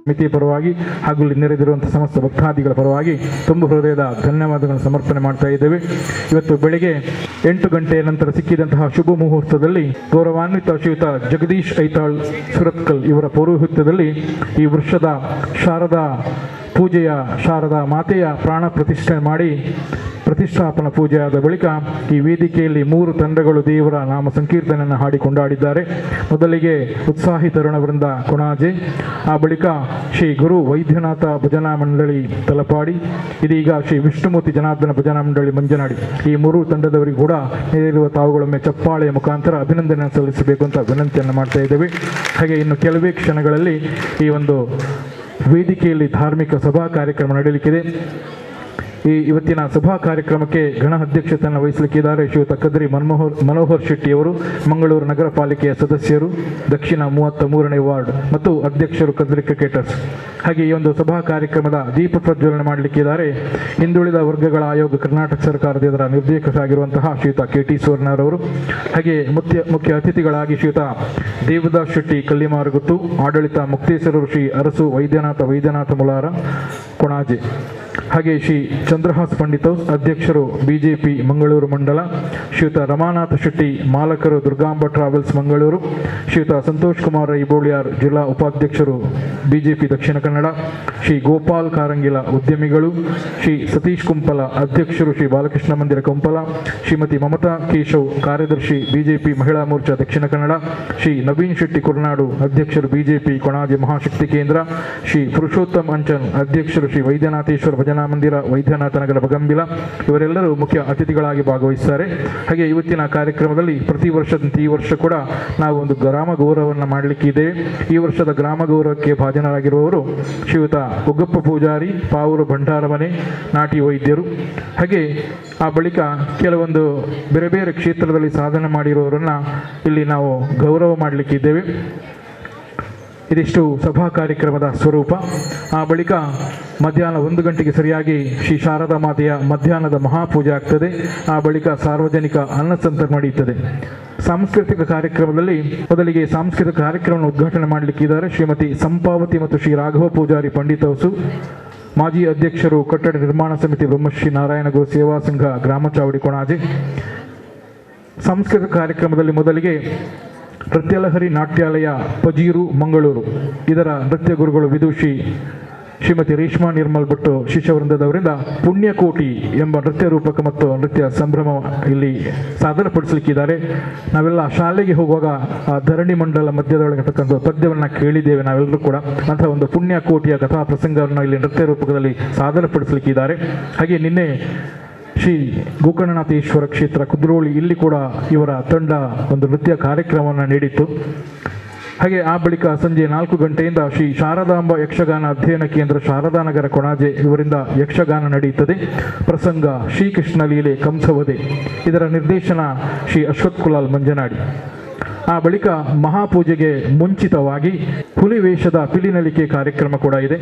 ಮಿತಿ ಪರವಾಗಿ ಹಾಗೂ ಇಲ್ಲಿ ನೆರೆದಿರುವಂತಹ ಸಮಸ್ತ ಭಕ್ತಾದಿಗಳ ಪರವಾಗಿ ತುಂಬ ಹೃದಯದ ಧನ್ಯವಾದಗಳನ್ನು ಸಮರ್ಪಣೆ ಮಾಡ್ತಾ ಇದ್ದೇವೆ. ಇವತ್ತು ಬೆಳಿಗ್ಗೆ 8 ಗಂಟೆಯ ನಂತರ ಸಿಕ್ಕಿದಂತಹ ಶುಭ ಮುಹೂರ್ತದಲ್ಲಿ ಗೌರವಾನ್ವಿತ ಶ್ರೀಯುತ ಜಗದೀಶ್ ಐತಾಳ್ ಸುರತ್ಕಲ್ ಇವರ ಪೌರೋಹಿತ್ಯದಲ್ಲಿ ಈ ವರ್ಷದ ಶಾರದಾ ಪೂಜೆಯ ಶಾರದಾ ಮಾತೆಯ ಪ್ರಾಣ ಪ್ರತಿಷ್ಠೆ ಮಾಡಿ ಪ್ರತಿಷ್ಠಾಪನಾ ಪೂಜೆಯಾದ ಬಳಿಕ ಈ ವೇದಿಕೆಯಲ್ಲಿ 3 ತಂಡಗಳು ದೇವರ ನಾಮ ಸಂಕೀರ್ತನೆಯನ್ನು ಹಾಡಿ ಕೊಂಡಾಡಿದ್ದಾರೆ. ಮೊದಲಿಗೆ ಉತ್ಸಾಹಿ ತರುಣ ವೃಂದ ಕೊಣಾಜೆ, ಆ ಬಳಿಕ ಶ್ರೀ ಗುರು ವೈದ್ಯನಾಥ ಭಜನಾ ಮಂಡಳಿ ತಲಪಾಡಿ, ಇದೀಗ ಶ್ರೀ ವಿಷ್ಣುಮೂರ್ತಿ ಜನಾರ್ದನ ಭಜನಾ ಮಂಡಳಿ ಮಂಜನಾಡಿ. ಈ 3 ತಂಡದವರಿಗೂ ಕೂಡ ಮೇಲಿರುವ ತಾವುಗಳೊಮ್ಮೆ ಚಪ್ಪಾಳೆಯ ಮುಖಾಂತರ ಅಭಿನಂದನೆ ಸಲ್ಲಿಸಬೇಕು ಅಂತ ವಿನಂತಿಯನ್ನು ಮಾಡ್ತಾ ಇದ್ದೇವೆ. ಹಾಗೆ ಇನ್ನು ಕೆಲವೇ ಕ್ಷಣಗಳಲ್ಲಿ ಈ ಒಂದು ವೇದಿಕೆಯಲ್ಲಿ ಧಾರ್ಮಿಕ ಸಭಾ ಕಾರ್ಯಕ್ರಮ ನಡೆಯಲಿಕ್ಕಿದೆ. ಈ ಇವತ್ತಿನ ಸಭಾ ಕಾರ್ಯಕ್ರಮಕ್ಕೆ ಗಣ ಅಧ್ಯಕ್ಷತೆಯನ್ನು ವಹಿಸಲಿಕ್ಕಿದ್ದಾರೆ ಶ್ರೀಯುತ ಕದ್ರಿ ಮನೋಹರ್ ಶೆಟ್ಟಿಯವರು, ಮಂಗಳೂರು ನಗರ ಪಾಲಿಕೆಯ ಸದಸ್ಯರು, ದಕ್ಷಿಣ 33ನೇ ವಾರ್ಡ್ ಮತ್ತು ಅಧ್ಯಕ್ಷರು ಕದ್ರಿ ಕ್ರಿಕೆಟರ್ಸ್. ಹಾಗೆ ಈ ಒಂದು ಸಭಾ ಕಾರ್ಯಕ್ರಮದ ದೀಪ ಪ್ರಜ್ವಲನೆ ಮಾಡಲಿಕ್ಕಿದ್ದಾರೆ ಹಿಂದುಳಿದ ವರ್ಗಗಳ ಆಯೋಗ ಕರ್ನಾಟಕ ಸರ್ಕಾರದ ಇದರ ನಿರ್ದೇಶಕರಾಗಿರುವಂತಹ ಶ್ರೀಯುತ KT ಸುವರ್ಣರವರು. ಹಾಗೆ ಮುಖ್ಯ ಅತಿಥಿಗಳಾಗಿ ಶ್ರೀಯುತ ದೇವದಾಸ್ ಶೆಟ್ಟಿ ಕಲ್ಲಿಮಾರುಗುತ್ತು, ಆಡಳಿತ ಮುಕ್ತೇಶ್ವರರು ಶ್ರೀ ಅರಸು ವೈದ್ಯನಾಥ ಮುಲಾರ ಕೊಣಾಜೆ. ಹಾಗೆ ಶ್ರೀ ಚಂದ್ರಹಾಸ್ ಪಂಡಿತೌಸ್, ಅಧ್ಯಕ್ಷರು ಬಿಜೆಪಿ ಮಂಗಳೂರು ಮಂಡಲ, ಶ್ರೀಯುತ ರಮಾನಾಥ ಶೆಟ್ಟಿ, ಮಾಲಕರು ದುರ್ಗಾಂಬ ಟ್ರಾವೆಲ್ಸ್ ಮಂಗಳೂರು, ಶ್ರೀಯುತ ಸಂತೋಷ್ ಕುಮಾರ್ ಐಬೋಳಿಯಾರ್, ಜಿಲ್ಲಾ ಉಪಾಧ್ಯಕ್ಷರು ಬಿಜೆಪಿ ದಕ್ಷಿಣ ಕನ್ನಡ, ಶ್ರೀ ಗೋಪಾಲ್ ಕಾರಂಗಿಲ, ಉದ್ಯಮಿಗಳು, ಶ್ರೀ ಸತೀಶ್ ಕುಂಪಲ, ಅಧ್ಯಕ್ಷರು ಶ್ರೀ ಬಾಲಕೃಷ್ಣ ಮಂದಿರ ಕುಂಪಲ, ಶ್ರೀಮತಿ ಮಮತಾ ಕೇಶವ್, ಕಾರ್ಯದರ್ಶಿ ಬಿಜೆಪಿ ಮಹಿಳಾ ಮೋರ್ಚಾ ದಕ್ಷಿಣ ಕನ್ನಡ, ಶ್ರೀ ನವೀನ್ ಶೆಟ್ಟಿ ಕುರ್ನಾಡು, ಅಧ್ಯಕ್ಷರು ಬಿಜೆಪಿ ಕೊಣಾಜೆ ಮಹಾಶಕ್ತಿ ಕೇಂದ್ರ, ಶ್ರೀ ಪುರುಷೋತ್ತಮ್ ಅಂಚನ್, ಅಧ್ಯಕ್ಷರು ಶ್ರೀ ವೈದ್ಯನಾಥೇಶ್ವರ ಭಜನಾ ಮಂದಿರ ವೈದ್ಯನಾಥನಗರ ಬಗಂಬಿಲ, ಇವರೆಲ್ಲರೂ ಮುಖ್ಯ ಅತಿಥಿಗಳಾಗಿ ಭಾಗವಹಿಸುತ್ತಾರೆ. ಹಾಗೆ ಇವತ್ತಿನ ಕಾರ್ಯಕ್ರಮದಲ್ಲಿ ಪ್ರತಿ ವರ್ಷದಂತೆ ಈ ವರ್ಷ ಕೂಡ ನಾವು ಒಂದು ಗ್ರಾಮ ಗೌರವವನ್ನು ಮಾಡಲಿಕ್ಕಿದ್ದೇವೆ. ಈ ವರ್ಷದ ಗ್ರಾಮ ಗೌರವಕ್ಕೆ ಭಾಜನರಾಗಿರುವವರು ಶ್ರೀಯುತ ಉಗ್ಗಪ್ಪ ಪೂಜಾರಿ, ಪಾವೂರು ಭಂಡಾರಮನೆ, ನಾಟಿ ವೈದ್ಯರು. ಹಾಗೆ ಆ ಬಳಿಕ ಕೆಲವೊಂದು ಬೇರೆ ಬೇರೆ ಕ್ಷೇತ್ರದಲ್ಲಿ ಸಾಧನೆ ಮಾಡಿರುವವರನ್ನ ಇಲ್ಲಿ ನಾವು ಗೌರವ ಮಾಡಲಿಕ್ಕಿದ್ದೇವೆ. ಇದಿಷ್ಟು ಸಭಾ ಕಾರ್ಯಕ್ರಮದ ಸ್ವರೂಪ. ಆ ಬಳಿಕ ಮಧ್ಯಾಹ್ನ 1 ಗಂಟೆಗೆ ಸರಿಯಾಗಿ ಶ್ರೀ ಶಾರದಾ ಮಾತೆಯ ಮಧ್ಯಾಹ್ನದ ಮಹಾಪೂಜೆ ಆಗ್ತದೆ. ಆ ಬಳಿಕ ಸಾರ್ವಜನಿಕ ಅನ್ನಸಂತರ್ಪಣೆ ನಡೆಯುತ್ತದೆ. ಸಾಂಸ್ಕೃತಿಕ ಕಾರ್ಯಕ್ರಮದಲ್ಲಿ ಮೊದಲಿಗೆ ಸಾಂಸ್ಕೃತಿಕ ಕಾರ್ಯಕ್ರಮವನ್ನು ಉದ್ಘಾಟನೆ ಮಾಡಲಿಕ್ಕಿದ್ದಾರೆ ಶ್ರೀಮತಿ ಸಂಪಾವತಿ ಮತ್ತು ಶ್ರೀ ರಾಘವ ಪೂಜಾರಿ ಪಂಡಿತೌಸು, ಮಾಜಿ ಅಧ್ಯಕ್ಷರು ಕಟ್ಟಡ ನಿರ್ಮಾಣ ಸಮಿತಿ ಬ್ರಹ್ಮಶ್ರೀ ನಾರಾಯಣಗುರು ಸೇವಾ ಸಂಘ ಗ್ರಾಮ ಚಾವಡಿ ಕೊಣಾಜೆ. ಸಾಂಸ್ಕೃತಿಕ ಕಾರ್ಯಕ್ರಮದಲ್ಲಿ ಮೊದಲಿಗೆ ನೃತ್ಯಲಹರಿ ನಾಟ್ಯಾಲಯ ಪಜೀರು ಮಂಗಳೂರು, ಇದರ ನೃತ್ಯ ಗುರುಗಳು ವಿದುಷಿ ಶ್ರೀಮತಿ ರೇಷ್ಮಾ ನಿರ್ಮಲ್ ಭಟ್ಟು ಶಿಷ್ಯವೃಂದದವರಿಂದ ಪುಣ್ಯಕೋಟಿ ಎಂಬ ನೃತ್ಯ ರೂಪಕ ಮತ್ತು ನೃತ್ಯ ಸಂಭ್ರಮ ಇಲ್ಲಿ ಸಾಧನಪಡಿಸಲಿಕ್ಕಿದ್ದಾರೆ. ನಾವೆಲ್ಲ ಶಾಲೆಗೆ ಹೋಗುವಾಗ ಆ ಧರಣಿ ಮಂಡಲ ಮಧ್ಯದೊಳಗಿರ್ತಕ್ಕಂಥ ಪದ್ಯವನ್ನು ಕೇಳಿದ್ದೇವೆ ನಾವೆಲ್ಲರೂ ಕೂಡ. ಅಂತಹ ಒಂದು ಪುಣ್ಯಕೋಟಿಯ ಕಥಾ ಪ್ರಸಂಗವನ್ನು ಇಲ್ಲಿ ನೃತ್ಯ ರೂಪಕದಲ್ಲಿ ಸಾಧನಪಡಿಸಲಿಕ್ಕಿದ್ದಾರೆ. ಹಾಗೆ ನಿನ್ನೆ ಶ್ರೀ ಗೋಕರ್ಣನಾಥೇಶ್ವರ ಕ್ಷೇತ್ರ ಕುದ್ರೋಳಿ, ಇಲ್ಲಿ ಕೂಡ ಇವರ ತಂಡ ಒಂದು ನೃತ್ಯ ಕಾರ್ಯಕ್ರಮವನ್ನು ನೀಡಿತ್ತು. ಹಾಗೆ ಆ ಬಳಿಕ ಸಂಜೆ 4 ಗಂಟೆಯಿಂದ ಶ್ರೀ ಶಾರದಾಂಬ ಯಕ್ಷಗಾನ ಅಧ್ಯಯನ ಕೇಂದ್ರ ಶಾರದಾನಗರ ಕೊಣಾಜೆ ಇವರಿಂದ ಯಕ್ಷಗಾನ ನಡೆಯುತ್ತದೆ. ಪ್ರಸಂಗ ಶ್ರೀಕೃಷ್ಣ ಲೀಲೆ ಕಂಸವಧೆ, ಇದರ ನಿರ್ದೇಶನ ಶ್ರೀ ಅಶ್ವಥ್ ಕುಲಾಲ್ ಮಂಜನಾಡಿ. ಆ ಬಳಿಕ ಮಹಾಪೂಜೆಗೆ ಮುಂಚಿತವಾಗಿ ಹುಲಿ ವೇಷದ ಪಿಲಿನಲಿಕೆ ಕಾರ್ಯಕ್ರಮ ಕೂಡ ಇದೆ.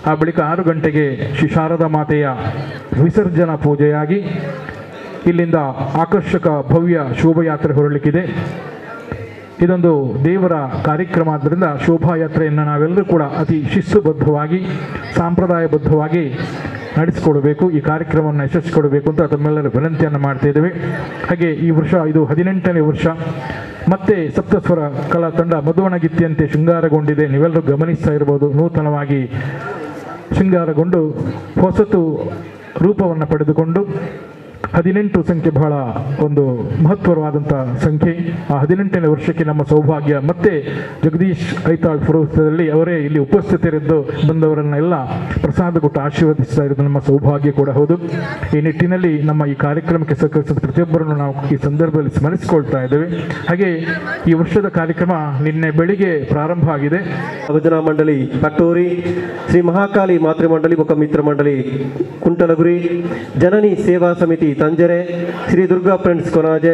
ಆ ಬಳಿಕ 6 ಗಂಟೆಗೆ ಶ್ರೀ ಶಾರದಾ ಮಾತೆಯ ವಿಸರ್ಜನಾ ಪೂಜೆಯಾಗಿ ಇಲ್ಲಿಂದ ಆಕರ್ಷಕ ಭವ್ಯ ಶೋಭಾಯಾತ್ರೆ ಹೊರಲಿಕ್ಕಿದೆ. ಇದೊಂದು ದೇವರ ಕಾರ್ಯಕ್ರಮ ಆದ್ದರಿಂದ ಶೋಭಾಯಾತ್ರೆಯನ್ನು ನಾವೆಲ್ಲರೂ ಕೂಡ ಅತಿ ಶಿಸ್ತುಬದ್ಧವಾಗಿ ಸಾಂಪ್ರದಾಯಬದ್ಧವಾಗಿ ನಡೆಸಿಕೊಡಬೇಕು, ಈ ಕಾರ್ಯಕ್ರಮವನ್ನು ಯಶಸ್ವಿಗೊಡಬೇಕು ಅಂತ ತಮ್ಮೆಲ್ಲರೂ ವಿನಂತಿಯನ್ನು ಮಾಡ್ತಾ ಇದ್ದೇವೆ. ಹಾಗೆ ಈ ವರ್ಷ ಇದು 18ನೇ ವರ್ಷ. ಮತ್ತೆ ಸಪ್ತಸ್ವರ ಕಲಾ ತಂಡ ಮಧುವಣಗಿತ್ತಿಯಂತೆ ಶೃಂಗಾರಗೊಂಡಿದೆ. ನೀವೆಲ್ಲರೂ ಗಮನಿಸ್ತಾ ಇರ್ಬೋದು, ನೂತನವಾಗಿ ಶೃಂಗಾರಗೊಂಡು ಹೊಸತು ರೂಪವನ್ನು ಪಡೆದುಕೊಂಡು 18 ಸಂಖ್ಯೆ ಬಹಳ ಒಂದು ಮಹತ್ವವಾದಂಥ ಸಂಖ್ಯೆ. ಆ 18ನೇ ವರ್ಷಕ್ಕೆ ನಮ್ಮ ಸೌಭಾಗ್ಯ. ಮತ್ತೆ ಜಗದೀಶ್ ಐತಾಳ್ ಪುರೋಹಿತದಲ್ಲಿ ಅವರೇ ಇಲ್ಲಿ ಉಪಸ್ಥಿತರಿದ್ದು ಬಂದವರನ್ನೆಲ್ಲ ಪ್ರಸಾದ ಕೊಟ್ಟು ಆಶೀರ್ವದಿಸ್ತಾ ಇರೋದು ನಮ್ಮ ಸೌಭಾಗ್ಯ ಕೂಡ ಹೌದು. ಈ ನಿಟ್ಟಿನಲ್ಲಿ ನಮ್ಮ ಈ ಕಾರ್ಯಕ್ರಮಕ್ಕೆ ಸಹಕರಿಸಿದ ಪ್ರತಿಯೊಬ್ಬರನ್ನು ನಾವು ಈ ಸಂದರ್ಭದಲ್ಲಿ ಸ್ಮರಿಸಿಕೊಳ್ತಾ ಇದ್ದೇವೆ. ಹಾಗೆ ಈ ವರ್ಷದ ಕಾರ್ಯಕ್ರಮ ನಿನ್ನೆ ಬೆಳಿಗ್ಗೆ ಪ್ರಾರಂಭ ಆಗಿದೆ. ಭಜನಾ ಮಂಡಳಿ ಪಟ್ಟೂರಿ, ಶ್ರೀ ಮಹಾಕಾಳಿ ಮಾತೃ ಮಂಡಳಿ ಮುಖ ಮಿತ್ರ ಮಂಡಳಿ ಕುಂಟಲಗುರಿ, ಜನನಿ ಸೇವಾ ಸಮಿತಿ ತಂಜರೆ, ಶ್ರೀ ದುರ್ಗಾ ಫ್ರೆಂಡ್ಸ್ ಕೊನಾಜೆ,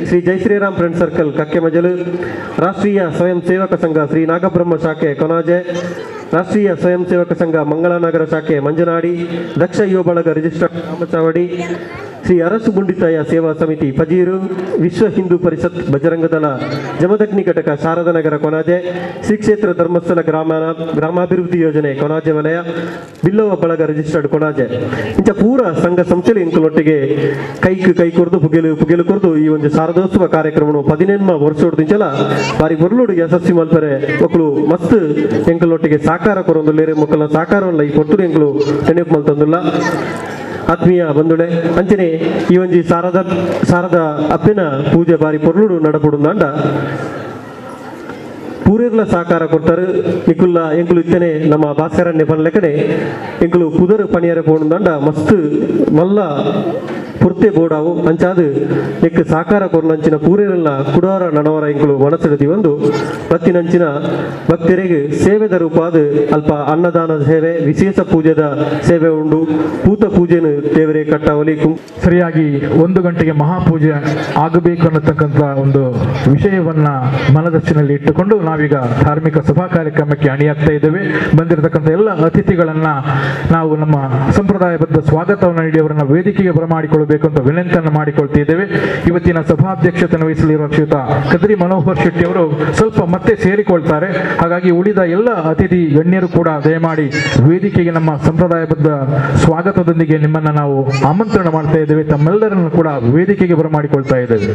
ಶ್ರೀ ಜೈ ಶ್ರೀರಾಮ್ ಫ್ರೆಂಡ್ಸ್ ಸರ್ಕಲ್ ಕಕ್ಕೆಮಜಲು, ರಾಷ್ಟ್ರೀಯ ಸ್ವಯಂ ಸೇವಕ ಸಂಘ ಶ್ರೀ ನಾಗಬ್ರಹ್ಮ ಶಾಖೆ ಕೊನಾಜೆ, ರಾಷ್ಟ್ರೀಯ ಸ್ವಯಂ ಸೇವಕ ಸಂಘ ಮಂಗಳನಗರ ಶಾಖೆ ಮಂಜನಾಡಿ, ದಕ್ಷ ಯುವ ಬಳಗ ರಿಜಿಸ್ಟ್ರಾರ್ ರಾಮಚಾವಡಿ, ಶ್ರೀ ಅರಸು ಗುಂಡಿತಾಯ ಸೇವಾ ಸಮಿತಿ ಪಜೀರು, ವಿಶ್ವ ಹಿಂದೂ ಪರಿಷತ್ ಬಜರಂಗ ದಳ ಜಮದಗ್ನಿ ಘಟಕ ಶಾರದಾನಗರ ಕೊನಾಜೆ, ಶ್ರೀ ಕ್ಷೇತ್ರ ಧರ್ಮಸ್ಥಳ ಗ್ರಾಮಾಭಿವೃದ್ಧಿ ಯೋಜನೆ ಕೊನಾಜೆ ವಲಯ, ಬಿಲ್ಲವ ಬಳಗ ರಿಜಿಸ್ಟರ್ಡ್ ಕೊನಾಜೆ ಇಂಚ ಪೂರ ಸಂಘ ಸಂಸ್ಥೆలు ಇಂಕಲೊಟ್ಟಿಗೆ ಕೈ ಕೊರ್ದು ಪುಗೆಲು ಕೊರ್ದು ಈ ಒಂದು ಶಾರದೋತ್ಸವ ಕಾರ್ಯಕ್ರಮ 17ನೇ ವರ್ಷೋಡ್ದಿಂಚಲ ಬಾರಿ ಬೊರ್ಲುಡು ಯಶಸ್ವಿ ಮಲ್ಪರೆ ಮಕ್ಕಳು ಮಸ್ತ್ ಎಂಕಲೊಟ್ಟಿಗೆ ಸಾಕಾರ ಕೊರೊಂದುಲ್ಲೇರೆ ಮಕ್ಕಳ ಸಾಕಾರವಲ್ಲ ಈ ಕೊಟ್ಟರು ಎಂಕಲು ನೆನಪು ಮಲ್ತಂದುಲ್ಲ. ಆತ್ಮೀಯ ಬಂಧುಳೆ ಅಂಚನೆ ಈ ಒಂಜಿ ಸಾರದ ಅಪ್ಪಿನ ಪೂಜೆ ಬಾರಿ ಪೊರ್ಲುಡು ನಡಪುಡುಂದಾಂಡ ಪೂರೆರ್ಲ ಸಾಕಾರ ಕೊಡ್ತಾರೆ ನಿಕುಲ್ಲ ಎಂಕುಲು ಇತ್ತನೆ ನಮ್ಮ ಭಾಸ್ಕರನ್ನೇ ಪನ್ಲೆಕಡೆ ಎಂಕುಲು ಕುದುರೆ ಪಣಿಯರೆ ಪೋಡುಂದಾಂಡ ಮಸ್ತ್ ಮಲ್ಲ ಪುರ್ತೆ ಬೋಡಾವು ಅಂಚಾದು ಎಕ್ ಸಾಕಾರ ಕೊರ್ನಂಚಿನ ಪೂರೆರಲ್ಲ ಕುಡಾರ ನಡವರ ಎಂಕುಲು ಮನಸ್ಸಿಡದಿ ಒಂದು ಬತ್ತಿನಂಚಿನ ಭಕ್ತರಿಗೆ ಸೇವೆದ ರೂಪಾದ ಅಲ್ಪ ಅನ್ನದಾನದ ಸೇವೆ, ವಿಶೇಷ ಪೂಜೆದ ಸೇವೆ ಉಂಡು. ಪೂತ ಪೂಜೆನು ದೇವರೇ ಕಟ್ಟಾವಲಿ ಸರಿಯಾಗಿ 1 ಗಂಟೆಗೆ ಮಹಾಪೂಜೆ ಆಗಬೇಕು ಅನ್ನತಕ್ಕಂಥ ಒಂದು ವಿಷಯವನ್ನ ಮನದರ್ಶನಲ್ಲಿ ಇಟ್ಟುಕೊಂಡು ನಾವೀಗ ಧಾರ್ಮಿಕ ಸಭಾ ಕಾರ್ಯಕ್ರಮಕ್ಕೆ ಅಣಿಯಾಗ್ತಾ ಇದ್ದೇವೆ. ಬಂದಿರತಕ್ಕಂಥ ಎಲ್ಲ ಅತಿಥಿಗಳನ್ನ ನಾವು ನಮ್ಮ ಸಂಪ್ರದಾಯಬದ್ಧ ಸ್ವಾಗತವನ್ನು ನೀಡಿ ಅವರನ್ನ ವೇದಿಕೆಗೆ ಬರಮಾಡಿಕೊಳ್ಳಬೇಕು ಅಂತ ವಿನಂತಿಯನ್ನು ಮಾಡಿಕೊಳ್ತಿದ್ದೇವೆ. ಇವತ್ತಿನ ಸಭಾಧ್ಯಕ್ಷತೆಯನ್ನು ವಹಿಸಲಿರುವ ಶ್ರೀಯುತ ಕದ್ರಿ ಮನೋಹರ್ ಶೆಟ್ಟಿ ಅವರು ಸ್ವಲ್ಪ ಮತ್ತೆ ಸೇರಿಕೊಳ್ತಾರೆ. ಹಾಗಾಗಿ ಉಳಿದ ಎಲ್ಲ ಅತಿಥಿ ಗಣ್ಯರು ಕೂಡ ದಯಮಾಡಿ ವೇದಿಕೆಗೆ ನಮ್ಮ ಸಂಪ್ರದಾಯಬದ್ಧ ಸ್ವಾಗತದೊಂದಿಗೆ ನಿಮ್ಮನ್ನ ನಾವು ಆಮಂತ್ರಣ ಮಾಡ್ತಾ ಇದ್ದೇವೆ. ತಮ್ಮೆಲ್ಲರನ್ನು ಕೂಡ ವೇದಿಕೆಗೆ ಬರಮಾಡಿಕೊಳ್ತಾ ಇದ್ದೇವೆ.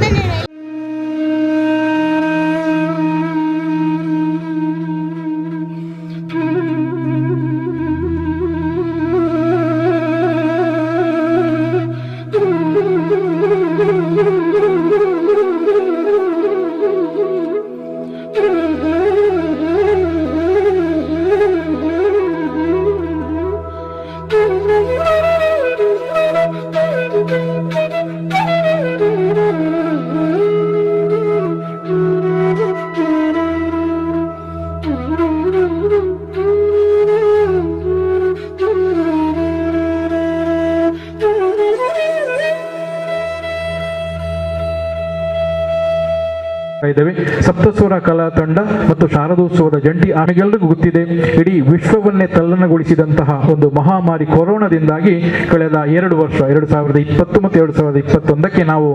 ಇದ್ದೇವೆ. ಸಪ್ತಸ್ವರ ಕಲಾ ತಂಡ ಮತ್ತು ಶಾರದೋತ್ಸವದ ಜಂಟಿ ಆನೆಗೆಲ್ಲರಿಗೂ ಗೊತ್ತಿದೆ, ಇಡೀ ವಿಶ್ವವನ್ನೇ ತಲ್ಲಣಗೊಳಿಸಿದಂತಹ ಒಂದು ಮಹಾಮಾರಿ ಕೊರೋನಾದಿಂದಾಗಿ ಕಳೆದ 2 ವರ್ಷ 2020 ಮತ್ತು 2021ಕ್ಕೆ ನಾವು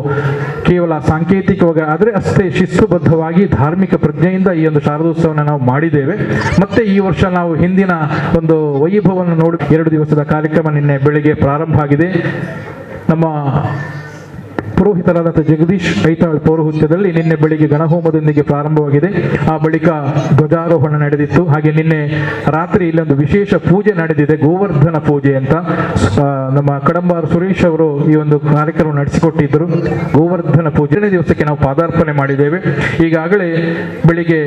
ಕೇವಲ ಸಾಂಕೇತಿಕವಾಗಿ ಆದರೆ ಅಷ್ಟೇ ಶಿಸ್ತುಬದ್ಧವಾಗಿ ಧಾರ್ಮಿಕ ಪ್ರಜ್ಞೆಯಿಂದ ಈ ಒಂದು ಶಾರದೋತ್ಸವನ ನಾವು ಮಾಡಿದ್ದೇವೆ. ಮತ್ತೆ ಈ ವರ್ಷ ನಾವು ಹಿಂದಿನ ಒಂದು ವೈಭವವನ್ನು ನೋಡಿ 2 ದಿವಸದ ಕಾರ್ಯಕ್ರಮ ನಿನ್ನೆ ಬೆಳಿಗ್ಗೆ ಪ್ರಾರಂಭ ಆಗಿದೆ. ನಮ್ಮ ಪುರೋಹಿತರಾದ ಜಗದೀಶ್ ಐತಾಳ್ ಪೌರೋಹಿತ್ಯದಲ್ಲಿ ನಿನ್ನೆ ಬೆಳಿಗ್ಗೆ ಗಣಹೋಮದೊಂದಿಗೆ ಪ್ರಾರಂಭವಾಗಿದೆ. ಆ ಬಳಿಕ ಧ್ವಜಾರೋಹಣ ನಡೆದಿತ್ತು. ಹಾಗೆ ನಿನ್ನೆ ರಾತ್ರಿ ಇಲ್ಲೊಂದು ವಿಶೇಷ ಪೂಜೆ ನಡೆದಿದೆ, ಗೋವರ್ಧನ ಪೂಜೆ ಅಂತ. ನಮ್ಮ ಕಡಂಬಾರ್ ಸುರೇಶ್ ಅವರು ಈ ಒಂದು ಕಾರ್ಯಕ್ರಮ ನಡೆಸಿಕೊಟ್ಟಿದ್ದರು. ಗೋವರ್ಧನ ಪೂಜೆ ದಿವಸಕ್ಕೆ ನಾವು ಪಾದಾರ್ಪಣೆ ಮಾಡಿದ್ದೇವೆ. ಈಗಾಗಲೇ ಬೆಳಿಗ್ಗೆ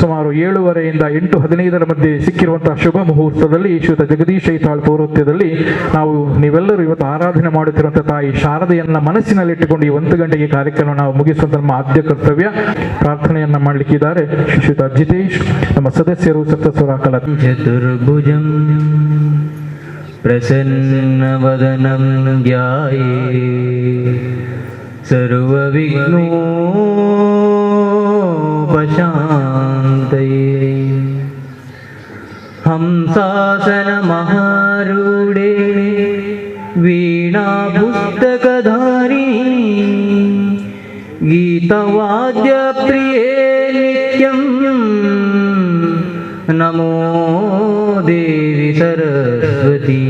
ಸುಮಾರು 7:30ರಿಂದ 8:15 ಮಧ್ಯೆ ಸಿಕ್ಕಿರುವಂತಹ ಶುಭ ಮುಹೂರ್ತದಲ್ಲಿ ಶ್ರೀಯುತ ಜಗದೀಶ್ ಐತಾಳ್ ಪೌರೋಹಿತ್ಯದಲ್ಲಿ ನೀವೆಲ್ಲರೂ ಇವತ್ತು ಆರಾಧನೆ ಮಾಡುತ್ತಿರುವಂತಹ ತಾಯಿ ಶಾರದೆಯನ್ನ ಮನಸ್ಸಿನಲ್ಲಿ ಇಟ್ಟುಕೊಂಡು ಈ 1 ಗಂಟೆಗೆ ಕಾರ್ಯಕ್ರಮ ನಾವು ಮುಗಿಸುವಂತ ನಮ್ಮ ಆದ್ಯ ಕರ್ತವ್ಯ. ಪ್ರಾರ್ಥನೆಯನ್ನ ಮಾಡಲಿಕ್ಕಿದ್ದಾರೆ ಶ್ರೀಯುತ ಜಿತೇಶ್, ನಮ್ಮ ಸದಸ್ಯರು ಸಪ್ತಸ್ವರ ಕಲಾ ಚತುರ್ಭುಜಂ ಪ್ರಸನ್ನವದನಂ ಧ್ಯಾಯೇ ಸರ್ವವಿಘ್ನೋಪಶಾಂತಯೇ ಹಂಸಾಸನ ಮಹಾರೂಢೇ ವೀಣಾ ಪುಸ್ತಕಧಾರಿ ಗೀತವಾದ್ಯ ಪ್ರಿಯೇ ನಿತ್ಯಂ ನಮೋ ದೇವಿ ಸರಸ್ವತಿ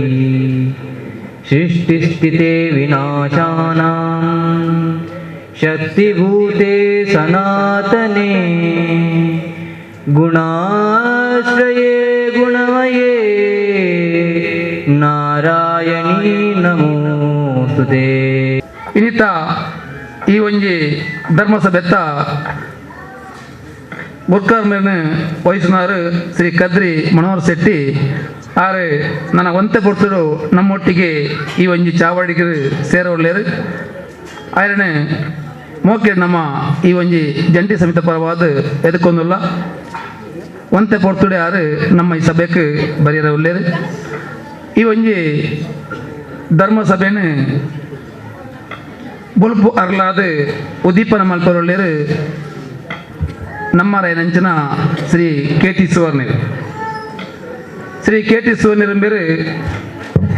ಸೃಷ್ಟಿಸ್ಥಿತೆ ವಿನಾಶಾನಾಂ ಶಕ್ತಿಭೂತೆ ಸನಾತನೆ ಗುಣಾಶ್ರಯೇ ಗುಣಮಯೇ ನಾರಾಯಣೀ ನಮೋಸ್ತುತೇ. ಇನ್ನಿತ ಈ ಒಂಜಿ ಧರ್ಮಸಭೆತ್ತ ಬುರ್ಕರ್ಮೇನು ವಹಿಸಿನಾರು ಶ್ರೀ ಕದ್ರಿ ಮನೋಹರ್ ಶೆಟ್ಟಿ ಆರು ನನ್ನ ಒಂತೆ ಪೊರ್ತರು ನಮ್ಮೊಟ್ಟಿಗೆ ಈ ಒಂಜಿ ಚಾವಡಿಗೆ ಸೇರೋಳ್ಳೇರು ಆಯ್ರನೆ ಮೋಕೆ ನಮ್ಮ ಈ ಒಂಜಿ ಜಂಟಿ ಸಮಿತಿ ಪರವಾದ ಎದಕ್ಕೊಂದಿಲ್ಲ ಒಂತೆ ಪೊರ್ತುಡೆ ಆರು ನಮ್ಮ ಈ ಸಭೆಗೆ ಬರೆಯರ ಉಳ್ಳೇರು. ಈ ಒಂಜಿ ಧರ್ಮಸಭೆನು ಬುಲ್ಪು ಅರ್ಲಾದ ಉದ್ದೀಪನ ಮಲ್ಪರೊಳ್ಳೇರು ನಮ್ಮ ನಂಚಿನ ಶ್ರೀ ಕೆ ಟಿ ಸುವರ್ಣರು. ಶ್ರೀ ಕೆ ಟಿ ಸುವರ್ಣರು ಬೇರೆ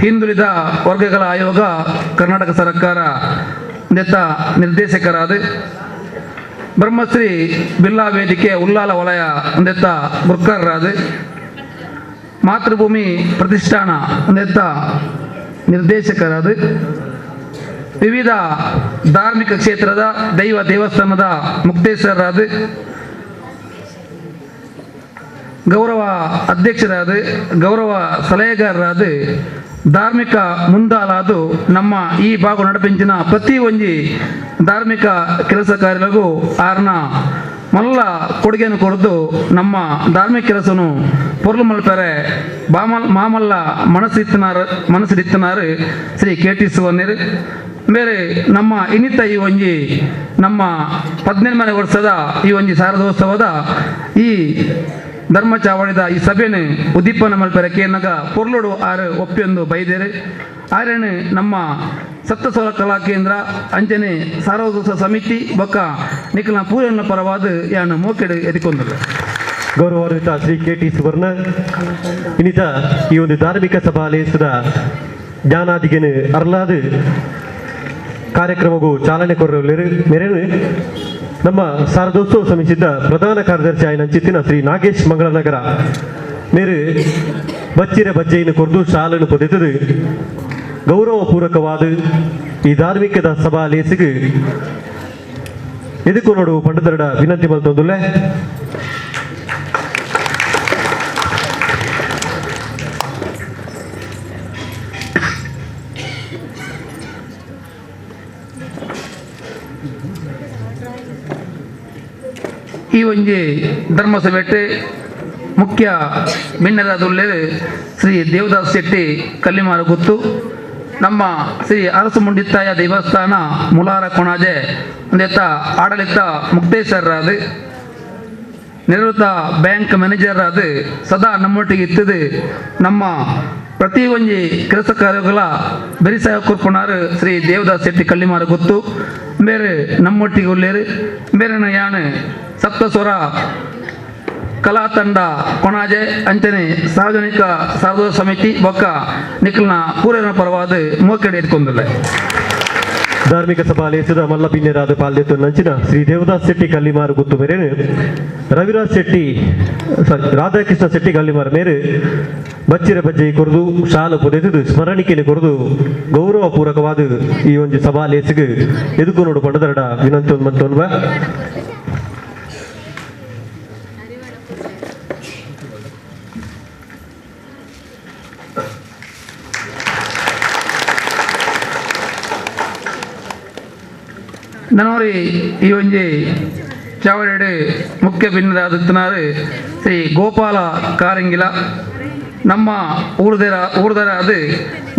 ಹಿಂದುಳಿದ ವರ್ಗಗಳ ಆಯೋಗ ಕರ್ನಾಟಕ ಸರ್ಕಾರ ನೆತ್ತ ನಿರ್ದೇಶಕರಾದ ಬ್ರಹ್ಮಶ್ರೀ ಬಿಲ್ಲಾ ವೇದಿಕೆ ಉಲ್ಲಾಲ ವಲಯ ಒಂದೆತ್ತ ಗುರ್ಕರ್ರಾದ ಮಾತೃಭೂಮಿ ಪ್ರತಿಷ್ಠಾನ ಒಂದೆತ್ತ ನಿರ್ದೇಶಕರಾದ ವಿವಿಧ ಧಾರ್ಮಿಕ ಕ್ಷೇತ್ರದ ದೈವ ದೇವಸ್ಥಾನದ ಮುಕ್ತೇಶ್ವರರಾದ ಗೌರವ ಅಧ್ಯಕ್ಷರಾದ ಗೌರವ ಸಲಹೆಗಾರರಾದ ಧಾರ್ಮಿಕ ಮುಂದಾಲಾದು ನಮ್ಮ ಈ ಭಾಗ ನಡಪೆಂಚಿನ ಪ್ರತಿ ಒಂಜಿ ಧಾರ್ಮಿಕ ಕೆಲಸ ಕಾರ್ಯಗಳಿಗೂ ಆರ್ನ ಮಲ್ಲ ಕೊಡುಗೆಯನ್ನು ಕೊಡದು ನಮ್ಮ ಧಾರ್ಮಿಕ ಕೆಲಸನು ಪೊರ್ಲು ಮಲ್ಪರೆ ಮಾಮಲ್ಲ ಮನಸ್ಸಿಡಿತ್ತನಾರು ಶ್ರೀ KT ಸುವರ್ಣರು ಬೇರೆ ನಮ್ಮ ಇನ್ನಿತ ಈ ಒಂಜಿ ನಮ್ಮ 18ನೇ ವರ್ಷದ ಈ ಒಂಜಿ ಶಾರದೋತ್ಸವದ ಈ ಧರ್ಮ ಚಾವಣಿದ ಈ ಸಭೆಯನ್ನು ಉದ್ದೀಪನ ಮಲ್ಪರೆ ಕೇನಗ ಪೊರ್ಲುಡು ಆರು ಒಪ್ಪಿಯೊಂದು ಬೈದೇರು ಆರೇನು ನಮ್ಮ ಸಪ್ತಸ್ವರ ಕಲಾ ಕೇಂದ್ರ ಅಂಚನೆ ಸಾರ್ವಜನಿಕ ಸಮಿತಿ ಬೊಕ್ಕ ನಿಖಿಲ ಪೂರನ ಪರವಾದ ಯಾನು ಮೋಕೆಡು ಎದಿಕೊಂಡರು. ಗೌರವಾನ್ವಿತ ಶ್ರೀ KT ಸುವರ್ಣ ಇನ್ನಿತ ಈ ಒಂದು ಧಾರ್ಮಿಕ ಸಭಾಲಯದ ಜ್ಞಾನಾದಿಗೆನು ಅರ್ಲಾದ ಕಾರ್ಯಕ್ರಮಗೂ ಚಾಲನೆ ಕೊರಲು ಮೇರೆನು ನಮ್ಮ ಶಾರದೋತ್ಸವ ಸಮಿತಿದ ಪ್ರಧಾನ ಕಾರ್ಯದರ್ಶಿ ಆಯ್ನ ಚಿತ್ತಿನ ಶ್ರೀ ನಾಗೇಶ್ ಮಂಗಳನಗರ ಮೇರು ಬಚ್ಚಿರ ಬಜ್ಜೆಯನ್ನು ಕೊರ್ದು ಶಾಲನ್ನು ಪೊದೆತದು ಗೌರವಪೂರ್ವಕವಾದ ಈ ಧಾರ್ಮಿಕದ ಸಭಾಲಯಸಿಗೆ ಎದುಕು ನೋಡು ಪಂಡಿತರಡ ವಿನಂತಿ ಮಲ್ತೊಂದುಲ್ಲೆ ಈ ಒಂಜಿ ಧರ್ಮಸಭೆಟ್ಟು ಮುಖ್ಯ ಭಿನ್ನರಾದುಲ್ಲೆ ಶ್ರೀ ದೇವದಾಸ್ ಶೆಟ್ಟಿ ಕಲ್ಲಿಮಾರ ಗುತ್ತು ನಮ್ಮ ಶ್ರೀ ಅರಸು ಮುಂಡಿತ್ತಾಯ ದೇವಸ್ಥಾನ ಮುಲಾರ ಕೊಣಾಜೆ ಒಂದೆತ್ತ ಆಡಳಿತ ಮುಕ್ತೇಶ್ವರರಾದ ನಿವೃತ್ತ ಬ್ಯಾಂಕ್ ಮ್ಯಾನೇಜರಾದ ಸದಾ ನಮ್ಮೊಟ್ಟಿಗೆ ಇತ್ತದು ನಮ್ಮ ಪ್ರತಿ ಒಂಜಿ ಕೆಲಸ ಕಾರ್ಯಗಳ ಬೆರಿಸಾಯ ಕೊರ್ಪುಣಾರು ಶ್ರೀ ದೇವದಾಸ್ ಶೆಟ್ಟಿ ಕಲ್ಲಿಮಾರ ಗುತ್ತು ಬೇರೆ ನಮ್ಮೊಟ್ಟಿಗೆ ಉಳ್ಳೇರು ಬೇರೆ ಯಾನು ಸಪ್ತಸ್ವರ ಕಲಾ ತಂಡ ಕೊಣಾಜೆ ಅಂಚನೆ ಸಾರ್ವಜನಿಕ ಸಾರ್ವಜನಿಕ ಸಮಿತಿ ಬೊಕ್ಕ ನಿಖಿಲ್ನ ಪೂರನ ಪರವಾದ ಮೋಕೆಡೆ ಎತ್ಕೊಂದಿಲ್ಲ. ಧಾರ್ಮಿಕ ಸಭಾಲಯದ ಮಲ್ಲಪಿನ್ಯರಾದ ಪಾಲ್ಯತ್ತು ನಂಚಿನ ಶ್ರೀ ದೇವದಾಸ್ ಶೆಟ್ಟಿ ಕಲ್ಲಿಮಾರು ಗುತ್ತು ಮೇರೇನು ರವಿರಾಜ್ ಶೆಟ್ಟಿ ರಾಧಾಕೃಷ್ಣ ಶೆಟ್ಟಿ ಕಲ್ಲಿಮಾರ ಮೇರೆ ಬಚ್ಚಿರ ಬಜ್ಜೆ ಕೊರದು ಶಾಲು ಪೊದೆದು ಸ್ಮರಣಿಕೆಯನ್ನು ಕೊರದು ಗೌರವಪೂರ್ವಕವಾದ ಈ ಒಂದು ಸಭಾಲಯಸಿಗೆ ಎದುಕು ನೋಡು ಪಂಡದರಡ ವಿನಂತಿ ಮಂತೊನ್ವ ನನವರಿ ಈ ಒಂಜಿ ಚಾವಡೆಡು ಮುಖ್ಯ ಭಿನ್ನರಾದಿತ್ತನಾರು ಶ್ರೀ ಗೋಪಾಲ ಕಾರಂಗಿಲ ನಮ್ಮ ಊರ್ದರ ಅದು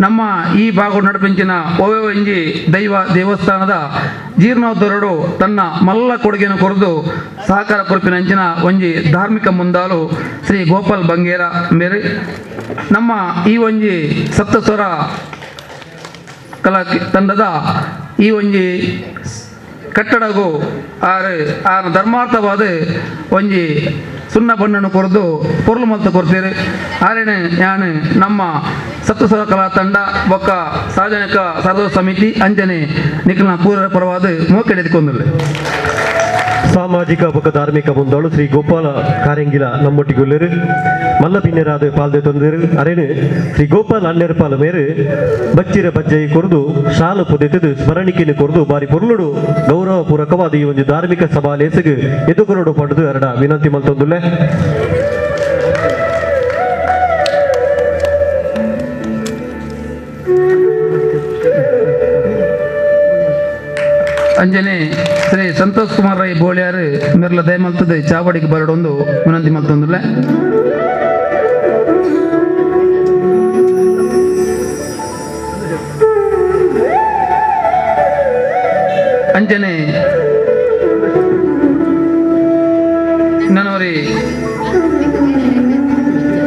ನಮ್ಮ ಈ ಭಾಗ ನಡಪೆಂಚಿನ ಒವೆ ಒಂಜಿ ದೈವ ದೇವಸ್ಥಾನದ ಜೀರ್ಣೋದ್ಧರಡು ತನ್ನ ಮಲ್ಲ ಕೊಡುಗೆಯನ್ನು ಕೊರೆದು ಸಹಕಾರ ಕೊರಪಿನಂಚಿನ ಒಂಜಿ ಧಾರ್ಮಿಕ ಮುಂದಾಲು ಶ್ರೀ ಗೋಪಾಲ್ ಬಂಗೇರ ಮೇರೆ ನಮ್ಮ ಈ ಒಂಜಿ ಸಪ್ತಸ್ವರ ಕಲಾ ತಂಡದ ಈ ಒಂಜಿ ಕಟ್ಟಡಗೂ ಆರು ಧರ್ಮಾರ್ಥವಾದ ಒಂಜಿ ಸುಣ್ಣ ಬಣ್ಣನ್ನು ಕೊರೆದು ಪೊರ್ಲು ಮಲ್ತ ಕೊರ್ತೀರಿ ಆರೇನೆ ಯಾನು ನಮ್ಮ ಸಪ್ತಸ್ವರ ಕಲಾ ತಂಡ ಬೊಕ್ಕ ಸಾರ್ವಜನಿಕ ಸಾರ್ವಜನಿಕ ಸಮಿತಿ ಅಂಜನೆ ನಿಖಿಲ್ನ ಪೂರ ಪರವಾದ ಮೋಕೆಡೆದುಕೊಂಡಿಲ್ಲ. ಸಾಮಾಜಿಕ ಬೊಕ್ಕ ಧಾರ್ಮಿಕ ಮುಂದಾಳು ಶ್ರೀ ಗೋಪಾಲ ಕಾರಂಗಿಲ ನಮ್ಮೊಟ್ಟಿಗೆ ಉಳ್ಳರು ಮಲ್ಲಪಿನ್ಯರಾದ ಪಾಲ್ದೆ ತೊಂದರು ಅರೇನು ಶ್ರೀ ಗೋಪಾಲ ಅನ್ನೆರಪಾಲ ಮೇರೆ ಬಚ್ಚಿರ ಬಜ್ಜೆ ಕೊರದು ಶಾಲು ಪೊದೆತದು ಸ್ಮರಣಿಕೆಯನ್ನು ಕೊರದು ಬಾರಿ ಪೊರ್ಲುಡು ಗೌರವಪೂರ್ವಕವಾದ ಈ ಒಂದು ಧಾರ್ಮಿಕ ಸಭಾಲಯಸಿಗೆ ಎದುಗುನೋಡು ಪಡೆದು ಅರಡ ವಿನಂತಿ ಮಲ್ತೊಂದುಲ್ಲೆ. ಅಂಜನೆ ಶ್ರೀ ಸಂತೋಷ್ ಕುಮಾರ್ ರೈ ಬೋಳ್ಯಾರು ಮಿರ್ಲ ದಯಮಲ್ತದೆ ಚಾವಡಿಗೆ ಬರಡೊಂದು ವಿನಂತಿ ಮಲ್ತೊಂದುಲ್ಲೆ. ಅಂಜನೆ ನನವರಿ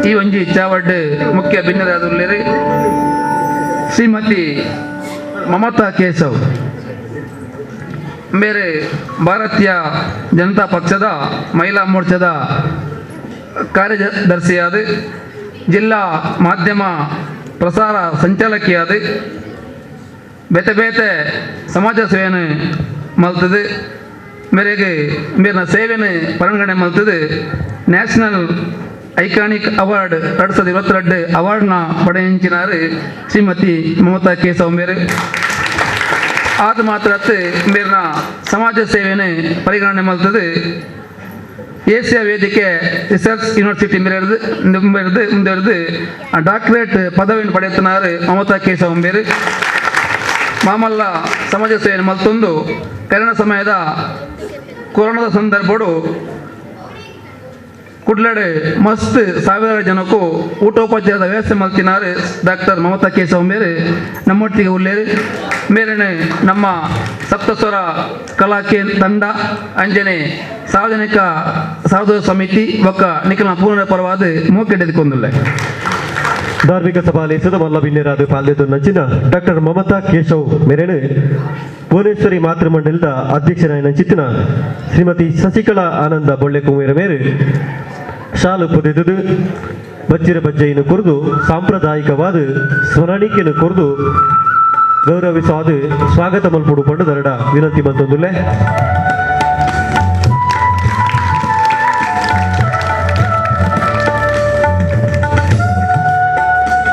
ಈ ಒಂಜಿ ಚಾವಡ್ ಮುಖ್ಯ ಭಿನ್ನರಾದುಲ್ಲೇರು ಶ್ರೀಮತಿ ಮಮತಾ ಕೇಶವ್ ಬೇರೆ ಭಾರತೀಯ ಜನತಾ ಪಕ್ಷದ ಮಹಿಳಾ ಮೋರ್ಚಾದ ಕಾರ್ಯದರ್ಶಿಯಾದ ಜಿಲ್ಲಾ ಮಾಧ್ಯಮ ಪ್ರಸಾರ ಸಂಚಾಲಕಿಯಾದ ಬೇತೆ ಬೇತೆ ಸಮಾಜ ಸೇವೆಯನ್ನು ಮಲ್ತದು ಮೇರೆಗೆ ಮೇರಿನ ಸೇವೆಯನ್ನು ಪರಿಗಣನೆ ಮಲ್ತದು ನ್ಯಾಷನಲ್ ಐಕಾನಿಕ್ ಅವಾರ್ಡ್ 2022 ಅವಾರ್ಡ್ನ ಪಡೆಯಿಂಚಿನಾರು ಶ್ರೀಮತಿ ಮಮತಾ ಕೇಶವ್ ಮೇರೆ ಆದ ಮಾತ್ರ ಮೇರಿನ ಸಮಾಜ ಸೇವೆಯನ್ನು ಪರಿಗಣನೆ ಮಲ್ತದು ಏಷ್ಯಾ ವೇದಿಕೆ ರಿಸರ್ಚ್ ಯೂನಿವರ್ಸಿಟಿ ಮುಂದೆ ಡಾಕ್ಟರೇಟ್ ಪದವಿಯನ್ನು ಪಡೆಯುತ್ತಿನಾರು ಮಮತಾ ಕೇಶವ್ ಮೇರೆ ಮಾಮಲ್ಲ ಸಮಾಜ ಸೇವೆ ಮಲ್ತೊಂದು ಕರೋನಾ ಸಮಯದ ಕೊರೋನಾದ ಸಂದರ್ಭಡು ಕುಡ್ಲಡೆ ಮಸ್ತ್ ಸಾವಿರಾರು ಜನಕ್ಕೂ ಊಟೋಪಚಾರದ ವ್ಯವಸ್ಥೆ ಮಲ್ತಿನಾರು ಡಾಕ್ಟರ್ ಮಮತಾ ಕೇಶವ್ ಮೇರೆ ನಮ್ಮೊಟ್ಟಿಗೆ ಉಳ್ಳೇರು ಮೇರೆನೆ ನಮ್ಮ ಸಪ್ತಸ್ವರ ಕಲಾಕೆ ತಂಡ ಅಂಜನೆ ಸಾರ್ವಜನಿಕ ಸಾರ್ವಜನಿಕ ಸಮಿತಿ ಒಕ್ಕ ನಿಖಿಲ ಪೂರ್ಣ ಪರವಾದ ಮೋಕೆಡೆದುಕೊಂದಿಲ್ಲ ಧಾರ್ಮಿಕ ಸಭಾಲೇಸದ ಮಲ್ಲ ಬಿನ್ನೆರಾದ ಪಾಲ್ಯದ ನಂಚಿನ ಡಾಕ್ಟರ್ ಮಮತಾ ಕೇಶವ್ ಮೇರೆನು ಭುವನೇಶ್ವರಿ ಮಾತೃಮಂಡಲದ ಅಧ್ಯಕ್ಷರಾಯ ನಂಚಿತ್ತಿನ ಶ್ರೀಮತಿ ಶಶಿಕಲಾ ಆನಂದ ಬೊಳ್ಳೆಕುಮೇರ ಮೇರೆ ಶಾಲು ಪೊದೆದು ಬಚ್ಚಿರ ಬಜ್ಜೆಯನ್ನು ಕುರಿದು ಸಾಂಪ್ರದಾಯಿಕವಾದ ಸ್ಮರಣಿಕೆಯನ್ನು ಕುರಿದು ಗೌರವಿಸುವುದು ಸ್ವಾಗತ ಮಲ್ಪಡು ಪಂಡು ದರಡ ವಿನಂತಿ ಬಂತೊಂದುಲ್ಲೆ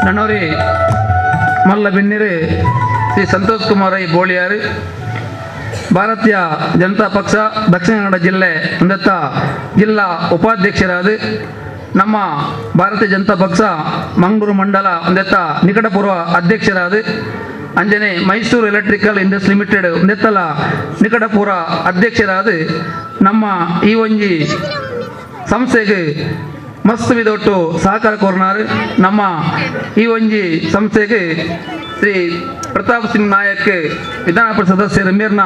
ನನ್ನವರಿ ಮಲ್ಲ ಬಿನ್ನಿರು ಶ್ರೀ ಸಂತೋಷ್ ಕುಮಾರ್ ಐ ಬೋಳಿಯಾರು ಭಾರತೀಯ ಜನತಾ ಪಕ್ಷ ದಕ್ಷಿಣ ಕನ್ನಡ ಜಿಲ್ಲೆ ಅಂದತ್ತ ಜಿಲ್ಲಾ ಉಪಾಧ್ಯಕ್ಷರಾದ ನಮ್ಮ ಭಾರತೀಯ ಜನತಾ ಪಕ್ಷ ಮಂಗಳೂರು ಮಂಡಲ ಅಂದತ್ತ ನಿಕಟಪೂರ್ವ ಅಧ್ಯಕ್ಷರಾದ ಅಂಜನೆ ಮೈಸೂರು ಎಲೆಕ್ಟ್ರಿಕಲ್ ಇಂಡಸ್ಟ್ರಿ ಲಿಮಿಟೆಡ್ ಅಂದೆತ್ತಲ ನಿಕಟಪೂರ್ವ ಅಧ್ಯಕ್ಷರಾದ ನಮ್ಮ ಈ ಒಂಜಿ ಸಂಸ್ಥೆಗೆ ಮಸ್ತ್ ವಿದೊಟ್ಟು ಸಹಕಾರ ಕೋರ್ನಾರು ನಮ್ಮ ಈ ಒಂಜಿ ಸಂಸ್ಥೆಗೆ ಶ್ರೀ ಪ್ರತಾಪ್ ಸಿಂಗ್ ನಾಯಕ್ ವಿಧಾನ ಪರಿಷತ್ ಸದಸ್ಯರ ಮೇರ್ನ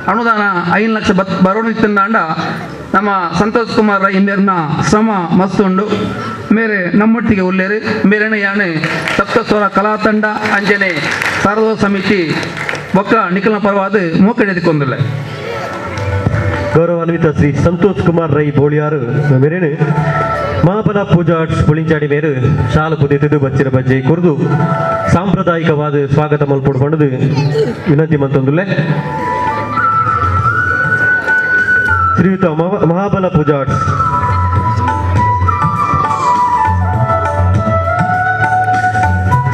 ಅನುದಾನ 5 ಲಕ್ಷ ಬರೋಣಿತ್ತಂದಾಂಡ ನಮ್ಮ ಸಂತೋಷ್ ಕುಮಾರ್ ರೈ ಮೇರ್ನ ಶ್ರಮ ಮಸ್ತ್ ಉಂಡು ಮೇರೆ ನಮ್ಮೊಟ್ಟಿಗೆ ಉಳ್ಳೇರು ಮೇರೆನೆ ಯಾನೆ ಸಪ್ತಸ್ವರ ಕಲಾ ತಂಡ ಅಂಜನೆ ಸಾರ್ವಜನಿಕ ಸಮಿತಿ ಒಕ್ಕ ನಿಖಿಲ ಪರವಾದ ಮೋಕೆಡೆದುಕೊಂದಿಲ್ಲ ಗೌರವಾನ್ವಿತ ಶ್ರೀ ಸಂತೋಷ್ ಕುಮಾರ್ ರೈ ಬೋಳಿಯಾರು ಮೇರೆನು ಮಹಾಬಲ ಪೂಜಾ ಆರ್ಟ್ಸ್ ಪುಳಿಂಚಾಡಿ ಮೇರು ಶಾಲು ಪುದೆದು ಬಚ್ಚಿರ ಬಜ್ಜೆ ಕುರಿದು ಸಾಂಪ್ರದಾಯಿಕವಾದ ಸ್ವಾಗತ ಮಲ್ಪಡು ಪಂಡದು ವಿನಂತಿ ಮಂತೊಂದುಲ್ಲೆ ಶ್ರೀಯುತ ಮಹಾಬಲ ಪೂಜಾ ಆರ್ಟ್ಸ್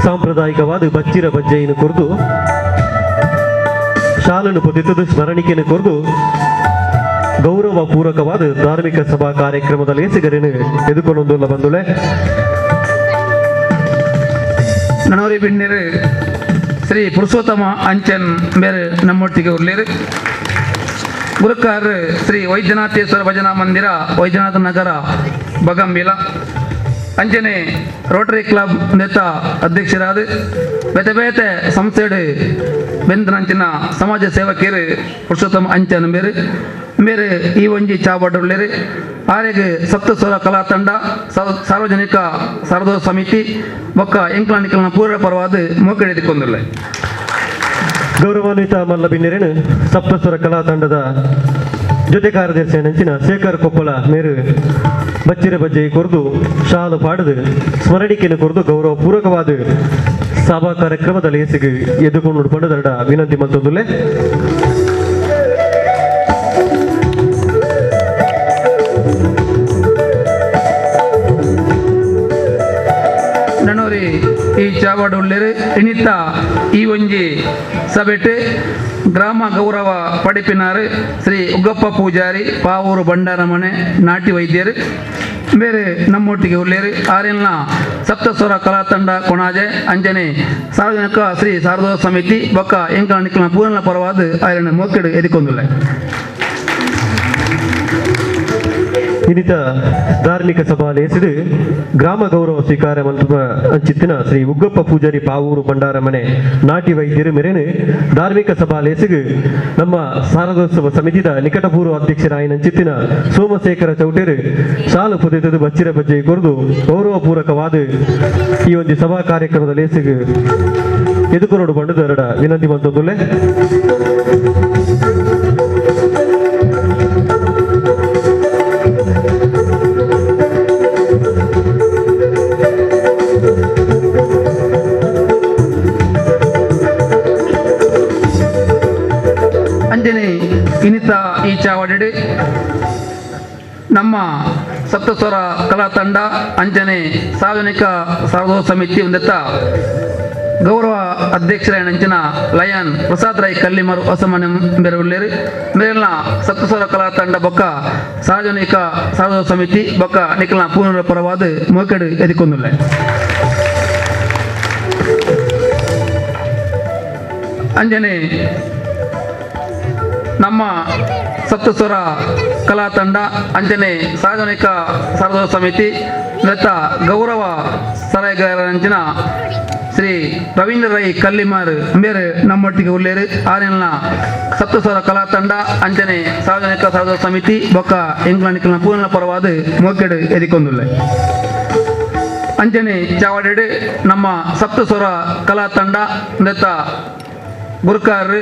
ಸಾಂಪ್ರದಾಯಿಕವಾದ ಬಚ್ಚಿರ ಬಜ್ಜೆಯನ್ನು ಕುರಿದು ಶಾಲನ್ನು ಪುದೆದು ಸ್ಮರಣಿಕೆಯನ್ನು ಕುರಿದು ಗೌರವ ಪೂರ್ವಕವಾದ ಧಾರ್ಮಿಕ ಸಭಾ ಕಾರ್ಯಕ್ರಮದ ಲೇಸಿಗರನ್ನು ಎದುಕೊಂಡು ಬಂದುಳೆ ನನ್ನವರಿ ಬಿಣ್ಣೀರು ಶ್ರೀ ಪುರುಷೋತ್ತಮ ಅಂಚನ್ ಬೇರೆ ನಮ್ಮೊಟ್ಟಿಗೆ ಉಳ್ಳೇರು ಗುರುಕಾರ್ ಶ್ರೀ ವೈದ್ಯನಾಥೇಶ್ವರ ಭಜನಾ ಮಂದಿರ ವೈದ್ಯನಾಥ ನಗರ ಬಗಂಬಿಲ ಅಂಜನೆ ರೋಟರಿ ಕ್ಲಬ್ ನೇತ ಅಧ್ಯಕ್ಷರಾದ ಬೇತೆ ಬೇತೆ ಸಂಸ್ಥೆಡು ಬೆಂದನಂಚಿನ ಸಮಾಜ ಸೇವಕಿಯರು ಪುರುಷೋತ್ತಮ ಅಂಚನ್ ಮೇರೆ ಈ ಒಂಜಿ ಚಾಬಡ್ಡುಳ್ಳೇರು ಆರೆಗೆ ಸಪ್ತಸ್ವರ ಕಲಾ ತಂಡ ಸಾರ್ವಜನಿಕ ಸಾರ್ವಜನಿಕ ಸಮಿತಿ ಬೊಕ್ಕ ಎಂಕ್ಲಾನಿಕಲ್ನ ಪೂರ್ಣ ಪರವಾದ ಮೋಕೆಡೆದುಕೊಂದಿಲ್ಲ ಗೌರವಾನ್ವಿತ ಮಲ್ಲ ಬಿನ್ನೆರೇನು ಸಪ್ತಸ್ವರ ಕಲಾ ತಂಡದ ಜೊತೆ ಕಾರ್ಯದರ್ಶಿ ನಂಚಿನ ಶೇಖರ್ ಕೊಪ್ಪಳ ಮೇರು ಬಚ್ಚಿರ ಬಜ್ಜೆ ಕುರಿದು ಶಾಲು ಪಾಡದು ಸ್ಮರಣಿಕೆಯನ್ನು ಕುರಿದು ಗೌರವ ಪೂರ್ವಕವಾದ ಸಭಾ ಕಾರ್ಯಕ್ರಮದ ಲೇಸಿಗೆ ಎದುಕೊಂಡು ಪಂಡು ದರಡ ವಿನಂತಿ ಮಂತೊಂದುಲ್ಲೆ ನನ್ನೋರಿ ಈ ಚಾವಾಡ ಉಳ್ಳೇರು ಇನಿತ್ತ ಈ ಒಂಜಿ ಸಭೆಟ್ ಗ್ರಾಮ ಗೌರವ ಪಡಿಪಿನಾರು ಶ್ರೀ ಉಗ್ಗಪ್ಪ ಪೂಜಾರಿ ಪಾವೂರು ಬಂಡಾರಮನೆ ನಾಟಿ ವೈದ್ಯರು ಬೇರೆ ನಮ್ಮೊಟ್ಟಿಗೆ ಉಳ್ಳೇರು ಆರೆಲ್ನ ಸಪ್ತಸ್ವರ ಕಲಾ ತಂಡ ಕೊಣಾಜೆ ಅಂಜನೆ ಸಾರ್ವಜನಿಕ ಶ್ರೀ ಸಾರ್ವಜನಿಕ ಸಮಿತಿ ಬೊಕ್ಕ ಎಂಕಲ ಪೂರ್ಣ ಪರವಾದ ಆಯರನ್ನು ಮೋಕೆಡು ಎದಿಕೊಂದಿಲ್ಲ ಇನ್ನಿತ ಧಾರ್ಮಿಕ ಸಭಾ ಲೇಸಿದು ಗ್ರಾಮ ಗೌರವ ಸ್ವೀಕಾರ ಮಂಟಪ ಅಂಚಿತ್ತಿನ ಶ್ರೀ ಉಗ್ಗಪ್ಪ ಪೂಜಾರಿ ಪಾವೂರು ಬಂಡಾರಮನೆ ನಾಟಿ ವೈದ್ಯರು ಮೆರೆನು ಧಾರ್ಮಿಕ ಸಭಾ ಲೇಸಿಗೆ ನಮ್ಮ ಸಾರದೋತ್ಸವ ಸಮಿತಿದ ನಿಕಟಪೂರ್ವ ಅಧ್ಯಕ್ಷರಾಯ ಅಂಚಿತ್ತಿನ ಸೋಮಶೇಖರ ಚೌಟೇರು ಶಾಲು ಪುದೆದು ಬಚ್ಚಿರ ಬಜ್ಜೆ ಕುರಿದು ಗೌರವಪೂರ್ವಕವಾದ ಈ ಒಂದು ಸಭಾ ಕಾರ್ಯಕ್ರಮದ ಲೇಸಿಗೆ ಎದುಕೊಂಡು ಬಂಡು ದರಡ ವಿನಂತಿ ಮಂತೊಂದುಲ್ಲೆ ಅಂಜನೆ ಇನ್ನಿತ ಈ ಚಾವಡಿ ನಮ್ಮ ಸಪ್ತಸ್ವರ ಕಲಾ ತಂಡ ಅಂಜನೆ ಸಾರ್ವಜನಿಕ ಸಾರ್ವಜನಿಕ ಸಮಿತಿ ಒಂದೆತ್ತ ಗೌರವ ಅಧ್ಯಕ್ಷರಂಚಿನ ಲಯನ್ ಪ್ರಸಾದ್ ರೈ ಕಲ್ಲಿಮರು ಹೊಸಮನೆ ಬೆರವುಳ್ಳೇರಿ ಮೇಲಿನ ಸಪ್ತಸ್ವರ ಕಲಾ ತಂಡ ಬೊಕ್ಕ ಸಾರ್ವಜನಿಕ ಸಾರ್ವಜನಿಕ ಸಮಿತಿ ಬೊಕ್ಕ ನಿಖಿಲ್ನ ಪೂರ್ಣ ಪರವಾದ ಮೋಕೆಡು ಎದಿಕೊಂದುಲ್ಲ ಅಂಜನೆ ನಮ್ಮ ಸಪ್ತಸ್ವರ ಕಲಾ ತಂಡ ಅಂಜನೆ ಸಾರ್ವಜನಿಕ ಸಾರ್ವಜನಿಕ ಸಮಿತಿ ನೃತ್ತ ಗೌರವ ಸಲಹೆಗಾರರಂಚಿನ ಶ್ರೀ ರವೀಂದ್ರ ರೈ ಕಲ್ಲಿಮಾರ್ ಮೇರೆ ನಮ್ಮೊಟ್ಟಿಗೆ ಉಳ್ಳೇರು ಆರಿನ ಸಪ್ತಸ್ವರ ಕಲಾ ತಂಡ ಅಂಜನೆ ಸಾರ್ವಜನಿಕ ಸಾರ್ವಜನಿಕ ಸಮಿತಿ ಬೊಕ್ಕ ಎಂಗ್ಲಾನಿಕಲ್ನ ಪೂರ್ಣ ಪರವಾದ ಮೋಕೆಡು ಎದಿಕೊಂದುಲ್ಲ ಅಂಜನೆ ಚಾವಡಿ ನಮ್ಮ ಸಪ್ತಸ್ವರ ಕಲಾ ತಂಡ ನೃತ್ತ ಗುರುಕಾರ್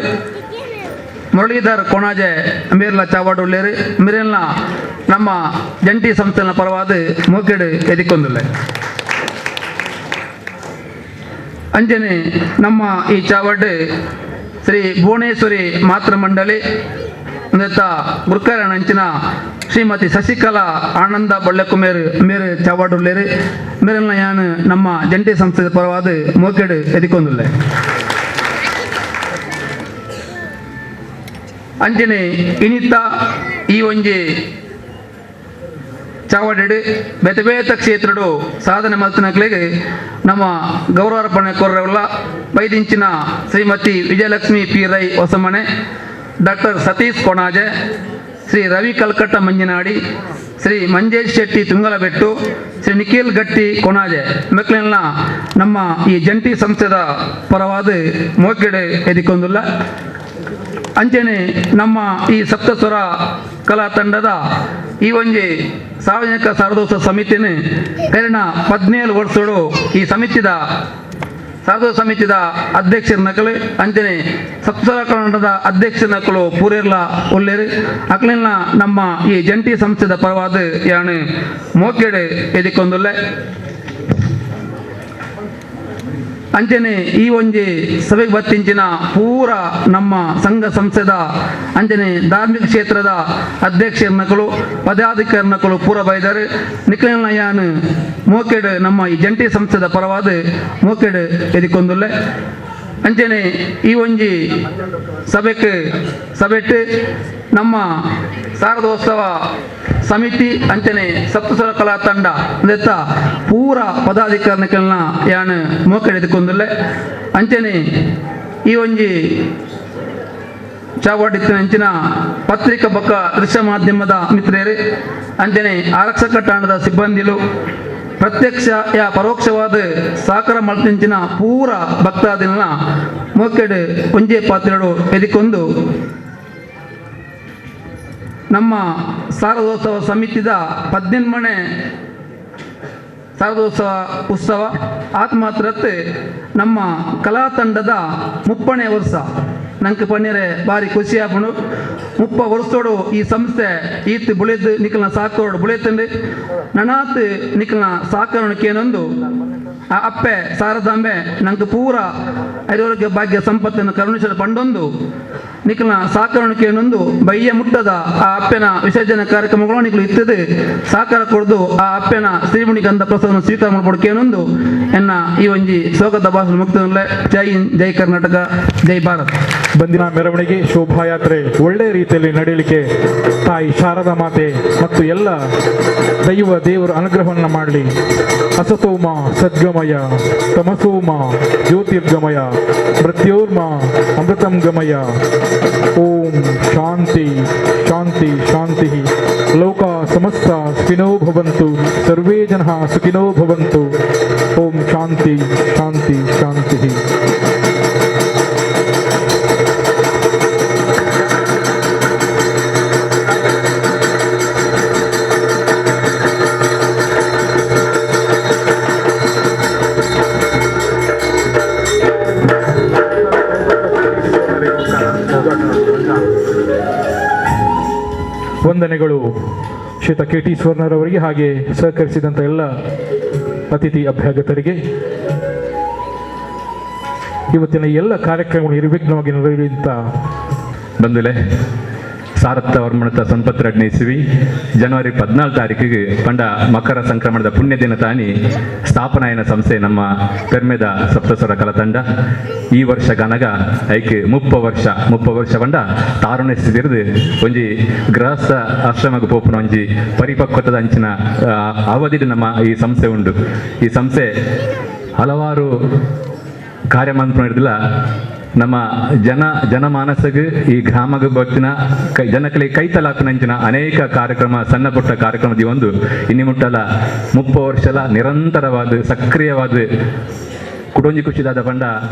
ಮುರಳೀಧರ್ ಕೊಣಾಜೆ ಮೇರ್ಲ ಚಾವಾಡ್ ಉಳ್ಳೇರು ಮಿರೆಲ್ನ ನಮ್ಮ ಜಂಟಿ ಸಂಸ್ಥೆನ ಪರವಾದ ಮೋಕೆಡು ಎದಿಕೊಂದುಲ್ಲ ಅಂಜನೆ ನಮ್ಮ ಈ ಚಾವಡ್ ಶ್ರೀ ಭುವನೇಶ್ವರಿ ಮಾತೃಮಂಡಳಿ ನೃತ್ತ ಗುರುಕಾರ ಅಂಚಿನ ಶ್ರೀಮತಿ ಶಶಿಕಲಾ ಆನಂದ ಬೊಳ್ಳೆಕುಮೇರು ಮೇರು ಚಾವಾಡ್ ಉಳ್ಳೇರು ಮೇರೆಲ್ನ ಯಾನ್ ನಮ್ಮ ಜಂಟಿ ಸಂಸ್ಥೆ ಪರವಾದ ಮೋಕೆಡು ಎದಿಕೊಂದುಲ್ಲ ಅಂಜನೆ ಇನಿತ ಈ ಒಂಜಿ ಚಾವಡಿ ಬೇತೆ ಬೇತ ಕ್ಷೇತ್ರಡು ಸಾಧನೆ ಮಲ್ತನಗಳಿಗೆ ನಮ್ಮ ಗೌರವಾರ್ಪಣೆ ಕೊರ್ರವುಳ್ಳ ಬೈದಿಂಚಿನ ಶ್ರೀಮತಿ ವಿಜಯಲಕ್ಷ್ಮಿ ಪಿ ರೈ ಹೊಸಮನೆ ಡಾಕ್ಟರ್ ಸತೀಶ್ ಕೊಣಾಜೆ ಶ್ರೀ ರವಿ ಕಲ್ಕಟ್ಟ ಮಂಜಿನಾಡಿ ಶ್ರೀ ಮಂಜೇಶ್ ಶೆಟ್ಟಿ ತುಂಗಲಬೆಟ್ಟು ಶ್ರೀ ನಿಖಿಲ್ ಗಟ್ಟಿ ಕೊಣಾಜೆ ಮೆಕ್ಲೆಲ್ಲ ನಮ್ಮ ಈ ಜಂಟಿ ಸಂಸ್ಥೆದ ಪರವಾದ ಮೋಕೆಡೆ ಎದಿಕೊಂದುಲ್ಲ ಅಂಚನೆ ನಮ್ಮ ಈ ಸಪ್ತಸ್ವರ ಕಲಾ ತಂಡದ ಈ ಒಂಜಿ ಸಾರ್ವಜನಿಕ ಸಾರ್ವಜನಿಕ ಸಮಿತಿನ ಕರೆನ 17 ವರ್ಷಗಳು ಈ ಸಮಿತಿದ ಸಾರ್ವಜನಿಕ ಸಮಿತಿದ ಅಧ್ಯಕ್ಷರ ನಕಲು ಅಂಚನೆ ಸಪ್ತಸ್ವರ ಕನ್ನಡದ ಅಧ್ಯಕ್ಷರ ನಕಲು ಪೂರೇರ್ಲ ಉಳ್ಳೇರು ಅಕ್ಲೆಲ್ಲ ನಮ್ಮ ಈ ಜಂಟಿ ಸಂಸ್ಥೆದ ಪರವಾದ ಯಾನು ಮೋಕೆಡೆ ಎದಿಕೊಂದುಲ್ಲ ಅಂಚನೆ ಈ ಒಂಜಿ ಸಭೆಗೆ ಬತ್ತಿಂಚಿನ ಪೂರ ನಮ್ಮ ಸಂಘ ಸಂಸ್ಥೆದ ಅಂಚನೆ ಧಾರ್ಮಿಕ ಕ್ಷೇತ್ರದ ಅಧ್ಯಕ್ಷರನಕಲು ಪದಾಧಿಕಾರಿನಕಲು ಪೂರ ಬೈದರು ನಿಖಿಲ್ನ ಯಾನ್ ಮೋಕೆಡು ನಮ್ಮ ಈ ಜಂಟಿ ಸಂಸ್ಥೆದ ಪರವಾದ ಮೋಕೆಡು ಎದಿಕೊಂದುಲ್ಲ ಅಂಚನೆ ಈ ಒಂಜಿ ಸಭೆಟ್ಟು ನಮ್ಮ ಶಾರದೋತ್ಸವ ಸಮಿತಿ ಅಂಚನೆ ಸಪ್ತಸ್ವರ ಕಲಾ ತಂಡ ಅಂದೆತ್ತ ಪೂರ ಪದಾಧಿಕಾರಿಗಳನ್ನ ಯಾನ್ ಮೋಕೆಡು ಎದಿಕೊಂದುಲ್ಲ ಅಂಚನೆ ಈ ಒಂಜಿ ಚಾವಾಡಿತ್ತಿನ ಅಂಚಿನ ಪತ್ರಿಕಾ ಬೊಕ್ಕ ದೃಶ್ಯ ಮಾಧ್ಯಮದ ಮಿತ್ರರು ಅಂಚನೆ ಆರಕ್ಷಕ ಠಾಣದ ಸಿಬ್ಬಂದಿಲು ಪ್ರತ್ಯಕ್ಷ ಯಾ ಪರೋಕ್ಷವಾದ ಸಹಕಾರ ಮಲ್ತಿಂಚಿನ ಪೂರ ಭಕ್ತಾದಿನ ಮೋಕೆಡು ಒಂಜೆ ಪಾತ್ರೆಗಳು ಎದಿಕೊಂಡು ನಮ್ಮ ಶಾರದೋತ್ಸವ ಸಮಿತಿದ 18ನೇ ಶಾರದೋತ್ಸವ ಉತ್ಸವ ಆತ್ಮಾತ್ರತ್ ನಮ್ಮ ಕಲಾ ತಂಡದ 30ನೇ ವರ್ಷ ನಂಗೆ ಪನ್ನೀರೆ ಭಾರಿ ಖುಷಿ ಆಪುಂಡು 30 ವರ್ಷೋಡು ಈ ಸಂಸ್ಥೆ ಈತ್ ಬುಳಿದು ನಿಖಲ್ನ ಸಾಕೋಡು ಬುಳಿತಂಡು ನನಾತ್ ನಿಖಲ್ನ ಸಾಕರಣಕ್ಕೇನೊಂದು ಆ ಅಪ್ಪೆ ಶಾರದಾಂಬೆ ನಂಗೆ ಪೂರ ಐರೋಗ್ಯ ಭಾಗ್ಯ ಸಂಪತ್ತನ್ನು ಕರುಣಿಸಲು ಪಂಡೊಂದು ನಿಖಲ್ನ ಸಾಕರಣಕ್ಕೇನೊಂದು ಬಯ್ಯ ಮುಟ್ಟದ ಆ ಅಪ್ಪೆನ ವಿಸರ್ಜನೆ ಕಾರ್ಯಕ್ರಮಗಳು ನಿಖಲು ಇತ್ತದೆ ಸಾಕಾರ ಕೊಡ್ದು ಆ ಅಪ್ಪೆನ ಶ್ರೀಮುಣಿ ಗಂಧ ಪ್ರಸಾದವನ್ನು ಸ್ವೀಕಾರ ಮಾಡ್ಕೊಡ್ಕೇನೊಂದು ಎನ್ನ ಈ ಒಂಜಿ ಸ್ವಾಗತ ಭಾಷಣ ಮುಕ್ತ ಜೈ ಹಿಂದ್ ಜೈ ಕರ್ನಾಟಕ ಜೈ ಭಾರತ್ ಬಂದಿನ ಮೆರವಣಿಗೆ ಶೋಭಾಯಾತ್ರೆ ಒಳ್ಳೆ ರೀತಿಯಲ್ಲಿ ನಡೆಯಲಿಕ್ಕೆ ತಾಯಿ ಶಾರದಾ ಮಾತೆ ಮತ್ತು ಎಲ್ಲ ದೇವರ ಅನುಗ್ರಹವನ್ನು ಮಾಡಲಿ. ಅಸತೋಮ ಸದ್ಗಮಯ ತಮಸೋಮ ಜ್ಯೋತಿರ್ಗಮಯ ಮೃತ್ಯೋರ್ಮ ಅಮೃತಂ ಗಮಯ. ಓಂ ಶಾಂತಿ ಶಾಂತಿ ಶಾಂತಿ. ಲೋಕ ಸಮಸ್ತ ಸುಖಿನೋ ಭವಂತು, ಸರ್ವೇ ಜನಃ ಸುಖಿನೋ ಭವಂತು. ಓಂ ಶಾಂತಿ ಶಾಂತಿ ಶಾಂತಿ. ವಂದನೆಗಳು ಶ್ರೀಯುತ ಕೆ.ಟಿ. ಸ್ವರ್ಣರವರಿಗೆ, ಹಾಗೆ ಸಹಕರಿಸಿದಂಥ ಎಲ್ಲ ಅತಿಥಿ ಅಭ್ಯಾಗತರಿಗೆ. ಇವತ್ತಿನ ಎಲ್ಲ ಕಾರ್ಯಕ್ರಮಗಳು ನಿರ್ವಿಘ್ನವಾಗಿ ನಡೆಯುವಂಥ ಬಂದುಲೆ ಸಾರಥ ವರ್ಮಣತ ಸಂಪತ್ತೆರಡನೇ ಇಸ್ವಿ ಜನವರಿ 14 ತಾರೀಕಿಗೆ ಪಂಡ ಮಕರ ಸಂಕ್ರಮಣದ ಪುಣ್ಯ ದಿನ ತಾನಿ ಸ್ಥಾಪನಾಯನ ಸಂಸ್ಥೆ ನಮ್ಮ ಪೆರ್ಮೆದ ಸಪ್ತಸ್ವರ ಕಲತಂಡ ಈ ವರ್ಷ ಗನಗ ಐಕೆ 30 ವರ್ಷ ಪಂಡ ತಾರುಣ್ಯ ಸ್ಥಿತಿರ್ದು ಒಂಜಿ ಗೃಹಸ್ಥ ಆಶ್ರಮಕ್ಕೆ ಪೋಪುನ ಒಂಜಿ ಪರಿಪಕ್ವತದ ಅಂಚಿನ ಅವಧಿ ನಮ್ಮ ಈ ಸಂಸ್ಥೆ ಉಂಡು. ಈ ಸಂಸ್ಥೆ ಹಲವಾರು ಕಾರ್ಯಮಂತ್ರ ಹಿಡಿದಿಲ್ಲ ನಮ್ಮ ಜನಮಾನಸಗೆ ಈ ಗ್ರಾಮಗ ಬರ್ತಿನ ಜನಕಲಿ ಕೈತಲಾಪಿನಂಚಿನ ಅನೇಕ ಕಾರ್ಯಕ್ರಮ ಸಣ್ಣ ಪುಟ್ಟ ಕಾರ್ಯಕ್ರಮದ ಒಂದು ಇನ್ನು ಮುಟ್ಟಲ 30 ವರ್ಷಲ ನಿರಂತರವಾದ ಸಕ್ರಿಯವಾದ ಕುಟುಂಬ ಖುಷಿದಾದ ಪಂಡ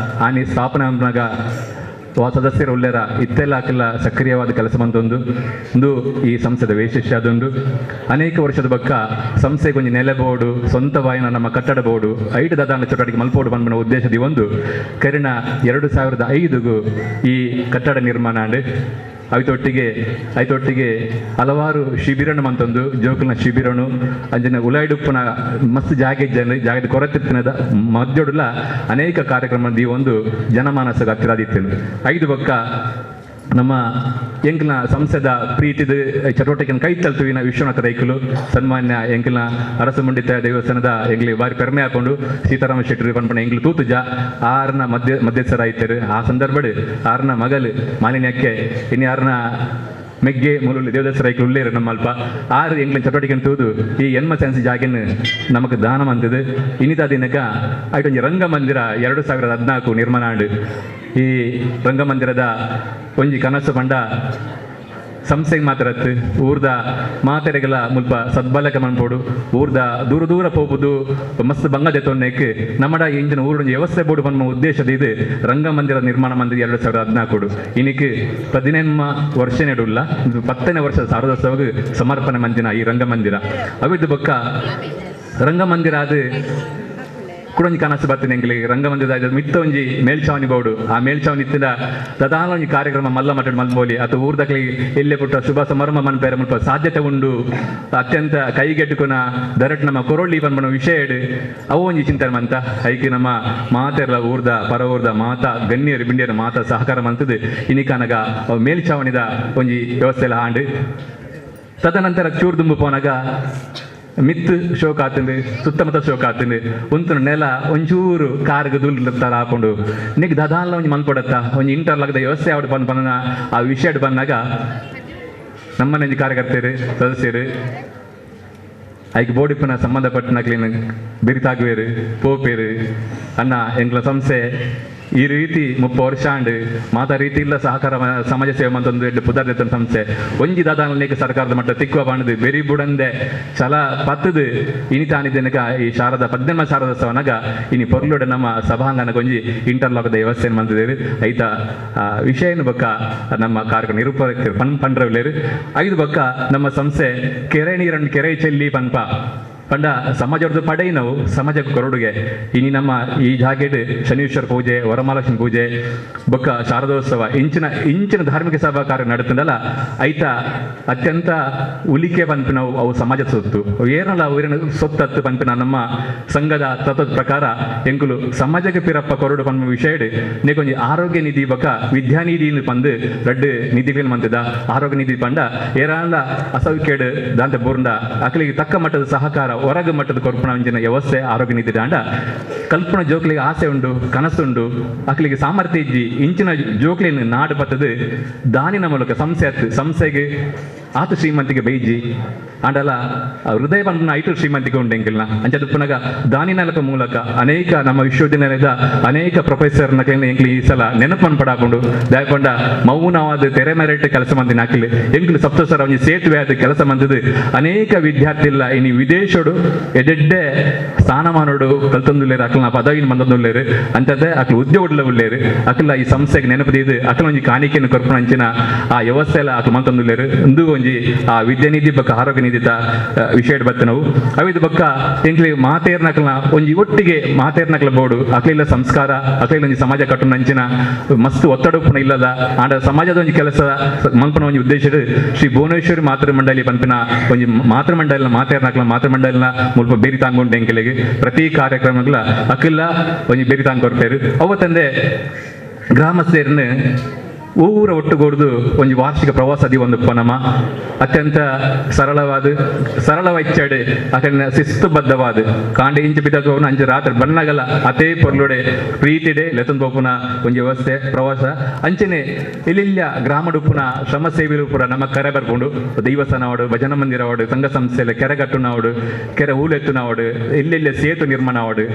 ಆನಿ ಸ್ಥಾಪನಾಗ ಸದಸ್ಯರು ಉಳ್ಳೇರ ಇತ್ತೆಲ್ಲ ಸಕ್ರಿಯವಾದ ಕೆಲಸ ಬಂದೊಂದು ಈ ಸಂಸ್ಥೆದ ವೈಶಿಷ್ಯ ಅದೊಂದು. ಅನೇಕ ವರ್ಷದ ಬಕ್ಕ ಸಂಸ್ಥೆಗೆ ಒಂದು ನೆಲೆ ಬೋರ್ಡು ಸ್ವಂತ ವಾಯಿನ ನಮ್ಮ ಕಟ್ಟಡ ಬೋರ್ಡು ಐದು ದಾದಾನ ಚಟುವಟಿಕೆ ಮಲ್ಪೋಡು ಬಂದ್ಬಿಡೋ ಉದ್ದೇಶದ ಒಂದು ಕರಿಣ 2005 ಈ ಕಟ್ಟಡ ನಿರ್ಮಾಣ ಅಂಡ್ ಐತೊಟ್ಟಿಗೆ ಹಲವಾರು ಶಿಬಿರಣ ಮಂತೊಂದು ಜೋಕಲ್ನ ಶಿಬಿರನು ಅಂಜನ ಉಲಾಯ್ಡುಪ್ಪನ ಮಸ್ತ್ ಜಾಗದ ಕೊರತಿತ್ತಿನದ ಮಧ್ಯೊಡುಲ ಅನೇಕ ಕಾರ್ಯಕ್ರಮದ ಈ ಒಂದು ಜನಮಾನಸದ ಹತ್ತಿರಾದಿತ್ತೇನು 5 ಬಕ್ಕ ನಮ್ಮ ಎಂಕಲ್ನ ಸಂಸ್ಥೆದ ಪ್ರೀತಿದ ಚಟುವಟಿಕೆಯನ್ನು ಕೈ ತಲ್ತುವಿನ ವಿಶ್ವನಾಥ ರೈಕಲು ಸನ್ಮಾನ್ಯ ಎಂಕಲ್ನ ಅರಸು ಮುಂಡಿತ ದೇವಸ್ಥಾನದ ಎಂಗ್ಲಿ ಬಾರಿ ಪೆರ್ಮೆ ಹಾಕೊಂಡು ಸೀತಾರಾಮ ಶೆಟ್ಟಿ ಪನ್ಪಣ ಎಂಗ್ಲು ತೂತುಜ ಆರ್ನ ಮಧ್ಯಸ್ಥರ ಆಯ್ತರು. ಆ ಸಂದರ್ಭಡ್ ಆರ್ನ ಮಗಲು ಮಾಲಿನ್ಯಕ್ಕೆ ಇನ್ನು ಯಾರನ್ನ ಮೆಗ್ಗೆ ಮೂಲಲ್ಲಿ ದೇವದಾಸ ರೈಕಲು ಉಳ್ಳೇರು ನಮ್ಮ ಅಲ್ಪ ಆರು ಎಂಗ್ಲಿನ ಚಟುವಟಿಕೆ ತೂದು ಈ ಎನ್ಮ ಸೆನ್ಸ್ ಜಾಗನ್ನು ನಮಗೆ ದಾನ ಮಂತದು. ಇನ್ನಿತ ದಿನಕ ಆಯ್ತು ರಂಗಮಂದಿರ 2014 ನಿರ್ಮಾಣ ಆಂಡು. ಈ ರಂಗಮಂದಿರದ ಒಂಜಿ ಕನಸು ಪಂಡ ಸಂಸ್ಥೆಗೆ ಮಾತಾಡತ್ತು ಊರ್ದ ಮಾತೆರೆಗಳ ಮುಲ್ಪ ಸದ್ಬಲಕ ಮನ್ಪೋಡು ಊರ್ದ ದೂರ ಪೋಪುದು ಮಸ್ತ್ ಬಂಗದೆ ತೊನ್ನೆಕ್ಕೆ ನಮ್ಮಡ ಇಂಜಿನ ಊರಿನ ವ್ಯವಸ್ಥೆ ಬೋರ್ಡು ಬಂದ ಉದ್ದೇಶದ ಇದು ರಂಗಮಂದಿರ ನಿರ್ಮಾಣ ಮಂದಿರ 2014 ಇನ್ನಿಕ್ಕೆ 18 ವರ್ಷ ನೆಡುಲ್ಲ 10ನೇ ವರ್ಷದ ಸಾರದೋತ್ಸವಕ್ಕೆ ಸಮರ್ಪಣೆ ಮಂದಿನ ಈ ರಂಗಮಂದಿರ ಅವಿದ್ದು ಬೊಕ್ಕ ರಂಗಮಂದಿರ ಅದು ಕುಡೊಂಜಿ ಕನಸು ಬರ್ತೀನಿ ಎಂಗ್ಲಿಗೆ ರಂಗಮಂದಿರದ ಮಿತ್ತ ಒಂಜಿ ಮೇಲ್ಚಾವಣಿ ಬೋರ್ಡು ಆ ಮೇಲ್ಚಾವಣಿ ಇತ್ತಿದ ಪ್ರಧಾನ ಒಂಜಿ ಕಾರ್ಯಕ್ರಮ ಮಲ್ಲ ಮಟ್ಟ ಮಲ್ಬೋಲಿ ಅಥವಾ ಊರ್ದಕ್ಲಿಗೆ ಎಲ್ಲೇ ಪುಟ್ಟ ಶುಭ ಸಮಾರಂಭ ಮನ್ಪೇರೆ ಮುಲ್ಪ ಸಾಧ್ಯತೆ ಉಂಡು ಅತ್ಯಂತ ಕೈಗೆಟ್ಟುಕುನ ದರಟ್ ನಮ್ಮ ಕೊರೊಳ್ಳಿ ಬಂದ್ಬಣ ವಿಷಯ ಅವು ಒಂಜಿ ಚಿಂತನೆ ಮಂತ ಐಕಿ ನಮ್ಮ ಮಾತೆರ್ಲ ಊರ್ದ ಪರ ಊರ್ದ ಮಾತಾ ಗಣ್ಯರು ಬಿಂಡಿಯರ ಮಾತಾ ಸಹಕಾರ ಮಂತದ್ದು ಇನ್ನಿಕನಗ ಮೇಲ್ಚಾವಣಿದ ಒಂಜಿ ವ್ಯವಸ್ಥೆ ಎಲ್ಲ ಹಾಂಡು. ತದನಂತರ ಚೂರು ದುಂಬು ಪೋನಾಗ ಮಿತ್ತು ಶೋಕ ಆತಂದು ಸುತ್ತಮುತ್ತ ಶೋಕ ಆತಂದು ಒಂತು ನೆಲ ಒಂಚೂರು ಕಾರ್ಗ ದುಲ್ತರ ಹಾಕೊಂಡು ನಿಗ್ ದದಾಲ ಒಂಜಿ ಮನ್ಪೊಡತ್ತ ಒಂಜಿ ಇಂಟರ್ಲಾಗ್ದ ವ್ಯವಸ್ಥೆ ಯಾವ್ದು ಪನ್ನ ಆ ವಿಷಯ ಬಂದಾಗ ನಮ್ಮನೆ ಕಾರ್ಯಕರ್ತರು ಸದಸ್ಯರು ಐಕ್ ಬೋಡಿಪ್ಪನ ಸಂಬಂಧಪಟ್ಟನಕ್ಲಿನ ಬೆರಿತಾಗುವೇರು ಪೋಪೇರು ಅನ್ನ ಎಂಗ್ಲ ಸಂಸ್ಥೆ ಈ ರೀತಿ 30 ವರ್ಷ ಆಂಡ್ ಮಾತಾ ರೀತಿ ಇಲ್ಲ ಸಹಕಾರ ಸಮಾಜ ಸೇವೆ ಮಂತೊಂದು ಎಡ್ಡು ಪುದಾರ್ಥ ಸಂಸ್ಥೆ ಒಂಜಿ ದಾದಾನಕ್ಕೆ ಸರ್ಕಾರದ ಮಟ್ಟ ತಿಕ್ಕುವ ಬಾಣದು ಬೆರಿ ಬುಡಂದೆ ಛಲ ಪತ್ತದು ಇನಿತಾನಿದ್ದನಕ ಈ ಶಾರದ 18 ಶಾರದೋತ್ಸವನಾಗ ಇನಿ ಪೊರ್ಲುಡ ನಮ್ಮ ಸಭಾಂಗನಕ್ಕೆ ಒಂಜಿ ಇಂಟರ್ಲಾಕ್ದ ವ್ಯವಸ್ಥೆ ಮಂತಿದ್ದೇವೆ ಐತ ವಿಷಯನ ಬಕ್ಕ ನಮ್ಮ ಕಾರ್ಯಕ್ರಮ ನಿರೂಪಕರು ಪಂಡ್ರವ್ಲೇರು 5 ಬಕ್ಕ ನಮ್ಮ ಸಂಸ್ಥೆ ಕೆರೆ ನೀರನ್ನು ಕೆರೆ ಚೆಲ್ಲಿ ಪನ್ಪ ಪಂಡ ಸಮಾಜದ ಪಡೈ ನಾವು ಸಮಾಜಕ್ಕೆ ಕೊರಡುಗೆ ಇನಿ ನಮ್ಮ ಈ ಜಾಗೆಡ್ ಶನೀಶ್ವರ ಪೂಜೆ ವರಮಹಾಲಕ್ಷ್ಮಿ ಪೂಜೆ ಬೊಕ್ಕ ಶಾರದೋತ್ಸವ ಇಂಚಿನ ಧಾರ್ಮಿಕ ಸಭಾ ಕಾರ್ಯ ನಡುತ್ತದಲ್ಲ ಐತ ಅತ್ಯಂತ ಉಲಿಕೆ ಪಂಪಿನ ಅವು ಸಮಾಜದ ಸೊತ್ತು ಏನಲ್ಲ ಊರಿನ ಸೊತ್ತತ್ತು ಪಂಪಿನ ನಮ್ಮ ಸಂಘದ ತತ್ವದ ಪ್ರಕಾರ ಎಂಕುಲು ಸಮಾಜಕ್ಕೆ ಪಿರಪ್ಪ ಕೊರಡು ಪನ್ಪ ವಿಷಯ ನೀಕೊಂಜಿ ಆರೋಗ್ಯ ನಿಧಿ ಬೊಕ್ಕ ವಿದ್ಯಾನಿಧಿ ಪಂದು ದೊಡ್ಡ ನಿಧಿಗಳು ಮಂತದ ಆರೋಗ್ಯ ನಿಧಿ ಪಂಡ ಏರಾಳ ಅಸೌಖ್ಯಡ್ ದಾಂತ ಬೋರ್ಂಡ ಅಕಲಿಗೆ ತಕ್ಕ ಮಟ್ಟದ ಸಹಕಾರ ಹೊರಗ ಮಟ್ಟದ ಕೊರ್ಪಣ ಅಂಜಿನ ವ್ಯವಸ್ಥೆ ಆರೋಗ್ಯ ನಿಧಿ ದಾಂಡ ಕಲ್ಪನಾ ಜೋಕ್ಲಿಗೆ ಆಸೆ ಉಂಡು ಕನಸುಂಡು ಅಕ್ಲಿಗೆ ಸಾಮರ್ಥ್ಯ ಇಜ್ಜಿ ಇಂಚಿನ ಜೋಕ್ಲಿನ ನಾಡು ಬತ್ತದು ದಾನಿನ ಮೂಲಕ ಸಂಸ್ಥೆಗೆ ಆತ ಶ್ರೀಮಂತಿಗೆ ಬೈಜಿ ಆಂಡಲ ಹೃದಯ ಬಂಧನ ಐಟು ಶ್ರೀಮಂತಿಗೆ ಉಂಡೆಂಗಿಲ್ಲ ಅಂಚದು ಪುನಗ ದಾನಿನಲಕ ಮೂಲಕ ಅನೇಕ ನಮ್ಮ ವಿಶ್ವವಿದ್ಯಾಲಯದ ಅನೇಕ ಪ್ರೊಫೆಸರ್ನ ಕೈಲಿ ಎಂಕ್ಲಿ ಈ ಸಲ ನೆನಪನ್ನು ಪಡಾಕೊಂಡು ದಯಕೊಂಡ ಮೌನವಾದ ತೆರೆ ಮೆರೆಟ್ ಕೆಲಸ ಮಂದಿನ ಹಾಕಿಲ್ಲ ಎಂಕ್ಲು ಸಪ್ತಸರ ಒಂಜಿ ಸೇತುವೆ ಆದ ಕೆಲಸ ಮಂದಿದ್ದು ಅನೇಕ ವಿದ್ಯಾರ್ಥಿ ಇಲ್ಲ ಇನಿ ವಿದೇಶೋಡು ಎಡೆಡ್ಡೆ ಸ್ಥಾನಮಾನೋಡು ಕಲ್ತೊಂದುಲ್ಲೇರು ಅಕ್ಲನ ಪದವಿನ ಮಂದೊಂದುಲ್ಲೇರು ಅಂತದ್ದೇ ಅಕ್ಲು ಉದ್ಯೋಗಡ್ಲ ಉಳ್ಳೇರು ಅಕ್ಲ ಈ ಸಂಸ್ಥೆಗೆ ನೆನಪದಿದ್ದು ಅಕ್ಲ ಒಂಜಿ ಕಾಣಿಕೆಯನ್ನು ಕೊರ್ಪಣ ಅಂಚಿನ ಆ ವ್ಯವಸ್ಥೆ ಎಲ್ಲ ಅಕ್ಲು ಮಂತೊಂದುಲ್ಲೇರು ಒಂದು ಒಂಜಿ ಆ ವಿದ್ಯಾನಿಧಿ ಬಕ್ಕ ಆರೋಗ್ಯ ನಿಧಿ ವಿಷಯ ಬತ್ತ ನಾವು ಅವಿದ ಬಕ್ಕ ಎಂಕ್ಲಿ ಮಾತೇರ್ನಕ್ಲ ಒಂಜಿ ಒಟ್ಟಿಗೆ ಮಾತೇರ್ನಕ್ಲ ಬೋರ್ಡು ಅಕ್ಲಿಲ್ಲ ಸಂಸ್ಕಾರ ಅಕ್ಲಿಲ್ಲ ಒಂಜಿ ಸಮಾಜ ಕಟ್ಟು ನಂಚಿನ ಮಸ್ತ್ ಒತ್ತಡ ಇಲ್ಲದ ಆಂಡ ಸಮಾಜದ ಒಂಜಿ ಕೆಲಸ ಮಲ್ಪನ ಒಂಜಿ ಉದ್ದೇಶಡ್ ಶ್ರೀ ಭುವನೇಶ್ವರಿ ಮಾತೃ ಮಂಡಳಿ ಪಂಪಿನ ಒಂಜಿ ಮಾತೃ ಮಂಡಳಿನ ಮಾತೇರ್ನಕ್ಲ ಮಾತೃ ಮಂಡಳಿನ ಮುಲ್ಪ ಬೇರಿ ತಾಂಗುಂಡು ಎಂಕೆಲೆಗೆ ಪ್ರತಿ ಕಾರ್ಯಕ್ರಮಗಳ ಅಕ್ಲಿಲ್ಲ ಒಂಜಿ ಬೇರಿ ತಾಂಗ್ ಕೊಡ್ತೇರು ಅವತ್ತಂದೆ ಗ್ರಾಮಸ್ಥರನ್ನ ಊರ ಒಟ್ಟುಗೂಡ್ದು ಒಂದು ವಾರ್ಷಿಕ ಪ್ರವಾಸದಿ ಒಂದು ಪನಮ ಅತ್ಯಂತ ಸರಳವೈಚ್ಚಾಡು ಅಕಲ್ನ ಶಿಸ್ತುಬದ್ಧವಾದ ಕಾಂಡೆ ಇಂಚು ಬಿದ್ದವನು ಅಂಚು ರಾತ್ರಿ ಬಣ್ಣಗಲ ಅತೇ ಪೊರ್ಲುಡೆ ಪ್ರೀತಿಡೆ ಲೆತನ್ ಬೋಪುನ ಒಂದು ವ್ಯವಸ್ಥೆ ಪ್ರವಾಸ ಅಂಚನೆ ಇಲ್ಲಿಲ್ಲ ಗ್ರಾಮಡುಪ್ಪುನ ಶ್ರಮ ಸೇವೆಲು ಪುರ ನಮ್ಮ ಕರೆ ಬರ್ಕೊಂಡು ದೈವಸ್ಥಾನ ಆವಡು ಭಜನ ಮಂದಿರ ಆವಡು ಸಂಘ ಸಂಸ್ಥೆಯಲ್ಲಿ ಕೆರೆಗಟ್ಟುನ ಆವಡು ಕೆರೆ ಹೂಲೆತ್ತುನ ಆವಡು ಇಲ್ಲೆಲ್ಲ ಸೇತು ನಿರ್ಮಾಣ ಆವಡು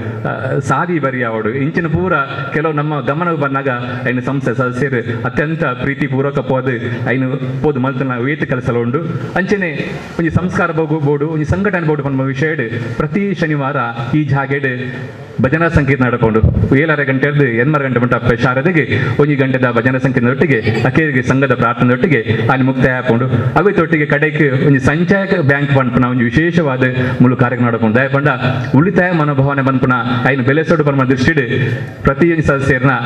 ಸಾದಿ ಬರಿ ಆವಡು ಇಂಚಿನ ಪೂರ ಕೆಲವು ನಮ್ಮ ಗಮನ ಬಂದಾಗ ಐನು ಸಂಸ್ಥೆ ಸದಸ್ಯರು ಅತ್ಯಂತ ಪ್ರೀತಿ ಪೂರ್ವಕ ಪೋದು ಐನು ಪೋದು ಮಲ್ತನ ವೇತ ಕೆಲಸ ಉಂಡು ಅಂಚನೆ ಒಂದು ಸಂಸ್ಕಾರ ಬೋರ್ಡು ಒಂದು ಸಂಘಟನೆ ಬೋರ್ಡು ಪನ್ಮ ವಿಷಯ ಪ್ರತಿ ಶನಿವಾರ ಈ ಜಾಗೆಡ್ ಭಜನಾ ಸಂಗೀತ ನಡ್ಕೊಂಡು 7:30 ಗಂಟೆದ್ದು 8 ಗಂಟೆ ಮಟ್ಟ ಶಾರದೆಗೆ 1 ಗಂಟೆದ ಭಜನಾ ಸಂಗೀತದೊಟ್ಟಿಗೆ ಅಕೇರಿಗೆ ಸಂಘದ ಪ್ರಾರ್ಥನೆಯೊಟ್ಟಿಗೆ ಅಲ್ಲಿ ಮುಕ್ತಾಯ ಹಾಕೊಂಡು ಅವತ್ತೊಟ್ಟಿಗೆ ಕಡೆಗೆ ಒಂದು ಸಂಚಯಕ ಬ್ಯಾಂಕ್ ಪನ್ಪುನ ಒಂದು ವಿಶೇಷವಾದ ಮೂಲ ಕಾರ್ಯಕ್ರಮ ನಡ್ಕೊಂಡು ದಯಪಂಡ ಉಳಿತಾಯ ಮನೋಭಾವನೆ ಪನ್ಪುನ ಐನು ಬೆಲೆಸೋಡು ಪನ್ಮ ದೃಷ್ಟಿಡು ಪ್ರತಿಯೊಂದು ಸದಸ್ಯರನ್ನ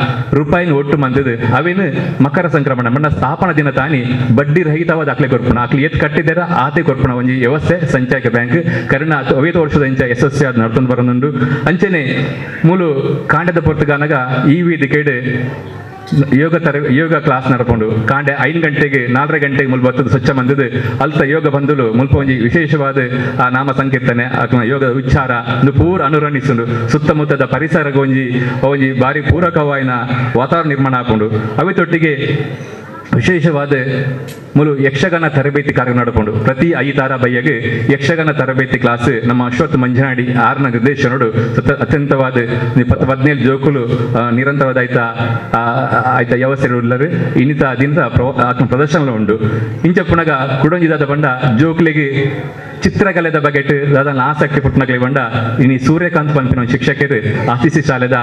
ರೂಪಾಯಿನ ಒಟ್ಟು ಮಂದದು ಅವೇನು ಮಕರ ಸಂಕ್ರಮಣ ಮಣ್ಣ ಸ್ಥಾಪನಾ ದಿನ ತಾನಿ ಬಡ್ಡಿ ರಹಿತವಾದ ಅಕ್ಲೆ ಕೊರ್ಪುಣ ಅಕ್ಲಿ ಎತ್ ಕಟ್ಟಿದ್ದಾರ ಆತೆ ಕೊರ್ಪುಣ ಒಂದು ವ್ಯವಸ್ಥೆ ಸಂಚಯಕ ಬ್ಯಾಂಕ್ ಕರ್ಣ 5 ವರ್ಷದ ಇಂಚ ಯಶಸ್ವಿ ಆದ ನಡ್ಕೊಂಡು ಬರೋನುಂಡು ಅಂಚನೆ ಮೂಲು ಕಾಂಡದ ಪೊರ್ತಗಾನಗ ಈ ವೇದಿಕೆಡ್ ಯೋಗ ಕ್ಲಾಸ್ ನಡ್ಕೊಂಡು ಕಾಂಡೆ 5 ಗಂಟೆಗೆ 4 ಗಂಟೆಗೆ ಮುಲ್ಪ ಬರ್ತದ ಸ್ವಚ್ಛ ಮಂದದು ಅಲ್ತ ಯೋಗ ಬಂದಲು ಮುಲ್ಪ ಒಂಜಿ ವಿಶೇಷವಾದ ಆ ನಾಮ ಸಂಕೀರ್ತನೆ ಯೋಗದ ಉಚ್ಚಾರ ಪೂರ ಅನುರಣಿಸುಂಡು ಸುತ್ತಮುತ್ತದ ಪರಿಸರಗ ಒಂಜಿ ಬಾರಿ ಪೂರಕವಾಯಿನ ವಾತಾವರಣ ನಿರ್ಮಾಣ ಹಾಕೊಂಡು ಅವತ್ತೊಟ್ಟಿಗೆ ವಿಶೇಷವಾದ ಮೂಲು ಯಕ್ಷಗಾನ ತರಬೇತಿ ಕಾರ್ಯಕ್ರಮ ನಡ್ಕೊಂಡು ಪ್ರತಿ 5 ಬಯ್ಯಗೆ ಯಕ್ಷಗಾನ ತರಬೇತಿ ಕ್ಲಾಸ್ ನಮ್ಮ ಅಶ್ವಥ್ ಮಂಜನಾಡಿ 6ನ ನಿರ್ದೇಶನೋಡು ಅತ್ಯಂತವಾದ 17 ಜೋಕುಲು ನಿರಂತರವಾದ ಆಯ್ತ ವ್ಯವಸ್ಥೆ ಉಳ್ಳರು ಇನ್ನಿತ ದಿನದ ಪ್ರದರ್ಶನ ಉಂಡು ಇಂಚ ಪುನಗ ಕುಡೊಂಜಿದಾದ ಬಂಡ ಜೋಕ್ಲಿಗೆ ಚಿತ್ರಕಲೆದ ಬಗೆಟ್ ಅದನ್ನು ಆಸಕ್ತಿ ಪುಟ್ನಕ್ಲೆ ಬಂಡ ಇನಿ ಸೂರ್ಯಕಾಂತ್ ಪಂಪಿನ ಶಿಕ್ಷಕರು ಆರ್ಟಿಸಿ ಶಾಲೆದ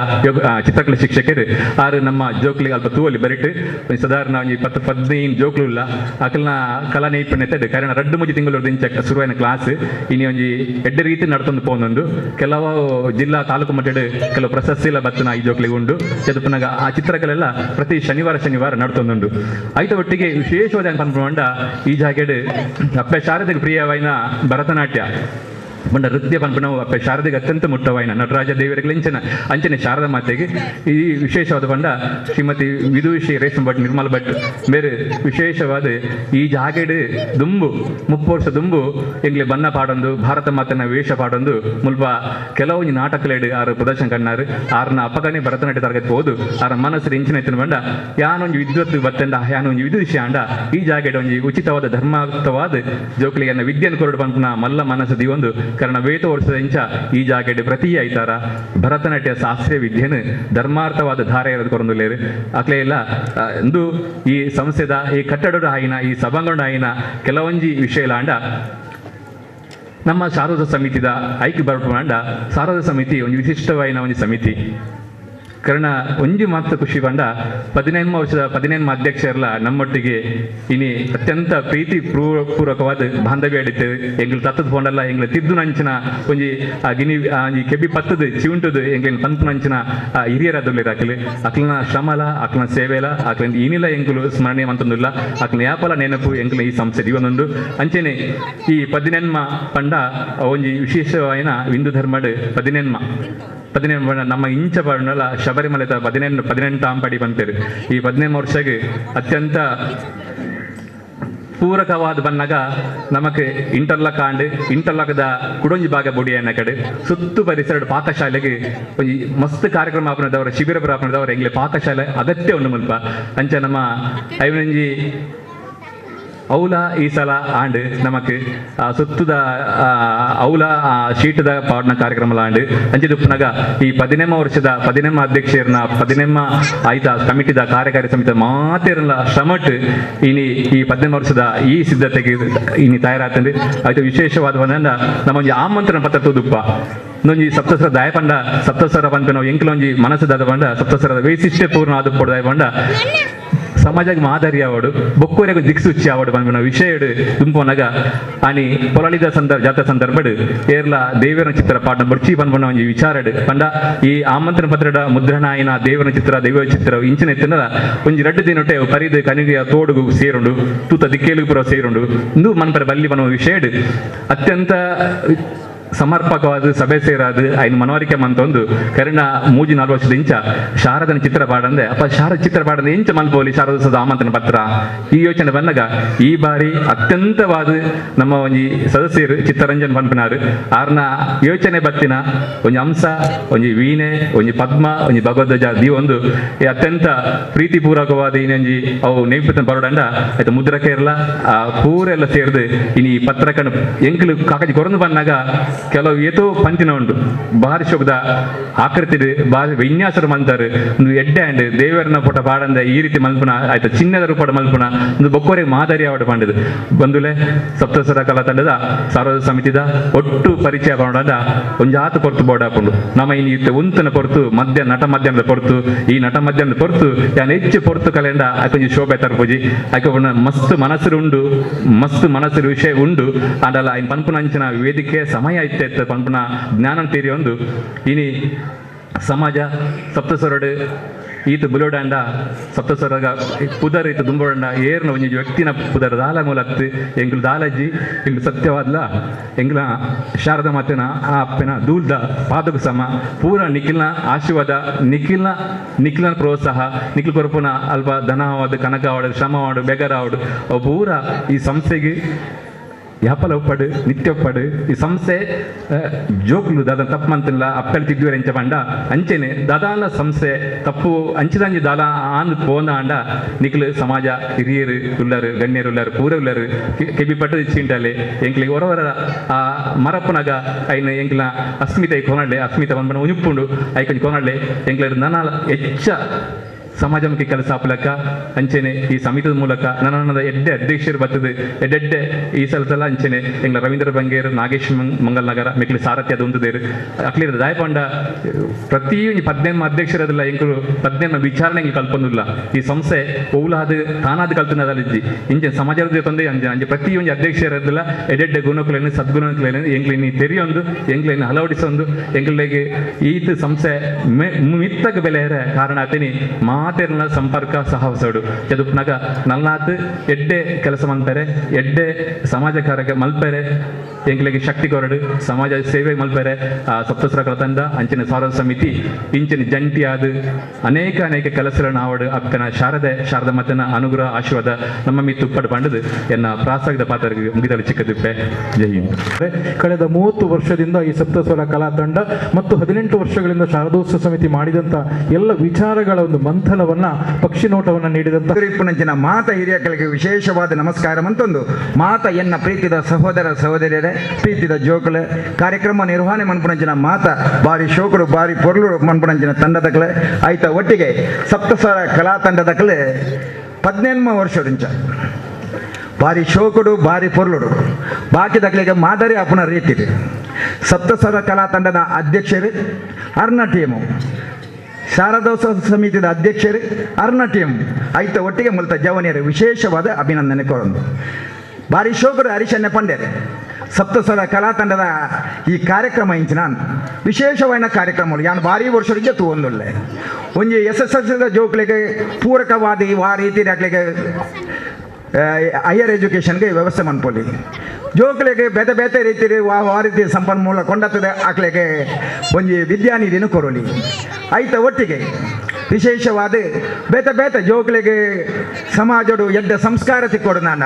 ಚಿತ್ರಕಲೆ ಶಿಕ್ಷಕರು ಆರು ನಮ್ಮ ಜೋಕ್ಲಿಗೆ ಅಲ್ಪ ತೂವಲ್ಲಿ ಬರಿಟ್ಟು ಸಾಧಾರಣ 10-15 ಜೋಕ್ಲು ಇಲ್ಲ ಅಕಲ್ನ ಕಲಾ ನೈಪುಣ್ಯತೆ ಕಾರಣ 2-3 ತಿಂಗಳು ಇಂಚ ಶುರುವಿನ ಕ್ಲಾಸ್ ಇನಿ ಒಂಜಿ ಎಡ್ಡೆ ರೀತಿ ನಡ್ಕೊಂಡು ಪೋನೊಂದು ಕೆಲವು ಜಿಲ್ಲಾ ತಾಲೂಕು ಮಟ್ಟದ ಕೆಲವು ಪ್ರಶಸ್ತಿ ಎಲ್ಲ ಬತ್ತನ ಈ ಜೋಕ್ಲಿಗೆ ಉಂಡು ಪುನಗ ಆ ಚಿತ್ರಕಲೆಲ್ಲ ಪ್ರತಿ ಶನಿವಾರ ನಡ್ತೊಂದುಂಡು ಆಯ್ತ ಒಟ್ಟಿಗೆ ವಿಶೇಷವಾದ ಪಂಡ ಈ ಜಾಗೆಡ್ ಅಪ್ಪ ಶಾರದೆಗೆ ಪ್ರಿಯವಾಯಿನ ಭರತನಾಟ್ಯ ಬಂಡ ನೃತ್ಯ ಪಂಪನ ಅಪ್ಪ ಶಾರದೆಗೆ ಅತ್ಯಂತ ಮುಟ್ಟವಾಯಿನ ನಟರಾಜ ದೇವರಿಗೆ ಅಂಚನೆ ಶಾರದಾ ಮಾತೆಗೆ ಈ ವಿಶೇಷವಾದ ಬಂಡ ಶ್ರೀಮತಿ ವಿದುಷಿ ರೇಷ್ಮೆ ಭಟ್ ನಿರ್ಮಲ ಭಟ್ ಬೇರೆ ವಿಶೇಷವಾದ ಈ ಜಾಗೆಡ್ ದುಂಬು 30 ವರ್ಷ ದುಂಬು ಎಂಗ್ಲೆ ಬಣ್ಣ ಪಾಡೊಂದು ಭಾರತ ಮಾತನ ವೇಷ ಪಾಡೊಂದು ಮುಲ್ಪ ಕೆಲವೊಂದು ನಾಟಕಲೇಡು ಆರು ಪ್ರದರ್ಶನ ಕಣ್ಣಾರು ಆರ್ನ ಅಪ್ಪಗನೆ ಭರತನಾಟ್ಯ ತರಗತಿ ಹೋದು ಆರ ಮನಸ್ಸು ಇಂಚಿನ ಎತ್ತಿನ ಬಂಡ ಯಾನೊಂದು ವಿದ್ವತ್ ಬತ್ತಂಡ ಯಾನೊಂದು ವಿದುಷಿ ಅಂಡ ಈ ಜಾಗೆಡ್ ಒಂಜಿ ಉಚಿತವಾದ ಧರ್ಮಾರ್ಥವಾದ ಜೋಕ್ಲಿಗೆ ವಿದ್ಯೆಯನ್ನು ಕೊರಡು ಪಂಪನ ಮಲ್ಲ ಮನಸ್ಸು ದಿವೊಂದು ಕಾರಣ 8 ವರ್ಷದ ಇಂಚ ಈ ಜಾಗೆಡ್ ಪ್ರತಿ ಆಯ್ತಾರ ಭರತನಾಟ್ಯ ಶಾಸ್ತ್ರೀಯ ವಿದ್ಯೆನು ಧರ್ಮಾರ್ಥವಾದ ಧಾರೆ ಇರೋದು ಕೊರೊಂದುಲ್ಲೇರು ಅಕ್ಲೇ ಇಲ್ಲ ಎಂದು ಈ ಸಂಸ್ಥೆದ ಈ ಕಟ್ಟಡದ ಆಯಿನ ಈ ಸಭಾಂಗಣ ಆಯಿನ ಕೆಲವೊಂಜಿ ವಿಷಯ ಇಲ್ಲ ಅಂಡ ನಮ್ಮ ಶಾರದಾ ಸಮಿತಿದ ಐಕ್ಯ ಬರ್ಪಂಡ ಶಾರದಾ ಸಮಿತಿ ಒಂದು ವಿಶಿಷ್ಟವಾಯಿನ ಒಂದು ಸಮಿತಿ ಕಾರಣ ಒಂಜಿ ಮಾತ್ರ ಖುಷಿ ಬಂಡ 15 ವರ್ಷದ 15 ಅಧ್ಯಕ್ಷರಲ್ಲ ನಮ್ಮೊಟ್ಟಿಗೆ ಇನಿ ಅತ್ಯಂತ ಪ್ರೀತಿ ಪೂರ್ವಕವಾದ ಬಾಂಧವ್ಯ ಆಡಿತ್ತು ಎಂಗ್ಲು ತತ್ತದ ಪೋಂಡಲ್ಲ ಎಂಗ್ಲ ತಿದ್ದು ನಂಚಿನ ಒಂಜಿ ಗಿನಿ ಕೆಬ್ಬಿ ಪತ್ತದ ಚಿವುಂಟದು ಎಂಗ್ಲಿನ ಪಂಪು ನಂಚಿನ ಹಿರಿಯರದಲ್ಲಿ ಹಾಕಲಿ ಅಕ್ಲನ ಶ್ರಮಲ ಅಕ್ಲನ ಸೇವೆಲ ಅಕ್ಲಿನ ಏನಿಲ್ಲ ಎಂಗ್ಲು ಸ್ಮರಣೆ ಅಂತಂದಿಲ್ಲ ಅಕ್ಲನ ಯಾಪಲ ನೆನಪು ಎಂಗ್ಲ ಈ ಸಂಸ್ಥೆ ಇವನೊಂದು ಅಂಚೆನೆ ಈ 15 ಪಂಡ ಒಂಜಿ ವಿಶೇಷವಾಯಿನ ಹಿಂದೂ ಧರ್ಮಡ್ 15 ನಮ್ಮ ಇಂಚ ಪಂಡಲ್ಲ ಶಬರಿಮಲೆ 18 ಆಂಪಡಿ ಬಂತೇರು ಈ 15 ವರ್ಷಕ್ಕೆ ಅತ್ಯಂತ ಪೂರಕವಾದ ಬನ್ನಗ ನಮಗೆ ಇಂಟರ್ಲಾಕ್ದ ಕುಡೊಂಜಿ ಭಾಗ ಬೊಡಿಯನ್ನ ಕಡೆ ಸುತ್ತು ಪರಿಸರ ಪಾಕಶಾಲೆಗೆ ಒಂಜಿ ಮಸ್ತ್ ಕಾರ್ಯಕ್ರಮ ಆಪನದವರ ಶಿಬಿರ ಆಪನದವರ ಎಂಗ್ಲೆ ಪಾಕಶಾಲೆ ಅಗತ್ಯ ಉಂಡು ಮುಲ್ಪ ಅಂಚ ನಮ್ಮ ಐವನಂಜಿ ಔಲ ಈ ಸಲ ಆಂಡ್ ನಮಕ್ ಸುತ್ತದ ಔಲ ಶೀಟದ ಪಾಡ್ನ ಕಾರ್ಯಕ್ರಮ ಆಂಡ್ ಅಂಚಿದು ಪುನಗ ಈ 15 ವರ್ಷದ 15 ಅಧ್ಯಕ್ಷರನ್ನ 15 ಆಯ್ತ ಕಮಿಟಿದ ಕಾರ್ಯಕಾರಿ ಸಮಿತಿ ಮಾತೆರಲ್ಲ ಶ್ರಮಟ್ ಇನಿ ಈ 15 ವರ್ಷದ ಈ ಸಿದ್ಧತೆಗೆ ಇನಿ ತಯಾರಾತಂದ್ರೆ ಆಯ್ತು ವಿಶೇಷವಾದ ಬಂದ ನಮ್ಮೊಂಜಿ ಆಮಂತ್ರಣ ಪತ್ರ ತೂದುಪ್ಪ ನೊಂಜಿ ಸಪ್ತಸ್ವರ ದಾಯಪಂಡ ಸಪ್ತಸ್ವರ ಬಂದ ನಾವು ಎಂಕ್ಲೊಂಜಿ ಮನಸ್ಸದ ಬಂಡ ಸಪ್ತಸ್ವರದ ವೈಶಿಷ್ಟ್ಯ ಪೂರ್ಣ ಆದ ಪೊಡದಾಯ ಬಂಡ ಸಮಾಜಕ್ಕೆ ಮಾದರಿ ಆವಡು ಬೊಕ್ಕೂರೆಗೂ ದಿಕ್ಸೂಚಿ ಆವಡು ಬಂದ ವಿಷಯ ದುಂಪೋನಗ ಅನಿ ಪೊಲಳಿದ ಜಾತ್ರಾ ಸಂದರ್ಭಡ್ ಏರ್ಲ ದೇವರ ಚಿತ್ರ ಪಾಠ ಬರ್ಚಿ ಬಂದ್ಬಣ್ಣ ಒಂಜಿ ವಿಚಾರಡ್ ಪಂಡ ಈ ಆಮಂತ್ರಣ ಪತ್ರದ ಮುದ್ರಣ ಆಯ್ನ ದೇವರ ಚಿತ್ರ ದೈವ ಚಿತ್ರ ಇಂಚಿನ ಎತ್ತಿನ ಒಂಜಿ 2 ದಿನೊಟ್ಟೆ ಪರಿದು ಕನಿಗೆಯ ತೋಡುಗು ಸೇರುಂಡು ತೂತ ದಿಕ್ಕೇಲಿಗೆ ಪುರ ಸೇರುಂಡು ಇಂದು ಮನ್ಪರ ಬಲ್ಲಿ ಬನ್ನುವ ವಿಷಯ ಅತ್ಯಂತ ಸಮರ್ಪಕವಾದ ಸಭೆ ಸೇರಾದು ಐನು ಮನವರಿಕೆ ಮಂತೊಂದು ಕರಿನ 3-4 ವರ್ಷದ ಇಂಚ ಶಾರದನ ಚಿತ್ರ ಪಾಡಂದೆ ಅಪ್ಪ ಶಾರದ ಚಿತ್ರ ಪಾಡಂದೆ ಇಂಚ ಮಲ್ಪೋಲಿ ಶಾರದೋತ್ಸವದ ಆಮಂತ್ರಣ ಪತ್ರ ಈ ಯೋಚನೆ ಬಂದಾಗ ಈ ಬಾರಿ ಅತ್ಯಂತವಾದ ನಮ್ಮ ಒಂಜಿ ಸದಸ್ಯರು ಚಿತ್ತರಂಜನ್ ಪನ್ಪನಾರು ಆರ್ನ ಯೋಚನೆ ಬತ್ತಿನ ಒಂಜಿ ಅಂಶ ಒಂಜಿ ವೀಣೆ ಒಂಜಿ ಪದ್ಮ ಒಂಜಿ ಭಗವದ್ವಜ ದಿ ಒಂದು ಅತ್ಯಂತ ಪ್ರೀತಿಪೂರ್ವಕವಾದ ಇನ್ನೊಂಜಿ ಅವು ನೇಪಥ್ಯ ಬರೋಡಂಡ ಆಯ್ತು ಮುದ್ರ ಕೇರಳ ಪೂರ ಎಲ್ಲ ಸೇರಿದು ಇನ್ನು ಈ ಪತ್ರಕನ್ನು ಎಂಕಲು ಕಾಕಜಿ ಕೊರಂದು ಬಂದಾಗ ಕೆಲವು ಏತೋ ಪಂಚಿನ ಉಂಟು ಭಾರಿ ಶೋಕದ ಆಕೃತಿ ಭಾರಿ ವಿನ್ಯಾಸರು ಮಂತಾರೆ ಒಂದು ಎಡ್ಡೆ ಅಂಡ್ ದೇವರನ್ನ ಪುಟ ಪಾಡಂದ ಈ ರೀತಿ ಮಲ್ಪುನ ಆಯ್ತು ಚಿನ್ನದ ರೂಪದ ಮಲ್ಪುನ ಒಂದು ಬೊಕ್ಕೋರೆ ಮಾದರಿ ಆವಡ ಪಂಡದು ಬಂದುಲೆ ಸಪ್ತಸ್ವರ ಕಲಾ ತಂಡದ ಸಾರ್ವಜನಿಕ ಸಮಿತಿದ ಒಟ್ಟು ಪರಿಚಯ ಮಾಡೋದ ಒಂಜಾತು ಪೊರ್ತು ಬೋರ್ಡ್ ಹಾಕೊಂಡು ನಮ್ಮ ಇನ್ನು ಉಂತನ ಪೊರ್ತು ನಟ ಮಧ್ಯಾಹ್ನದ ಪೊರ್ತು ಈ ನಟ ಮಧ್ಯಾಹ್ನದ ಪೊರ್ತು ಯಾನ್ ಹೆಚ್ಚು ಪೊರ್ತು ಕಲೆಂಡ ಆಯ್ತು ಶೋಭೆ ತರ್ಪುಜಿ ಆಯ್ಕೆ ಮಸ್ತ್ ಮನಸ್ಸರು ಉಂಡು ಮಸ್ತ್ ಮನಸ್ಸರು ವಿಷಯ ಉಂಡು ಅದಲ್ಲ ಇನ್ ಪನ್ಪುನ ಅಂಚಿನ ವೇದಿಕೆ ಸಮಯ ಇತ್ತೆ ಪನ್ಪುನ ಜ್ಞಾನ ತೀರಿ ಒಂದು ಇನಿ ಸಮಾಜ ಸಪ್ತಸ್ವರಡು ಈತ ಬುಲೋಡಂಡ ಸಪ್ತಸ್ವರಗ ಪುದರ್ ಈತ ದುಂಬೋಡಂಡ ಏರ್ನ ಒಂಜಿ ವ್ಯಕ್ತಿನ ಪುದರ್ ದಾಲ ಮೂಲತ್ತು ಎಂಗ್ಲು ದಾಲಜ್ಜಿ ಎಂಗ್ಲು ಸತ್ಯವಾದ್ಲ ಎಂಗ್ಲ ಶಾರದ ಮಾತಿನ ಆ ಅಪ್ಪನ ದೂಲ್ದ ಪಾದಕ ಸಮ ಪೂರ ನಿಖಿಲ್ನ ಆಶೀರ್ವಾದ ನಿಖಿಲ್ನ ಪ್ರೋತ್ಸಾಹ ನಿಖಿಲ್ ಕೊರಪುನ ಅಲ್ಪ ಧನ ಆವಡು ಕನಕ ಆವಡು ಶ್ರಮ ಆವಡು ಬೆಗರ ಆವಡು ಪೂರ ಈ ಸಂಸ್ಥೆಗೆ ಯಾಪಲ ಒಪ್ಪಡು ನಿತ್ಯ ಒಪ್ಪಡು ಈ ಸಂಸ್ಥೆ ಜೋಕ್ಲು ದಾದ ತಪ್ಪು ಮಂತಿಲ್ಲ ಅಪ್ಪಲ್ ತಿದ್ದುವರೆ ಎಂಚ ಪಂಡ ಅಂಚೆನೆ ದಾದಾನ ಸಂಸ್ಥೆ ತಪ್ಪು ಅಂಚಿದಂಜಿ ದಾದ ಆನ್ ಪೋಂದ ಅಂಡ ನಿಕ್ಲು ಸಮಾಜ ಹಿರಿಯರು ಉಳ್ಳರು ಗಣ್ಯರು ಉಳ್ಳರು ಪೂರ ಉಳ್ಳರು ಕೆಬಿ ಪಟ್ಟು ಚಿಂಟಲೆ ಎಂಕ್ಲಿಗೆ ಹೊರವರ ಆ ಮರಪ್ಪನಾಗ ಐನ ಎಂಕ್ಲ ಅಸ್ಮಿತೆ ಕೊನಡ್ಲೆ ಅಸ್ಮಿತೆ ಬಂದ್ಬನ ಉನಿಪುಂಡು ಐಕೊಂಜಿ ಕೊನಡ್ಲೆ ಎಂಕ್ಲ ನನ್ನ ಹೆಚ್ಚ ಸಮಾಜಮುಖಿ ಕೆಲಸ ಆಪಲಕ್ಕ ಅಂಚೆನೆ ಈ ಸಮಿತಿದ ಮೂಲಕ ನನ್ನ ಎಡ್ಡೆ ಅಧ್ಯಕ್ಷರು ಬರ್ತದೆ ಎಡ್ಡೆ ಈ ಸಲದಲ್ಲ ಅಂಚೆನೆ ಎಂಗ್ಲ ರವೀಂದ್ರ ಬಂಗೇರು ನಾಗೇಶ್ ಮಂಗಲ್ ನಗರ ಮಿಕ್ಲಿ ಸಾರಥ್ಯ ಅದು ಒಂದೇರು ಅಕ್ಲಿರ ದಾಯಪಂಡ ಪ್ರತಿ 18 ಅಧ್ಯಕ್ಷರದಲ್ಲ ಎಂಕರು 18 ವಿಚಾರಣೆ ಎಂಗ್ಲು ಕಲ್ಪೊಂದಿಲ್ಲ ಈ ಸಂಸ್ಥೆ ಓಲಾದ ತಾನಾದ ಕಲ್ಪನದಲ್ಲಿದ್ದಿ ಇಂಚೆ ಸಮಾಜದ ತೊಂದರೆ ಅಂಚೆ ಪ್ರತಿ ಒಂದು ಅಧ್ಯಕ್ಷರದಲ್ಲ ಎಡ್ಡೆ ಗುಣಕಲೇನು ಸದ್ಗುಣಕಲೇನು ಎಂಗ್ಲಿನಿ ತೆರಿಯೊಂದು ಎಂಗ್ಲಿನ ಹಲವಡಿಸೊಂದು ಎಂಗ್ಲಿಗೆ ಈತ ಸಂಸ್ಥೆ ಮಿತ್ತಗ ಬೆಲೆ ಕಾರಣ ಆತನಿ ಮಾತೆರ್ನ ಸಂಪರ್ಕ ಸಹವಸಡು ಎದುಪ್ನಾಗ ನಲ್ಲಾತ್ ಎಡ್ಡೆ ಕೆಲಸ ಮಲ್ಪೆರೆ ಎಡ್ಡೆ ಸಮಾಜ ಕಾರ್ಯ ಮಲ್ಪೆರೆ ಎಂಕ್ಲೆಗೆ ಶಕ್ತಿ ಕೊರಡು ಸಮಾಜ ಸೇವೆ ಮಲ್ಪೆರೆ ಸಪ್ತಸ್ವರ ಕಲತಂಡ ಅಂಚಿನ ಸಾರ್ವಜನಿಕ ಸಮಿತಿ ಇಂಚಿನ ಜಂಟಿ ಆದ ಅನೇಕ ಕೆಲಸಗಳನ್ನು ಆವಡು ಅಕ್ಕನ ಶಾರದ ಮತನ ಅನುಗ್ರಹ ಆಶೀರ್ವಾದ ನಮ್ಮ ಮಿತ್ತು ಉಪ್ಪಡು ಪಂಡದು ಎನ್ನ ಪ್ರಾಸ್ತಾವಿಕ ಪಾತ್ರರಿಗೆ ಮುಗಿದಲು ಚಿಕ್ಕದಿಪ್ಪೆ ಜೈ ಹಿಂದ್. ಕಳೆದ 30 ವರ್ಷದಿಂದ ಈ ಸಪ್ತಸ್ವರ ಕಲಾ ತಂಡ ಮತ್ತು 18 ವರ್ಷಗಳಿಂದ ಶಾರದೋತ್ಸವ ಸಮಿತಿ ಮಾಡಿದಂಥ ಎಲ್ಲ ವಿಚಾರಗಳ ಒಂದು ಮಂಥನವನ್ನ ಪಕ್ಷಿ ನೋಟವನ್ನ ನೀಡಿದಂತ ಇಪ್ಪುನಂಚಿನ ಮಾತ ಹಿರಿಯಕಳಿಗೆ ವಿಶೇಷವಾದ ನಮಸ್ಕಾರ ಮಂತೊಂದು ಮಾತ ಎನ್ನ ಪ್ರೀತಿದ ಸಹೋದರ ಸಹೋದರಿಯರೇ ಪ್ರೀತಿದ ಜೋಕುಲೆ ಕಾರ್ಯಕ್ರಮ ನಿರ್ವಹಣೆ ಮನ್ಪುನಂಚಿನ ಮಾತ ಬಾರಿ ಶೋಕರು ಬಾರಿ ಪೊರ್ಲು ಮನ್ಪುನಂಚಿನ ತಂಡದಕಲೆ ಆಯ್ತ ಒಟ್ಟಿಗೆ ಸಪ್ತಸ್ವರ ಕಲಾ ತಂಡದಕಲೆ 18 ವರ್ಷದಿಂಚ ಬಾರಿ ಶೋಕುಡು ಬಾರಿ ಪೊರ್ಲುಡು ಬಾಕಿ ದಕ್ಲಿಗೆ ಮಾದರಿ ಅಪುನ ರೀತಿ ಸಪ್ತಸ್ವರ ಕಲಾ ತಂಡದ ಅಧ್ಯಕ್ಷರು ಅರ್ನ ಟೀಮು ಶಾರದೋತ್ಸವ ಸಮಿತಿಯ ಅಧ್ಯಕ್ಷರು ಅರ್ನ ಟೀಮ್ ಆಯ್ತ ಒಟ್ಟಿಗೆ ಮೂಲತ ಜವನಿಯರು ವಿಶೇಷವಾದ ಅಭಿನಂದನೆ ಕೊಡೊಂದು ಬಾರಿ ಶೋಕರು ಹರಿಶನ್ಯ ಪಂಡ್ಯರು ಸಪ್ತಸ್ವರ ಕಲಾ ತಂಡದ ಈ ಕಾರ್ಯಕ್ರಮ ಇಂಚಿನ ವಿಶೇಷವಾದ ಕಾರ್ಯಕ್ರಮಗಳು ಯಾನು ಭಾರಿ ವರ್ಷಗಳಿಗೆ ತೂವೊಂದುಳ್ಳೆ ಒಂಜಿ SSLC ಜೋಕ್ಲಿಗೆ ಪೂರಕವಾದ ಆ ರೀತಿ ಹಾಕ್ಲಿಕ್ಕೆ ಹೈಯರ್ ಎಜುಕೇಷನ್ಗೆ ವ್ಯವಸ್ಥೆ ಮನ್ಪೊಲಿ ಜೋಕ್ಲಿಗೆ ಬೇತೆ ರೀತಿ ಆ ರೀತಿ ಸಂಪನ್ಮೂಲ ಕೊಂಡತ್ತದೆ ಹಾಕ್ಲಿಕ್ಕೆ ಒಂಜಿ ವಿದ್ಯಾನಿಧಿನೂ ಕೊರಲಿ ಆಯ್ತ ಒಟ್ಟಿಗೆ ವಿಶೇಷವಾದ ಬೇತೆ ಜೋಕ್ಲಿಗೆ ಸಮಾಜಡು ಎಡ್ಡ ಸಂಸ್ಕಾರ ತಿಕ್ಕೊಡು ನಾಡ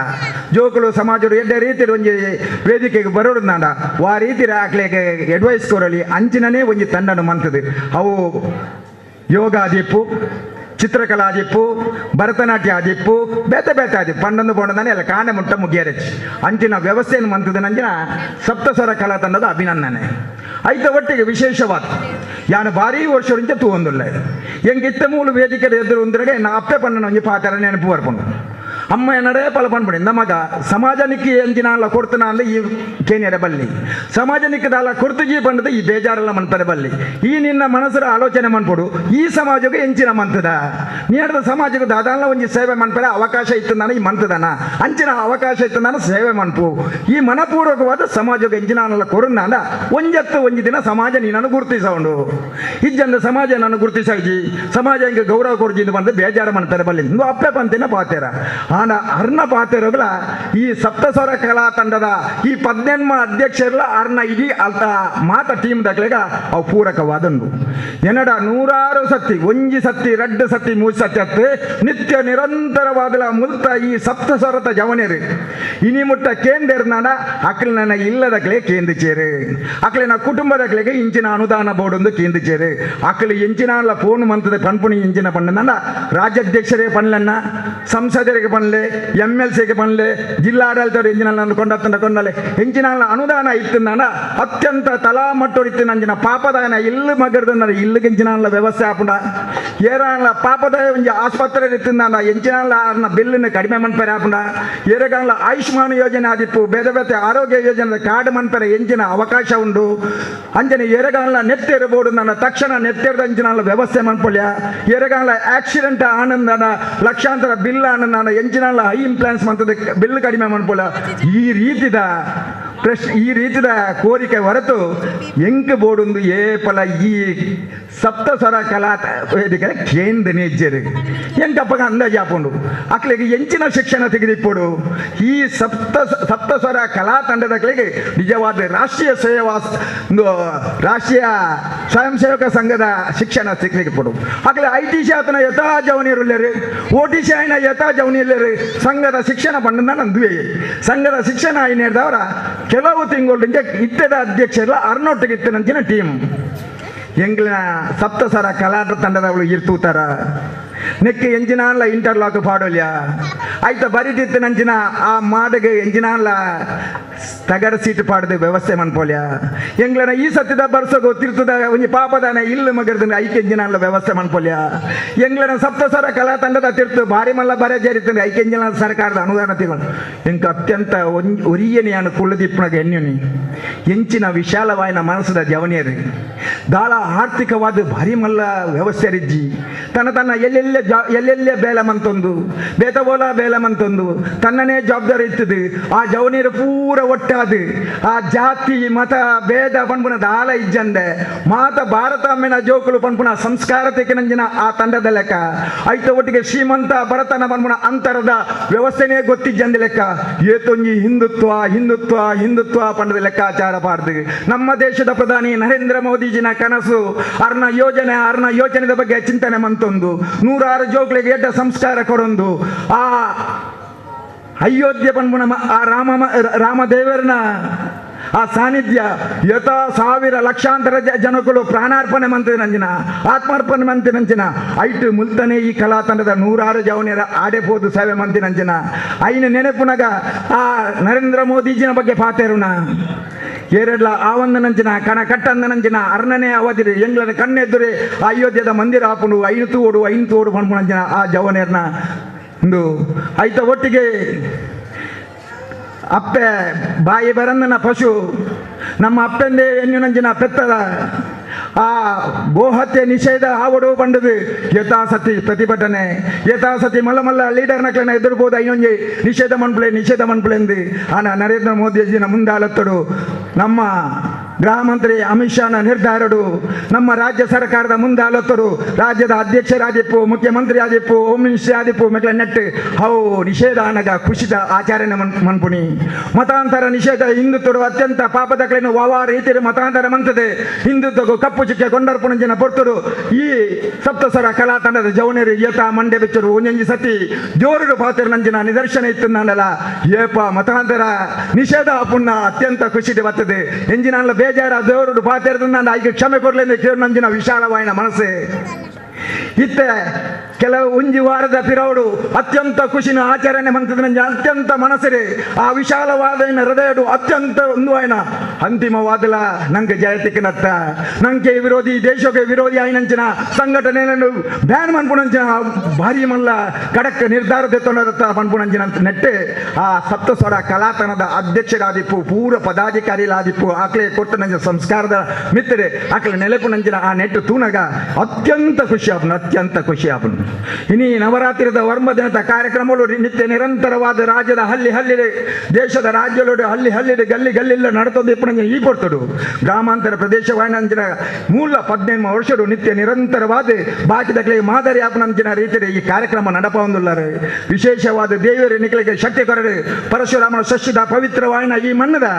ಜೋಕುಲು ಸಮಾಜಡು ಎಡ್ಡ ರೀತಿ ಒಂಜಿ ವೇದಿಕೆಗೆ ಬರೋಡು ನಾಡ ಆ ರೀತಿ ಹಾಕ್ಲಿಕ್ಕೆ ಅಡ್ವೈಸ್ ಕೊರಲಿ ಅಂಚಿನನೇ ಒಂಜಿ ತಂಡನು ಮಂತದು ಅವು ಯೋಗ ಆದಿಪ್ಪು ಚಿತ್ರಕಲಾ ಆದಿಪ್ಪು ಭರತನಾಟ್ಯ ಆದಿಪ್ಪು ಬೇತೆ ಆದಿಪ್ಪು ಪಂಡೊಂದು ಬೋಂಡದಾನೆ ಎಲ್ಲ ಕಾಂಡೆ ಮುಟ್ಟ ಮುಗಿಯರಚ್ಚಿ ಅಂಚಿನ ವ್ಯವಸ್ಥೆಯನ್ನು ಮಂತದ ನಂಜಿನ ಸಪ್ತಸ್ವರ ಕಲಾ ತಂಡದ ಅಭಿನಂದನೆ ಆಯ್ತ ಒಟ್ಟಿಗೆ ವಿಶೇಷವಾದ ಯಾನು ಭಾರಿ ವರ್ಷದಿಂದ ತೂವೊಂದುಲ್ಲ ಎಂಗಿತ್ತ ಮೂಲ ವೇದಿಕೆ ಎದುರು ಒಂದ್ರೆಗೆ ನಾ ಅಪ್ಪೆ ಪಂಡನ ಒಂಜಿ ಪಾತ್ರ ನೆನಪು ಬರ್ಕೊಂಡು ಅಮ್ಮ ಏನಡೇ ಪಲ ಪನ್ಬಿಡಿ ನಮಗ ಸಮಾಜ ನಿಕ್ಕಿ ಎಂಜಿನ ಅಲ್ಲ ಕೊಡ್ತಾನ ಅಂದ್ರೆ ಈ ಕೇನಿಯರ ಬಲ್ಲಿ ಸಮಾಜ ನಿಕ್ಕದಲ್ಲ ಕೊಡ್ತಜಿ ಬಂದದ ಈ ಬೇಜಾರೆಲ್ಲ ಮನ್ಪದೆ ಬಲ್ಲಿ ಈ ನಿನ್ನ ಮನಸ್ಸರ ಆಲೋಚನೆ ಮನ್ಪಡು ಈ ಸಮಾಜಕ್ಕೆ ಎಂಚಿನ ಮಂತದ ನೀಡಿದ ಸಮಾಜಕ್ಕೆ ದಾದಾಲ ಒಂಜಿ ಸೇವೆ ಮನ್ಪದೆ ಅವಕಾಶ ಇತ್ತು ನಾನು ಈ ಮಂತದನ ಅಂಚಿನ ಅವಕಾಶ ಇತ್ತು ನಾನು ಸೇವೆ ಮನ್ಪು ಈ ಮನಪೂರ್ವಕವಾದ ಸಮಾಜಕ್ಕೆ ಎಂಜಿನ ಕೊರನ್ನ ಅಂದ ಒಂಜಿ ದಿನ ಸಮಾಜ ನೀನನ್ನು ಗುರುತಿಸೋಂಡು ಇಜ್ಜಂದ ಸಮಾಜ ನಾನು ಗುರುತಿಸಾಗಿ ಸಮಾಜ ಹಿಂಗೆ ಗೌರವ ಕೊಡ್ಜಿಂದು ಬಂದು ಬೇಜಾರು ಮಾಡ್ತಾರೆ ಬಲ್ಲಿ ನೀವು ಅಪ್ಪೆ ಪಂತಿನ ಪಾತೇರ ಆನ ಅರ್ನ ಪಾತೆರೋಗ್ಲ ಈ ಸಪ್ತಸ್ವರ ಕಲಾ ತಂಡದ ಈ 18 ಅಧ್ಯಕ್ಷರಲ್ಲ ಅರ್ನ ಇಡೀ ಅಲ್ತ ಮಾತ ಟೀಮ್ ದಕ್ಲೆಗ ಅವು ಪೂರಕವಾದಂಡು ಎನ್ನಡ 100 ಸತಿ ಒಂಜಿ ಸತಿ 2 ಸತಿ 3 ಸತಿ ಹತ್ತೆ ನಿತ್ಯ ನಿರಂತರವಾದಲ ಮುಲ್ತ ಈ ಸಪ್ತಸ್ವರತ ಜವನೇರು ಇನಿ ಮುಟ್ಟ ಕೇಂದ್ರನಾಡ ಅಕ್ಲಿನ ಇಲ್ಲದಕ್ಲೆ ಕೇಂದ್ರಿಚೇರು ಅಕ್ಲಿನ ಕುಟುಂಬದಕ್ಲೆಗೆ ಇಂಚಿನ ಅನುದಾನ ಬೋರ್ಡ್ ಒಂದು ಕೇಂದ್ರಿಚೇರು ಅಕ್ಲಿ ಇಂಚಿನ ಫೋನ್ ಮಂತದ ಪನ್ಪುಣಿ ಇಂಚಿನ ಪಂಡ ರಾಜ್ಯಾಧ್ಯಕ್ಷರೇ ಪನ್ಲನ್ನ ಸಂಸದರಿಗೆ ಪನ್ಲೆ MLCಗೆ ಪನ್ಲೆ ಜಿಲ್ಲಾಡಳಿತರು ಇಂಚಿನ ಕೊಂಡಲೆ ಇಂಚಿನ ಅನುದಾನ ಇತ್ತು ಅತ್ಯಂತ ತಲಾ ಮಟ್ಟೊಡಿತ್ತು ನಂಜಿನ ಪಾಪದಾನ ಇಲ್ಲು ಮಗರ್ದ ಇಲ್ಲು ಇಂಚಿನ ವ್ಯವಸ್ಥೆ ಆಪುಂಡ ಏರಾನ್ಲ ಪಾಪದ ಒಂಜಿ ಆಸ್ಪತ್ರೆ ಇತ್ತು ಎಂಚಿನ ಬಿಲ್ಲಿನ ಕಡಿಮೆ ಮನ್ಪರೆ ಆಪುಂಡ ಏರಗಾನ್ಲ ಆಯುಷ್ಮಾನ್ ಯೋಜನೆ ಆದಿಪ್ಪು ಬೇರೆ ಬೇರೆ ಆರೋಗ್ಯ ಯೋಜನೆ ಕಾರ್ಡ್ ಮನ್ಪರೆ ಎಂಚಿನ ಅವಕಾಶ ಉಂಡು ಅಂಜನೆ ಏರಗಾನ್ಲ ನೆತ್ತೇರಬಹುದು ನನ್ನ ತಕ್ಷಣ ನೆತ್ತೇರದ ಅಂಚಿನ ವ್ಯವಸ್ಥೆ ಮನ್ಪೊಳ್ಯ ಏರಗಾನ್ಲ ಆಕ್ಸಿಡೆಂಟ್ ಆನಂದನ ಲಕ್ಷಾಂತರ ಬಿಲ್ ಆನಂದ ಎಂಚಿನ ಹೈ ಇಂಪ್ಲಾನ್ಸ್ ಮಂತದ ಬಿಲ್ ಕಡಿಮೆ ಮನ್ಪೊಳ್ಯ ಈ ರೀತಿದ ಪ್ರಶ್ನೆ ಈ ರೀತಿಯ ಕೋರಿಕೆ ಹೊರತು ಎಂಕ್ ಬೋಡೊಂದು ಏಪಲ ಈ ಸಪ್ತಸ್ವರ ಕಲಾ ವೇದಿಕೆ ಕೇಂದ್ರ ನೆಜ್ಜರು ಎಂಕಪ್ಪಗ ಅಂದಾಜು ಹಾಕೊಂಡು ಅಕ್ಲಿಗೆ ಎಂಚಿನ ಶಿಕ್ಷಣ ತೆಗೆದಿಪ್ಪೋಡು ಈ ಸಪ್ತಸ್ವರ ಕಲಾ ತಂಡದಕ್ಲಿಗೆ ನಿಜವಾದ ರಾಷ್ಟ್ರೀಯ ಸ್ವಯಂ ಸೇವಕ ಸಂಘದ ಶಿಕ್ಷಣ ತೆಗೆದಿಪ್ಪೋಡು ಅಕ್ಲೆ ITC ಆತನ ಯಥಾ ಜವನಿಯರುಳ್ಳರು OTC ಆಯ್ನ ಯಥಾ ಜವನಿಯಲ್ಲರು ಸಂಘದ ಶಿಕ್ಷಣ ಪಂಡ ನಂದುವೆ ಸಂಘದ ಶಿಕ್ಷಣ ಆಯ್ನ ಹಿಡ್ದವರ ಕೆಲವು ತಿಂಗಳಿಗೆ ಇತ್ತದ ಅಧ್ಯಕ್ಷರ ಅರ್ನೊಟ್ಟಿಗೆ ಇತ್ತನಂಚಿನ ಟೀಮ್ ಎಂಗ್ಲಿನ ಸಪ್ತಸ್ವರ ಕಲಾಟ ತಂಡದವಳು ಇರ್ತೂತಾರ ನೆಕ್ಕೆ ಎಂಜಿನಾನ್ಲ ಇಂಟರ್ಲಾಕ್ ಪಾಡೋಲ್ಯ ಆಯ್ತ ಬರಿತಿತ್ತು ನಂಚಿನ ಆ ಮಾಡಗೆ ಎಂಜಿನಾನ್ಲ ತಗಡ ಸೀಟ್ ಪಾಡದೆ ವ್ಯವಸ್ಥೆ ಮನ್ಪೋಲ್ಯ ಎಂಗ್ಲನ ಈ ಸತ್ಯದ ಬರ್ಸೋಗು ತಿರ್ತದ ಒಂಜಿ ಪಾಪದಾನ ಇಲ್ಲು ಮಗರ್ದ ಐಕ್ಯ ಎಂಜಿನಾನ್ಲ ವ್ಯವಸ್ಥೆ ಮನ್ಪೋಲ್ಯ ಎಂಗ್ಲನ ಸಪ್ತಸ್ವರ ಕಲಾ ತಂಡದ ತಿರ್ತು ಭಾರಿ ಮಲ್ಲ ಬರೆ ಜರಿತಂದ್ರೆ ಐಕ್ಯ ಎಂಜಿನ ಸರ್ಕಾರದ ಅನುದಾನ ತಿಗಳು ಎಂಕ ಅತ್ಯಂತ ಒರಿಯನೆಯನ್ನು ಕುಳ್ಳದಿಪ್ಪನಾಗ ಎನ್ಯುನಿ ಎಂಚಿನ ವಿಶಾಲವಾಯಿನ ಮನಸ್ಸದ ಜವನಿಯರು ದಾಳ ಆರ್ಥಿಕವಾದ ಭಾರಿ ಮಲ್ಲ ವ್ಯವಸ್ಥೆ ರಿಜ್ಜಿ ತನ್ನ ಎಲ್ಲೆಲ್ಲೇ ಬೇಲ ಮಂತೊಂದು ಬೇತಬೋಲ ಬೇಲ ಮಂತೊಂದು ತನ್ನನೇ ಜವಾಬ್ದಾರಿ ಇರ್ತದೆ ಆ ಜವನಿಯರು ಪೂರ ಒಟ್ಟಾದು ಆ ಜಾತಿ ಮತ ಭೇದ ಪನ್ಪುನ ದಾಲ ಇಜ್ಜಂದೆ ಮಾತ ಭಾರತಾಮೆನ ಜೋಕುಲು ಪನ್ಪುನ ಸಂಸ್ಕಾರ ತೆಕ್ಕಿನಂಜಿನ ಆ ತಂಡದ ಲೆಕ್ಕ ಐತ ಒಟ್ಟಿಗೆ ಶ್ರೀಮಂತ ಬಡತನ ಪನ್ಪುನ ಅಂತರದ ವ್ಯವಸ್ಥೆನೇ ಗೊತ್ತಿಜ್ಜಂದ ಲೆಕ್ಕ ಏತೊಂಜಿ ಹಿಂದುತ್ವ ಪಂಡದ ಲೆಕ್ಕಾಚಾರ ಪಾಡ್ದು ನಮ್ಮ ದೇಶದ ಪ್ರಧಾನಿ ನರೇಂದ್ರ ಮೋದಿಜಿನ ಕನಸು ಅರ್ನ ಯೋಜನೆದ ಬಗ್ಗೆ ಚಿಂತನೆ ಮಂತೊಂದು 100 ಜೋಕ್ಳಿಗೆ ಎಡ್ಡ ಸಂಸ್ಕಾರ ಕೊಡೊಂದು ಆ ಅಯೋಧ್ಯೆ ಪನ್ಪುನ ಆ ರಾಮದೇವರನ ಆ ಸಾನ್ನಿಧ್ಯ ಯಥಾ 1000 ಲಕ್ಷಾಂತರ ಜನಗಳು ಪ್ರಾಣಾರ್ಪಣೆ ಮಂತ್ರಿ ನಂಜಿನ ಆತ್ಮಾರ್ಪಣೆ ಮಂತ್ರಿ ನಂಜಿನ ಐಟು ಮುಲ್ತನೆ ಈ ಕಲಾ ತಂಡದ 100 ಜವನಿಯರ ಆಡೆಬೋದು ಸೇವೆ ಮಂತ್ರಿ ನಂಜಿನ ಐನ ನೆನಪುನಗ ಆ ನರೇಂದ್ರ ಮೋದಿಜಿನ ಬಗ್ಗೆ ಪಾತೇರುಣ ಏರೆಡ್ಲ ಆ ಒಂದು ನಂಚಿನ ಕಣ ಕಟ್ಟಂದ ನಂಚಿನ ಅರ್ಣನೆ ಅವಧಿರಿ ಎಂಗ್ಲನ ಕಣ್ಣೆದುರೆ ಅಯೋಧ್ಯದ ಮಂದಿರ ಹಾಪುಂಡು ಐನು ಓಡು ಪನ್ಪುನಂಚಿನ ಆ ಜವನಿಯರ್ನ ಒಂದು ಐತ ಒಟ್ಟಿಗೆ ಅಪ್ಪೆ ಬಾಯಿ ಬರಂದನ ಪಶು ನಮ್ಮ ಅಪ್ಪಂದೇ ಎನ್ನುನಂಚಿನ ಪೆತ್ತದ ಆ ಗೋಹತ್ಯೆ ನಿಷೇಧ ಆವಡು ಬಂಡದು ಯಥಾಸತಿ ಪ್ರತಿಭಟನೆ ಯಥಾಸತಿ ಮಲ್ಲ ಲೀಡರ್ ನಕ್ಲನ ಎದುರ್ಬೋದು ಇನ್ನೊಂಜಿ ನಿಷೇಧ ಮನ್ಪುಳೆ ಎಂದು ಆನ ನರೇಂದ್ರ ಮೋದಿಜಿನ ಮುಂದಾಲತ್ತಡು ನಮ್ಮ ಗೃಹ ಮಂತ್ರಿ ಅಮಿತ್ ಶಾನ ನಿರ್ಧಾರಡು ನಮ್ಮ ರಾಜ್ಯ ಸರ್ಕಾರದ ಮುಂದಾಲತ್ತರು ರಾಜ್ಯದ ಅಧ್ಯಕ್ಷರಾದಿಪ್ಪು ಮುಖ್ಯಮಂತ್ರಿ ಆದಿಪ್ಪು ಹೋಮ್ ಮಿನಿಸ್ಟ್ರಿ ಆದಿಪ್ಪು ಮೆಕ್ಲ ನೆಟ್ ಹವು ನಿಷೇಧ ಅನಗ ಖುಷಿದ ಆಚರಣೆ ಮನ್ಪುಣಿ ಮತಾಂತರ ನಿಷೇಧ ಹಿಂದುತ್ವಡು ಅತ್ಯಂತ ಪಾಪದಕ್ಲೇನು ವಾವ ರೀತಿಯ ಮತಾಂತರ ಮಂತದೆ ಹಿಂದುತ್ವಗೂ ಕಪ್ಪು ಚಿಕ್ಕೆ ಕೊಂಡರ್ಪುಣಂಜಿನ ಪೊರ್ತರು ಈ ಸಪ್ತಸ್ವರ ಕಲಾ ತಂಡದ ಜವನಿಯರು ಏತ ಮಂಡೆ ಬೆಚ್ಚರು ಒಂಜೊಂಜಿ ಸತಿ ಜೋರುಡು ಪಾತ್ರ ನಂಜಿನ ನಿದರ್ಶನ ಇತ್ತು ನಾನಲ್ಲ ಏಪ ಮತಾಂತರ ನಿಷೇಧ ಪುಣ್ಣ ಅತ್ಯಂತ ಖುಷಿದೆ ಬರ್ತದೆ ಎಂಜಿನ ಬೇಜಾರ ದೇವರು ಪಾತಿರದ ನಾನು ಆಯ್ಕೆ ಕ್ಷಮೆ ಕೊಡ್ಲೆಂದು ಕೇಳಿ ನಂಜಿನ ವಿಶಾಲವಾಯಿನ ಮನಸ್ಸೆ ಇತ್ತೆ ಕೆಲವು ಒಂಜಿ ವಾರದ ಪಿರೌಡು ಅತ್ಯಂತ ಖುಷಿನ ಆಚರಣೆ ಮಂತದ ನಂಜಿ ಅತ್ಯಂತ ಮನಸ್ಸರೆ ಆ ವಿಶಾಲವಾದ ಹೃದಯಡು ಅತ್ಯಂತ ಒಂದು ಆಯ್ನ ಅಂತಿಮವಾದಲ ನಂಗೆ ಜಯತಿಕ್ಕಿನತ್ತ ನಂಗೆ ವಿರೋಧಿ ದೇಶಕ್ಕೆ ವಿರೋಧಿ ಆಯ್ನಂಚಿನ ಸಂಘಟನೆಯನ್ನು ಬ್ಯಾನ್ ಮನ್ಪುಣಂಚಿನ ಭಾರಿ ಮಲ್ಲ ಕಡಕ್ ನಿರ್ಧಾರ ತೆತ್ತೊಂಡದತ್ತ ಮನ್ಪುಣಂಚಿನ ನೆಟ್ಟೆ ಆ ಸಪ್ತಸ್ವರ ಕಲಾತನದ ಅಧ್ಯಕ್ಷರಾದಿಪ್ಪು ಪೂರ ಪದಾಧಿಕಾರಿಲಾದಿಪ್ಪು ಆಕಲೆ ಕೊಟ್ಟ ನಂಜ ಸಂಸ್ಕಾರದ ಮಿತ್ತರೆ ಆಕಲೆ ನೆಲೆಪು ನಂಜಿನ ಆ ನೆಟ್ಟು ತೂನಗ ಅತ್ಯಂತ ಖುಷಿ ಆಪನು ಇನಿ ನವರಾತ್ರಿದ ವರ್ಮ ದಿನದ ಕಾರ್ಯಕ್ರಮಗಳು ನಿತ್ಯ ನಿರಂತರವಾದ ರಾಜ್ಯದ ಹಳ್ಳಿ ದೇಶದ ರಾಜ್ಯಗಳು ಹಳ್ಳಿ ಗಲ್ಲಿಲ್ಲ ನಡತೊಂದು ಮಲ್ಪುಣಂಜ ಈ ಪೊರ್ತುಡು ಗ್ರಾಮಾಂತರ ಪ್ರದೇಶವಾಯಿನಂಚಿನ ಮೂಲ 15 ವರ್ಷಡು ನಿತ್ಯ ನಿರಂತರವಾದ ಬಾಕಿದಗಳಿಗೆ ಮಾದರಿ ಆಪನಂಚಿನ ರೀತಿಯಲ್ಲಿ ಈ ಕಾರ್ಯಕ್ರಮ ನಡಪೊಂದುಲ್ಲಾರೆ. ವಿಶೇಷವಾದ ದೇವರ ನಿಖಲಿಗೆ ಶಕ್ತಿ ಕೊರಡು ಪರಶುರಾಮನ ಸೃಷ್ಟಿದ ಪವಿತ್ರವಾಯಿನ ಈ ಮಣ್ಣದ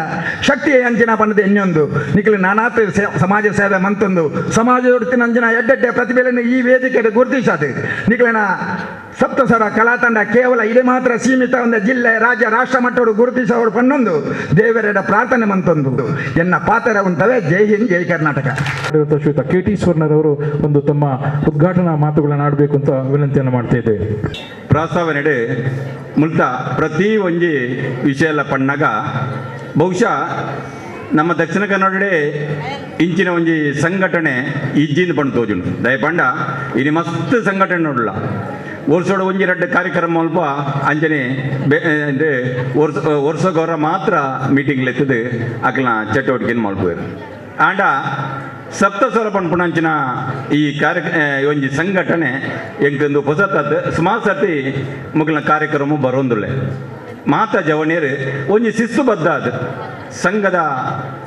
ಶಕ್ತಿ ಅಂಚಿನ ಪನ್ನದ ಇನ್ನೊಂದು ನಿಖಲಿ ನಾನಾತ್ ಸಮಾಜ ಸೇವೆ ಮಂತೊಂದು ಸಮಾಜದೊಡ್ತಿನ ಅಂಚಿನ ಎಡ್ಡೆಡ್ಡೆ ಪ್ರತಿಭೆಯನ್ನು ಈ ವೇದಿಕೆಗೆ ಗುರುತಿಸದೆ ನಿಖಲಿನ ಸಪ್ತಸ್ವರ ಕಲಾತಂಡ ಕೇವಲ ಇದು ಮಾತ್ರ ಸೀಮಿತ ಒಂದು ಜಿಲ್ಲೆ ರಾಜ್ಯ ರಾಷ್ಟ್ರ ಮಟ್ಟದ ಗುರುತಿಸೋರು ಪನ್ನೊಂದು ದೇವರೆಡ ಪ್ರಾರ್ಥನೆ ಮಂತೊಂದು ಎನ್ನ ಪಾತ್ರ ಉಂಟವೆ. ಜೈ ಹಿಂದ್ ಜೈ ಕರ್ನಾಟಕ. ಶ್ರೀಯುತ KT ಸ್ವರ್ಣರವರು ಒಂದು ತಮ್ಮ ಉದ್ಘಾಟನಾ ಮಾತುಗಳನ್ನು ಆಡಬೇಕು ಅಂತ ವಿನಂತಿಯನ್ನು ಮಾಡ್ತಾ ಇದ್ದೇವೆ. ಪ್ರಾಸ್ತಾವನೆಡೆ ಮುಲ್ತ ಪ್ರತಿ ಒಂಜಿ ವಿಷಯ ಪಣ್ಣಗ ಬಹುಶಃ ನಮ್ಮ ದಕ್ಷಿಣ ಕನ್ನಡಡೆ ಇಂಚಿನ ಒಂಜಿ ಸಂಘಟನೆ ಇಜ್ಜಿಂದ ಪಂಡು ತೋಜುಂಡು ದಯಪಂಡ ಇನಿ ಮಸ್ತ್ ಸಂಘಟನೆ ನೋಡಲ್ಲ ವರ್ಷೋಡು ಒಂಜಿ 2 ಕಾರ್ಯಕ್ರಮ ಅಲ್ಪ ಅಂಜನೆ ವರ್ಷಗೌರ ಮಾತ್ರ ಮೀಟಿಂಗ್ ಎತ್ತದು ಅಕ್ಲ ಚಟುವಟಿಕೆ ಮಲ್ಪುವರು ಆಂಡ ಸಪ್ತಸ್ವರ ಪಂಪುಣಂಚಿನ ಈ ಒಂಜಿ ಸಂಘಟನೆ ಎಂಕೊಂದು ಹೊಸತದ್ದು ಸುಮಾರು ಸರ್ತಿ ಮುಗಿನ ಕಾರ್ಯಕ್ರಮ ಬರೋಂದುಳ್ಳೆ ಮಾತ ಜವಣಿಯರು ಒಂಜಿ ಶಿಸ್ತುಬದ್ಧ ಅದು ಸಂಘದ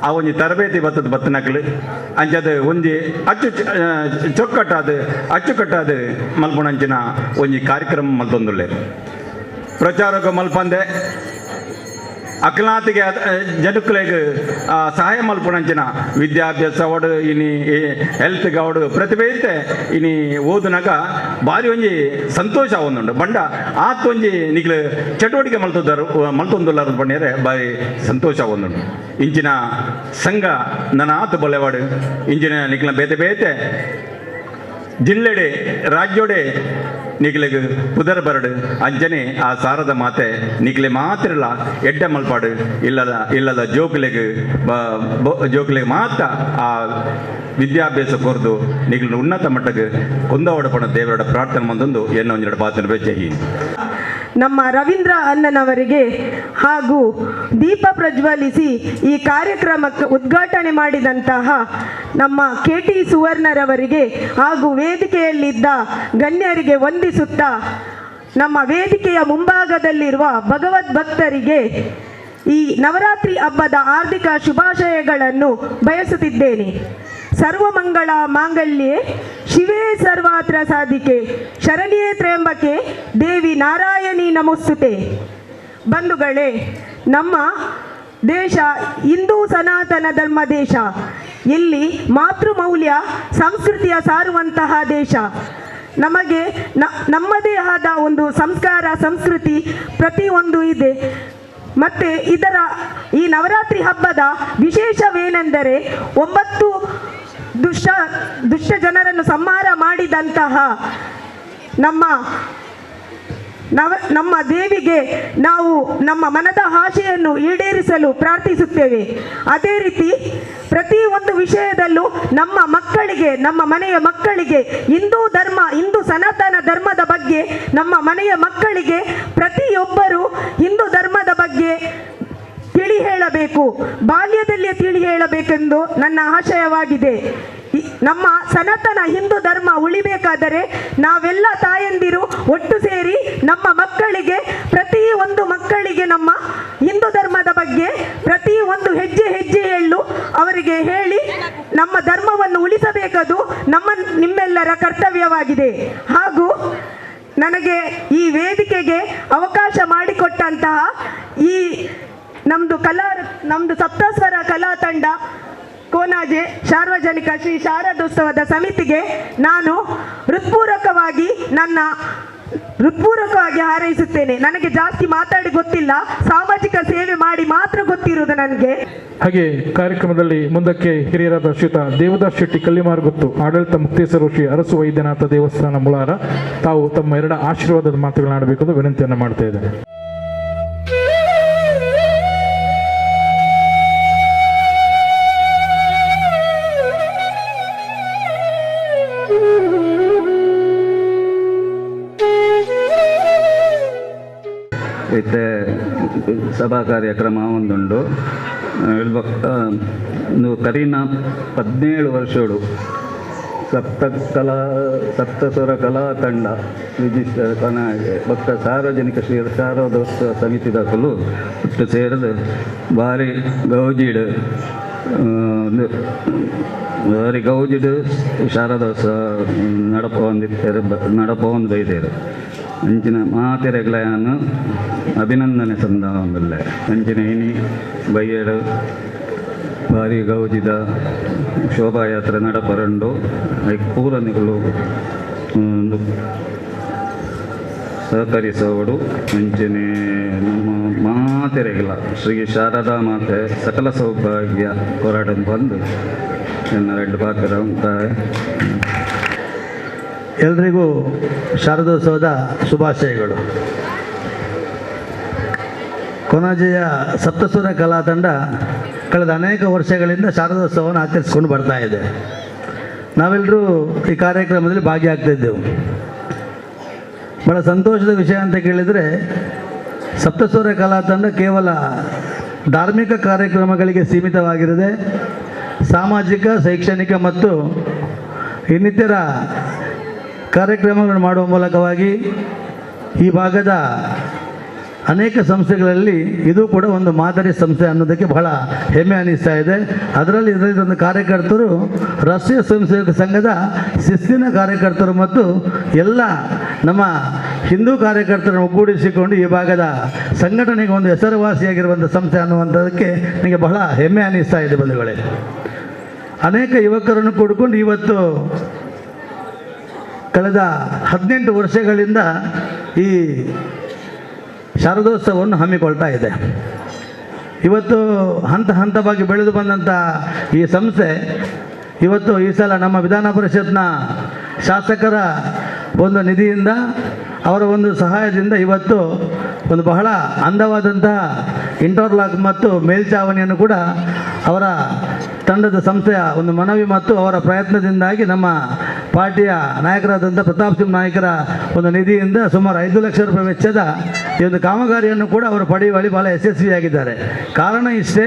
ಆ ಒಂಜಿ ತರಬೇತಿ ಬತ್ತನಕ್ಲು ಅಂಚದು ಒಂಜಿ ಅಚ್ಚುಕಟ್ಟಾದ ಮಲ್ಪುಣಂಚಿನ ಒಂಜಿ ಕಾರ್ಯಕ್ರಮ ಮಲ್ತೊಂದುಳ್ಳೆ ಪ್ರಚಾರಕ್ಕೆ ಮಲ್ಪಂದೆ ಅಕ್ಲಾತಿಗೆ ಜನಕ್ಕಳಿಗೆ ಸಹಾಯ ಮಲ್ಪುಣಂಚಿನ ವಿದ್ಯಾಭ್ಯಾಸ ಅವಡು ಇನಿ ಹೆಲ್ತ್ಗೆ ಅವಡು ಪ್ರತಿಭೆ ಇತ್ತೆ ಇನಿ ಓದುನಾಗ ಭಾರಿ ಒಂಜಿ ಸಂತೋಷ ಒಂದುಂಡು ಬಂಡ ಆತ್ ಒಂಜಿ ನಿಕ್ಲು ಚಟುವಟಿಕೆ ಮಲ್ತೊಂದುಲ್ಲಾರ ಪಂಡ್ಯರೆ ಭಾರಿ ಸಂತೋಷ ಒಂದುಂಡು ಇಂಚಿನ ಸಂಘ ನನ್ನ ಆತು ಬೊಲೆವಾಡು ಇಂಚಿನ ನಿಕ್ಲ ಬೇತೆ ಬೇತೆ ಜಿಲ್ಲೆಡೆ ರಾಜ್ಯೋಡೆ ನಿಕ್ಲೆಗ್ ಪುದರ್ ಬರಡು ಅಂಜನೆ ಆ ಸಾರದ ಮಾತೆ ನಿಕ್ಲೆ ಮಾತ್ರ ಎಡ್ಡೆ ಮಲ್ಪಾಡು ಇಲ್ಲದ ಜೋಕ್ಲೆಗ್ ಮಾತ್ರ ಆ ವಿದ್ಯಾಭ್ಯಾಸ ಕೊರದು ನಿಕ್ಲು ಉನ್ನತ ಮಟ್ಟಕ್ಕೆ ಕೊಂದವಡಪಣ ದೇವರ ಪ್ರಾರ್ಥನೆ ಮಂದೊಂದು ಎನ್ನೋ ಒಂದೆರಡು ಪಾತ್ರ ಜೈ ಹಿಂದ್. ನಮ್ಮ ರವೀಂದ್ರ ಅಣ್ಣನವರಿಗೆ ಹಾಗೂ ದೀಪ ಪ್ರಜ್ವಲಿಸಿ ಈ ಕಾರ್ಯಕ್ರಮಕ್ಕೆ ಉದ್ಘಾಟನೆ ಮಾಡಿದಂತಹ ನಮ್ಮ KT ಸುವರ್ಣರವರಿಗೆ ಹಾಗೂ ವೇದಿಕೆಯಲ್ಲಿದ್ದ ಗಣ್ಯರಿಗೆ ವಂದಿಸುತ್ತಾ ನಮ್ಮ ವೇದಿಕೆಯ ಮುಂಭಾಗದಲ್ಲಿರುವ ಭಗವದ್ ಭಕ್ತರಿಗೆ ಈ ನವರಾತ್ರಿ ಹಬ್ಬದ ಹಾರ್ದಿಕ ಶುಭಾಶಯಗಳನ್ನು ಬಯಸುತ್ತಿದ್ದೇನೆ. ಸರ್ವಮಂಗಳ ಮಾಂಗಲ್ಯೆ ಶಿವೇ ಸರ್ವಾತ್ರ ಸಾಧಿಕೆ ಶರಣ್ಯೇ ತ್ರ್ಯಂಬಕೆ ದೇವಿ ನಾರಾಯಣಿ ನಮೋಸ್ತುತೆ. ಬಂಧುಗಳೇ, ನಮ್ಮ ದೇಶ ಹಿಂದೂ ಸನಾತನ ಧರ್ಮ ದೇಶ. ಇಲ್ಲಿ ಮಾತೃಮೌಲ್ಯ ಸಂಸ್ಕೃತಿಯ ಸಾರುವಂತಹ ದೇಶ. ನಮಗೆ ನಮ್ಮದೇ ಆದ ಒಂದು ಸಂಸ್ಕಾರ ಸಂಸ್ಕೃತಿ ಪ್ರತಿಯೊಂದು ಇದೆ. ಮತ್ತು ಈ ನವರಾತ್ರಿ ಹಬ್ಬದ ವಿಶೇಷವೇನೆಂದರೆ 9 ದುಷ್ಟ ಜನರನ್ನು ಸಂಹಾರ ಮಾಡಿದಂತಹ ನಮ್ಮ ದೇವಿಗೆ ನಾವು ನಮ್ಮ ಮನದ ಆಶೆಯನ್ನು ಈಡೇರಿಸಲು ಪ್ರಾರ್ಥಿಸುತ್ತೇವೆ. ಅದೇ ರೀತಿ ಪ್ರತಿಯೊಂದು ವಿಷಯದಲ್ಲೂ ನಮ್ಮ ಮಕ್ಕಳಿಗೆ, ನಮ್ಮ ಮನೆಯ ಮಕ್ಕಳಿಗೆ ಹಿಂದೂ ಸನಾತನ ಧರ್ಮದ ಬಗ್ಗೆ ನಮ್ಮ ಮನೆಯ ಮಕ್ಕಳಿಗೆ ಪ್ರತಿಯೊಬ್ಬರು ಹಿಂದೂ ಧರ್ಮದ ಬಗ್ಗೆ ತಿಳಿ ಹೇಳಬೇಕು, ಬಾಲ್ಯದಲ್ಲಿಯೇ ತಿಳಿ ಹೇಳಬೇಕೆಂದು ನನ್ನ ಆಶಯವಾಗಿದೆ. ನಮ್ಮ ಸನಾತನ ಹಿಂದೂ ಧರ್ಮ ಉಳಿಬೇಕಾದರೆ ನಾವೆಲ್ಲ ತಾಯಂದಿರು ಒಟ್ಟು ಸೇರಿ ನಮ್ಮ ಮಕ್ಕಳಿಗೆ ಪ್ರತಿಯೊಂದು ಮಕ್ಕಳಿಗೆ ನಮ್ಮ ಹಿಂದೂ ಧರ್ಮದ ಬಗ್ಗೆ ಪ್ರತಿಯೊಂದು ಹೆಜ್ಜೆಯಲ್ಲೂ ಅವರಿಗೆ ಹೇಳಿ ನಮ್ಮ ಧರ್ಮವನ್ನು ಉಳಿಸಬೇಕದು ನಿಮ್ಮೆಲ್ಲರ ಕರ್ತವ್ಯವಾಗಿದೆ. ಹಾಗೂ ನನಗೆ ಈ ವೇದಿಕೆಗೆ ಅವಕಾಶ ಮಾಡಿಕೊಟ್ಟಂತಹ ಈ ನಮ್ಮದು ಸಪ್ತಸ್ವರ ಕಲಾ ತಂಡ ಕೋನಾಜೆ ಸಾರ್ವಜನಿಕ ಶ್ರೀ ಶಾರದೋತ್ಸವದ ಸಮಿತಿಗೆ ನಾನು ಹೃತ್ಪೂರ್ವಕವಾಗಿ ಹಾರೈಸುತ್ತೇನೆ. ನನಗೆ ಜಾಸ್ತಿ ಮಾತಾಡಿ ಗೊತ್ತಿಲ್ಲ, ಸಾಮಾಜಿಕ ಸೇವೆ ಮಾಡಿ ಮಾತ್ರ ಗೊತ್ತಿರುವುದು ನನಗೆ. ಹಾಗೆ ಕಾರ್ಯಕ್ರಮದಲ್ಲಿ ಮುಂದಕ್ಕೆ ಹಿರಿಯರಾದ ಶ್ರೀಯುತ ದೇವದಾಸ್ ಶೆಟ್ಟಿ ಕಲ್ಲಿಮಾರ್ಗುತ್ತು, ಆಡಳಿತ ಮುಕ್ತೇಶ್ವರ ಶ್ರೀ ಅರಸು ವೈದ್ಯನಾಥ ದೇವಸ್ಥಾನ ಮುಳಾರ, ತಾವು ತಮ್ಮ 2 ಆಶೀರ್ವಾದದ ಮಾತುಗಳನ್ನು ಆಡಬೇಕೆಂದು ವಿನಂತಿಯನ್ನು ಮಾಡ್ತಾ ಇದ್ದಾರೆ. ಇತ್ತೆ ಸಭಾ ಕಾರ್ಯಕ್ರಮ ಒಂದುಂಡು ಕರೀನ 17 ವರ್ಷಡು ಸಪ್ತಸ್ವರ ಕಲಾ ತಂಡ ರಿಜಿಸ್ಟರ್ ಕೊನಾಜೆ ಬೊಕ್ಕ ಸಾರ್ವಜನಿಕ ಶ್ರೀ ಶಾರದೋತ್ಸವ ಸಮಿತಿದಕಲು ಒಟ್ಟು ಸೇರಿದು ಭಾರಿ ಗೌಜಿಡು ಭಾರಿ ಗೌಜಿಡು ಶಾರದೋತ್ಸವ ನಡಪೊಂದು ಬೈದೇರು ಅಂಚಿನ ಮಾತೆರೆಗಳನ್ನು ಅಭಿನಂದನೆ ಸಂದಾವಂದಲ್ಲ ಅಂಚಿನ ಇನಿ ಬೈಯಡು ಭಾರಿ ಗೌಜಿದ ಶೋಭಾಯಾತ್ರೆ ನಡಪರಂಡು ಐಕ್ ಪೂರನಿಗಳು ಸಹಕರಿಸೋಡು ಅಂಚನೆ ನಮ್ಮ ಮಾತೆರೆಗಿಲ್ಲ ಶ್ರೀ ಶಾರದಾ ಮಾತೆ ಸಕಲ ಸೌಭಾಗ್ಯ ಹೋರಾಟ ಬಂದು ನನ್ನ ಎರಡು ಪಾತ್ರ ಉಂಟಾಯ. ಎಲ್ರಿಗೂ ಶಾರದೋತ್ಸವದ ಶುಭಾಶಯಗಳು. ಕೊನಾಜೆಯ ಸಪ್ತಸ್ವರ ಕಲಾ ತಂಡ ಕಳೆದ ಅನೇಕ ವರ್ಷಗಳಿಂದ ಶಾರದೋತ್ಸವವನ್ನು ಆಚರಿಸ್ಕೊಂಡು ಬರ್ತಾ ಇದೆ. ನಾವೆಲ್ಲರೂ ಈ ಕಾರ್ಯಕ್ರಮದಲ್ಲಿ ಭಾಗಿಯಾಗ್ತಿದ್ದೆವು. ಭಾಳ ಸಂತೋಷದ ವಿಷಯ ಅಂತ ಕೇಳಿದರೆ ಸಪ್ತಸ್ವರ ಕಲಾ ತಂಡ ಕೇವಲ ಧಾರ್ಮಿಕ ಕಾರ್ಯಕ್ರಮಗಳಿಗೆ ಸೀಮಿತವಾಗಿರದೆ ಸಾಮಾಜಿಕ, ಶೈಕ್ಷಣಿಕ ಮತ್ತು ಇನ್ನಿತರ ಕಾರ್ಯಕ್ರಮಗಳನ್ನು ಮಾಡುವ ಮೂಲಕವಾಗಿ ಈ ಭಾಗದ ಅನೇಕ ಸಂಸ್ಥೆಗಳಲ್ಲಿ ಇದು ಕೂಡ ಒಂದು ಮಾದರಿ ಸಂಸ್ಥೆ ಅನ್ನೋದಕ್ಕೆ ಬಹಳ ಹೆಮ್ಮೆ ಅನ್ನಿಸ್ತಾ ಇದೆ. ಅದರಲ್ಲಿ ಒಂದು ಕಾರ್ಯಕರ್ತರು ರಾಷ್ಟ್ರೀಯ ಸ್ವಯಂ ಸೇವಕ ಸಂಘದ ಶಿಸ್ತಿನ ಕಾರ್ಯಕರ್ತರು ಮತ್ತು ಎಲ್ಲ ನಮ್ಮ ಹಿಂದೂ ಕಾರ್ಯಕರ್ತರನ್ನು ಒಗ್ಗೂಡಿಸಿಕೊಂಡು ಈ ಭಾಗದ ಸಂಘಟನೆಗೆ ಒಂದು ಹೆಸರುವಾಸಿಯಾಗಿರುವಂಥ ಸಂಸ್ಥೆ ಅನ್ನುವಂಥದ್ದಕ್ಕೆ ನನಗೆ ಬಹಳ ಹೆಮ್ಮೆ ಅನ್ನಿಸ್ತಾ ಇದೆ ಬಂಧುಗಳೇ. ಅನೇಕ ಯುವಕರನ್ನು ಕೂಡಿಕೊಂಡು ಇವತ್ತು ಕಳೆದ 18 ವರ್ಷಗಳಿಂದ ಈ ಶಾರದೋತ್ಸವವನ್ನು ಹಮ್ಮಿಕೊಳ್ತಾ ಇದೆ. ಇವತ್ತು ಹಂತ ಹಂತವಾಗಿ ಬೆಳೆದು ಬಂದಂಥ ಈ ಸಂಸ್ಥೆ ಇವತ್ತು ಈ ಸಲ ನಮ್ಮ ವಿಧಾನ ಪರಿಷತ್ನ ಶಾಸಕರ ಒಂದು ನಿಧಿಯಿಂದ, ಅವರ ಒಂದು ಸಹಾಯದಿಂದ ಇವತ್ತು ಒಂದು ಬಹಳ ಅಂದವಾದಂತಹ ಇಂಟರ್ಲಾಕ್ ಮತ್ತು ಮೇಲ್ಛಾವಣಿಯನ್ನು ಕೂಡ ಅವರ ತಂಡದ ಸಂಸ್ಥೆಯ ಒಂದು ಮನವಿ ಮತ್ತು ಅವರ ಪ್ರಯತ್ನದಿಂದಾಗಿ ನಮ್ಮ ಪಾರ್ಟಿಯ ನಾಯಕರಾದಂಥ ಪ್ರತಾಪ್ ಸಿಂಗ್ ನಾಯಕರ ಒಂದು ನಿಧಿಯಿಂದ ಸುಮಾರು 5 ಲಕ್ಷ ರೂಪಾಯಿ ವೆಚ್ಚದ ಈ ಒಂದು ಕಾಮಗಾರಿಯನ್ನು ಕೂಡ ಅವರು ಪಡೆಯುವಲ್ಲಿ ಬಹಳ ಯಶಸ್ವಿಯಾಗಿದ್ದಾರೆ. ಕಾರಣ ಇಷ್ಟೇ,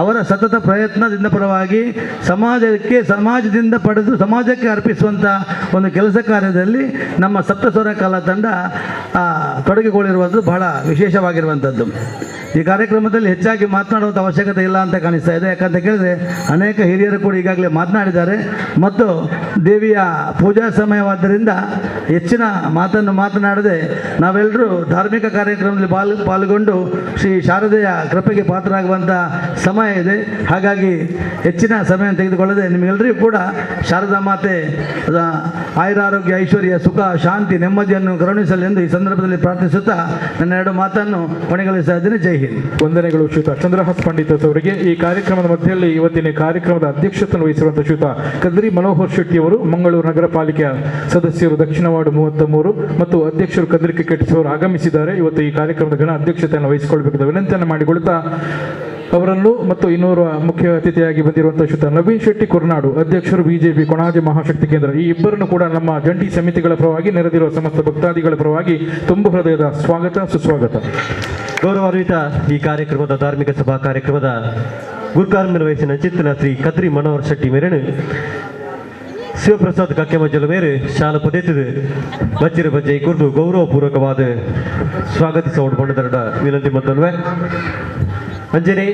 ಅವರ ಸತತ ಪ್ರಯತ್ನದಿಂದ ಪರವಾಗಿ ಸಮಾಜದಿಂದ ಪಡೆದು ಸಮಾಜಕ್ಕೆ ಅರ್ಪಿಸುವಂಥ ಒಂದು ಕೆಲಸ ಕಾರ್ಯದಲ್ಲಿ ನಮ್ಮ ಸಪ್ತಸ್ವರ ಕಲಾ ತಂಡ ತೊಡಗಿಕೊಳ್ಳಿರುವುದು ಬಹಳ ವಿಶೇಷವಾಗಿರುವಂಥದ್ದು. ಈ ಕಾರ್ಯಕ್ರಮದಲ್ಲಿ ಹೆಚ್ಚಾಗಿ ಮಾತನಾಡುವಂಥ ಅವಶ್ಯಕತೆ ಇಲ್ಲ ಅಂತ ಕಾಣಿಸ್ತಾ ಇದೆ. ಯಾಕಂತ ಕೇಳಿದ್ರೆ ಅನೇಕ ಹಿರಿಯರು ಕೂಡ ಈಗಾಗಲೇ ಮಾತನಾಡಿದ್ದಾರೆ ಮತ್ತು ದೇವಿಯ ಪೂಜಾ ಸಮಯವಾದ್ದರಿಂದ ಹೆಚ್ಚಿನ ಮಾತನ್ನು ಮಾತನಾಡದೆ ನಾವೆಲ್ಲರೂ ಧಾರ್ಮಿಕ ಕಾರ್ಯಕ್ರಮದಲ್ಲಿ ಪಾಲ್ಗೊಂಡು ಶ್ರೀ ಶಾರದೆಯ ಕೃಪೆಗೆ ಪಾತ್ರರಾಗುವಂಥ ಸಮಯ ಇದೆ. ಹಾಗಾಗಿ ಹೆಚ್ಚಿನ ಸಮಯ ತೆಗೆದುಕೊಳ್ಳದೆ ನಿಮಗೆಲ್ಲರಿಗೂ ಕೂಡ ಶಾರದಾ ಮಾತೆ ಆಯುರಾರೋಗ್ಯ, ಐಶ್ವರ್ಯ, ಸುಖ, ಶಾಂತಿ, ನೆಮ್ಮದಿಯನ್ನು ಕರುಣಿಸಲೆಂದು ಈ ಸಂದರ್ಭದಲ್ಲಿ ಪ್ರಾರ್ಥಿಸುತ್ತಾ ನನ್ನ 2 ಮಾತನ್ನು ಕೊನೆಗೊಳಿಸ್ತಾ ಇದ್ದೇನೆ. ಜೈ ಹಿಂದ್. ವಂದನೆಗಳು ಶ್ರೀಯುತ ಚಂದ್ರಹಾಸ್ ಪಂಡಿತ್ ಅವರಿಗೆ. ಈ ಕಾರ್ಯಕ್ರಮದ ಮಧ್ಯದಲ್ಲಿ ಇವತ್ತಿನ ಕಾರ್ಯಕ್ರಮದ ಅಧ್ಯಕ್ಷತೆಯನ್ನು ವಹಿಸಿರುವಂತಹ ಶ್ರೀಯುತ ಕದ್ರಿ ಮನೋಹರ್ ಶೆಟ್ಟಿ ಅವರು, ಮಂಗಳೂರು ನಗರ ಪಾಲಿಕೆಯ ಸದಸ್ಯರು, ದಕ್ಷಿಣ ವಾರ್ಡ್ 33 ಮತ್ತು ಅಧ್ಯಕ್ಷರು ಕದ್ರಿ ಕ್ರಿಕೆಟ್ಸ್ ಅವರು ಆಗಮಿಸಿದ್ದಾರೆ. ಇವತ್ತು ಈ ಕಾರ್ಯಕ್ರಮದ ಘನ ಅಧ್ಯಕ್ಷತೆಯನ್ನು ವಹಿಸಿಕೊಳ್ಳಬೇಕೆಂದು ವಿನಂತಿಯನ್ನು ಮಾಡಿಕೊಳ್ತಾ ಅವರನ್ನು ಮತ್ತು ಇನ್ನೋರ್ವ ಮುಖ್ಯ ಅತಿಥಿಯಾಗಿ ಬಂದಿರುವಂತಹ ಶ್ರೀಯುತ ನವೀನ್ ಶೆಟ್ಟಿ ಕುರ್ನಾಡು, ಅಧ್ಯಕ್ಷರು ಬಿಜೆಪಿ ಕೊಣಾಜೆ ಮಹಾಶಕ್ತಿ ಕೇಂದ್ರ, ಈ ಇಬ್ಬರನ್ನು ಕೂಡ ನಮ್ಮ ಜಂಟಿ ಸಮಿತಿಗಳ ಪರವಾಗಿ, ನೆರೆದಿರುವ ಸಮಸ್ತ ಭಕ್ತಾದಿಗಳ ಪರವಾಗಿ ತುಂಬು ಹೃದಯದ ಸ್ವಾಗತ, ಸುಸ್ವಾಗತ. ಗೌರವಾನ್ವಿತ ಈ ಕಾರ್ಯಕ್ರಮದ ಧಾರ್ಮಿಕ ಸಭಾ ಕಾರ್ಯಕ್ರಮದ ಗುರುಕಾರ್ಮಿನ ವಯಸ್ಸಿನ ಚಿತ್ತನ ಶ್ರೀ ಕದ್ರಿ ಮನೋಹರ್ ಶೆಟ್ಟಿ ಮೇರೆನು ಶಿವಪ್ರಸಾದ್ ಕಕ್ಕೆಮಜ್ಜಲು ಮೇರೆ ಶಾಲ ಪದೇತದ ಬಚ್ಚಿರ ಬಜ್ಜೆ ಕುರಿತು ಗೌರವಪೂರ್ವಕವಾದ ಸ್ವಾಗತಿಸೋಡು ಬಣ್ಣದರಡ ವಿನಂತಿ ಮತ್ತೊಲ್ವೆ ಅಂಜನೆ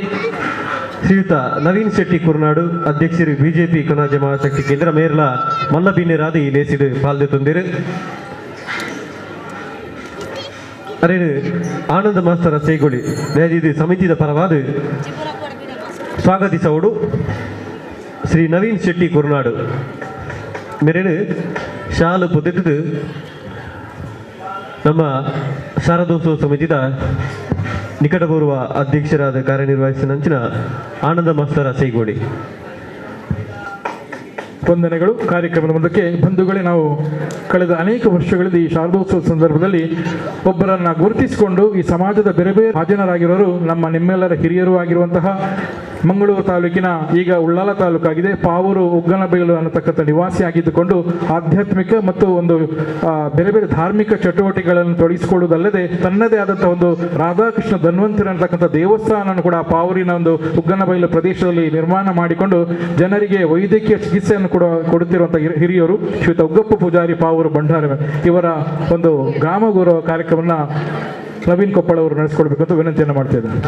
ಶ್ರೀಯುತ ನವೀನ್ ಶೆಟ್ಟಿ ಕುರ್ನಾಡು, ಅಧ್ಯಕ್ಷರು ಬಿಜೆಪಿ ಕೊನಾಜೆ ಮಹಾಶಕ್ತಿ ಕೇಂದ್ರ ಮೇರ್ಲ ಮಲ್ಲಬಿನ್ನೆರಾದಿ ಲೇಸಿಡು ಪಾಲ್ದೆ ತೊಂದಿರು ಅರೇನು ಆನಂದ ಮಾಸ್ತರ ಸೇಗೊಳಿ ನೇದಿದು ಸಮಿತಿದ ಪರವಾದ ಸ್ವಾಗತಿಸೋಡು ಶ್ರೀ ನವೀನ್ ಶೆಟ್ಟಿ ಕುರ್ನಾಡು ಮೇರೇನು ಶಾಲು ಪೊದ್ದೆದು ನಮ್ಮ ಶಾರದೋತ್ಸವ ಸಮಿತಿದ ನಿಕಟಪೂರ್ವ ಅಧ್ಯಕ್ಷರಾದ ಕಾರ್ಯನಿರ್ವಹಿಸಿದ ಆನಂದ ಮಾಸ್ತರ ಸೇಗೋಡಿ. ವಂದನೆಗಳು. ಕಾರ್ಯಕ್ರಮದ ಮುಂದಕ್ಕೆ ಬಂಧುಗಳೇ, ನಾವು ಕಳೆದ ಅನೇಕ ವರ್ಷಗಳಿಂದ ಈ ಶಾರದೋತ್ಸವ ಸಂದರ್ಭದಲ್ಲಿ ಒಬ್ಬರನ್ನ ಗುರುತಿಸಿಕೊಂಡು ಈ ಸಮಾಜದ ಬೇರೆ ಬೇರೆ ಭಾಜನರಾಗಿರೋರು ನಮ್ಮ ನಿಮ್ಮೆಲ್ಲರ ಹಿರಿಯರು ಆಗಿರುವಂತಹ ಮಂಗಳೂರು ತಾಲೂಕಿನ ಈಗ ಉಳ್ಳಾಲ ತಾಲೂಕಾಗಿದೆ. ಪಾವೂರು ಉಗ್ಗನಬೈಲು ಅನ್ನತಕ್ಕಂಥ ನಿವಾಸಿಯಾಗಿದ್ದುಕೊಂಡು ಆಧ್ಯಾತ್ಮಿಕ ಮತ್ತು ಒಂದು ಬೇರೆ ಬೇರೆ ಧಾರ್ಮಿಕ ಚಟುವಟಿಕೆಗಳನ್ನು ತೊಡಗಿಸಿಕೊಳ್ಳುವುದಲ್ಲದೆ ತನ್ನದೇ ಆದಂತಹ ಒಂದು ರಾಧಾಕೃಷ್ಣ ಧನ್ವಂತರಿ ಅನ್ನತಕ್ಕಂಥ ದೇವಸ್ಥಾನವನ್ನು ಕೂಡ ಪಾವೂರಿನ ಒಂದು ಉಗ್ಗನಬೈಲು ಪ್ರದೇಶದಲ್ಲಿ ನಿರ್ಮಾಣ ಮಾಡಿಕೊಂಡು ಜನರಿಗೆ ವೈದ್ಯಕೀಯ ಚಿಕಿತ್ಸೆಯನ್ನು ಕೂಡ ಕೊಡುತ್ತಿರುವಂತಹ ಹಿರಿಯರು ಶ್ರೀಯುತ ಉಗ್ಗಪ್ಪ ಪೂಜಾರಿ ಪಾವೂರು ಬಂಡಾರ ಇವರ ಒಂದು ಗ್ರಾಮ ಗೌರವ ಕಾರ್ಯಕ್ರಮವನ್ನು ನವೀನ್ ಕೊಪ್ಪಳ ಅವರು ನಡೆಸಿಕೊಡ್ಬೇಕು ಅಂತ ವಿನಂತಿಯನ್ನು ಮಾಡ್ತಾ ಇದ್ದಾರೆ.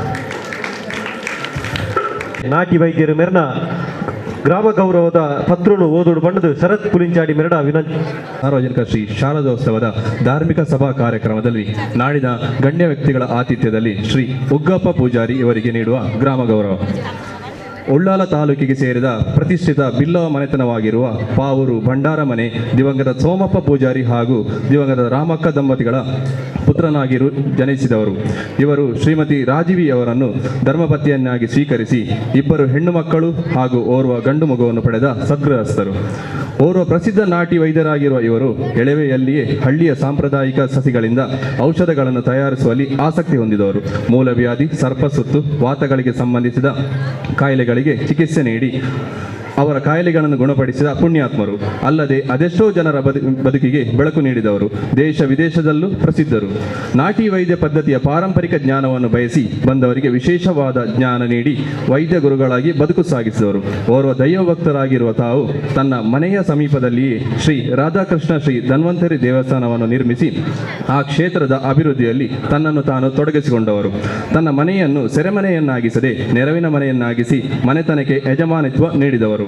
ನಾಟಿ ವೈದ್ಯರು ಮೆರನ ಗ್ರಾಮ ಗೌರವದ ಪತ್ರನು ಓದೋಡು ಬಣ್ಣದು ಶರತ್ ಪುಲಿಂಚಾಡಿ ಮೆರಡ ವಿನಂತಿ. ಸಾರ್ವಜನಿಕ ಶ್ರೀ ಶಾರದೋತ್ಸವದ ಧಾರ್ಮಿಕ ಸಭಾ ಕಾರ್ಯಕ್ರಮದಲ್ಲಿ ನಾಡಿನ ಗಣ್ಯ ವ್ಯಕ್ತಿಗಳ ಆತಿಥ್ಯದಲ್ಲಿ ಶ್ರೀ ಉಗ್ಗಪ್ಪ ಪೂಜಾರಿ ಇವರಿಗೆ ನೀಡುವ ಗ್ರಾಮ ಗೌರವ. ಉಳ್ಳಾಲ ತಾಲೂಕಿಗೆ ಸೇರಿದ ಪ್ರತಿಷ್ಠಿತ ಬಿಲ್ಲವ ಮನೆತನವಾಗಿರುವ ಪಾವೂರು ಭಂಡಾರ ಮನೆ ದಿವಂಗತ ಸೋಮಪ್ಪ ಪೂಜಾರಿ ಹಾಗೂ ದಿವಂಗತ ರಾಮಕ್ಕ ದಂಪತಿಗಳ ಪುತ್ರನಾಗಿ ಜನಿಸಿದವರು. ಇವರು ಶ್ರೀಮತಿ ರಾಜೀವಿ ಅವರನ್ನು ಧರ್ಮಪತ್ನಿಯನ್ನಾಗಿ ಸ್ವೀಕರಿಸಿ ಇಬ್ಬರು ಹೆಣ್ಣು ಮಕ್ಕಳು ಹಾಗೂ ಓರ್ವ ಗಂಡು ಮಗುವನ್ನು ಪಡೆದ ಸದ್ಗೃಹಸ್ಥರು. ಓರ್ವ ಪ್ರಸಿದ್ಧ ನಾಟಿ ವೈದ್ಯರಾಗಿರುವ ಇವರು ಎಳವೆಯಲ್ಲಿಯೇ ಹಳ್ಳಿಯ ಸಾಂಪ್ರದಾಯಿಕ ಸಸಿಗಳಿಂದ ಔಷಧಗಳನ್ನು ತಯಾರಿಸುವಲ್ಲಿ ಆಸಕ್ತಿ ಹೊಂದಿದವರು. ಮೂಲವ್ಯಾಧಿ, ಸರ್ಪಸುತ್ತು, ವಾತಗಳಿಗೆ ಸಂಬಂಧಿಸಿದ ಕಾಯಿಲೆಗಳಿಗೆ ಚಿಕಿತ್ಸೆ ನೀಡಿ ಅವರ ಕಾಯಿಲೆಗಳನ್ನು ಗುಣಪಡಿಸಿದ ಪುಣ್ಯಾತ್ಮರು. ಅಲ್ಲದೆ ಅದೆಷ್ಟೋ ಜನರ ಬದುಕಿಗೆ ಬೆಳಕು ನೀಡಿದವರು. ದೇಶ ವಿದೇಶದಲ್ಲೂ ಪ್ರಸಿದ್ಧರು. ನಾಟಿ ವೈದ್ಯ ಪದ್ಧತಿಯ ಪಾರಂಪರಿಕ ಜ್ಞಾನವನ್ನು ಬಯಸಿ ಬಂದವರಿಗೆ ವಿಶೇಷವಾದ ಜ್ಞಾನ ನೀಡಿ ವೈದ್ಯ ಗುರುಗಳಾಗಿ ಬದುಕು ಸಾಗಿಸಿದವರು. ಓರ್ವ ದೈವಭಕ್ತರಾಗಿರುವ ತಾವು ತನ್ನ ಮನೆಯ ಸಮೀಪದಲ್ಲಿಯೇ ಶ್ರೀ ರಾಧಾಕೃಷ್ಣ ಶ್ರೀ ಧನ್ವಂತರಿ ದೇವಸ್ಥಾನವನ್ನು ನಿರ್ಮಿಸಿ ಆ ಕ್ಷೇತ್ರದ ಅಭಿವೃದ್ಧಿಯಲ್ಲಿ ತನ್ನನ್ನು ತಾನು ತೊಡಗಿಸಿಕೊಂಡವರು. ತನ್ನ ಮನೆಯನ್ನು ಸೆರೆಮನೆಯನ್ನಾಗಿಸದೆ ನೆರವಿನ ಮನೆಯನ್ನಾಗಿಸಿ ಮನೆತನಕ್ಕೆ ಯಜಮಾನಿತ್ವ ನೀಡಿದವರು.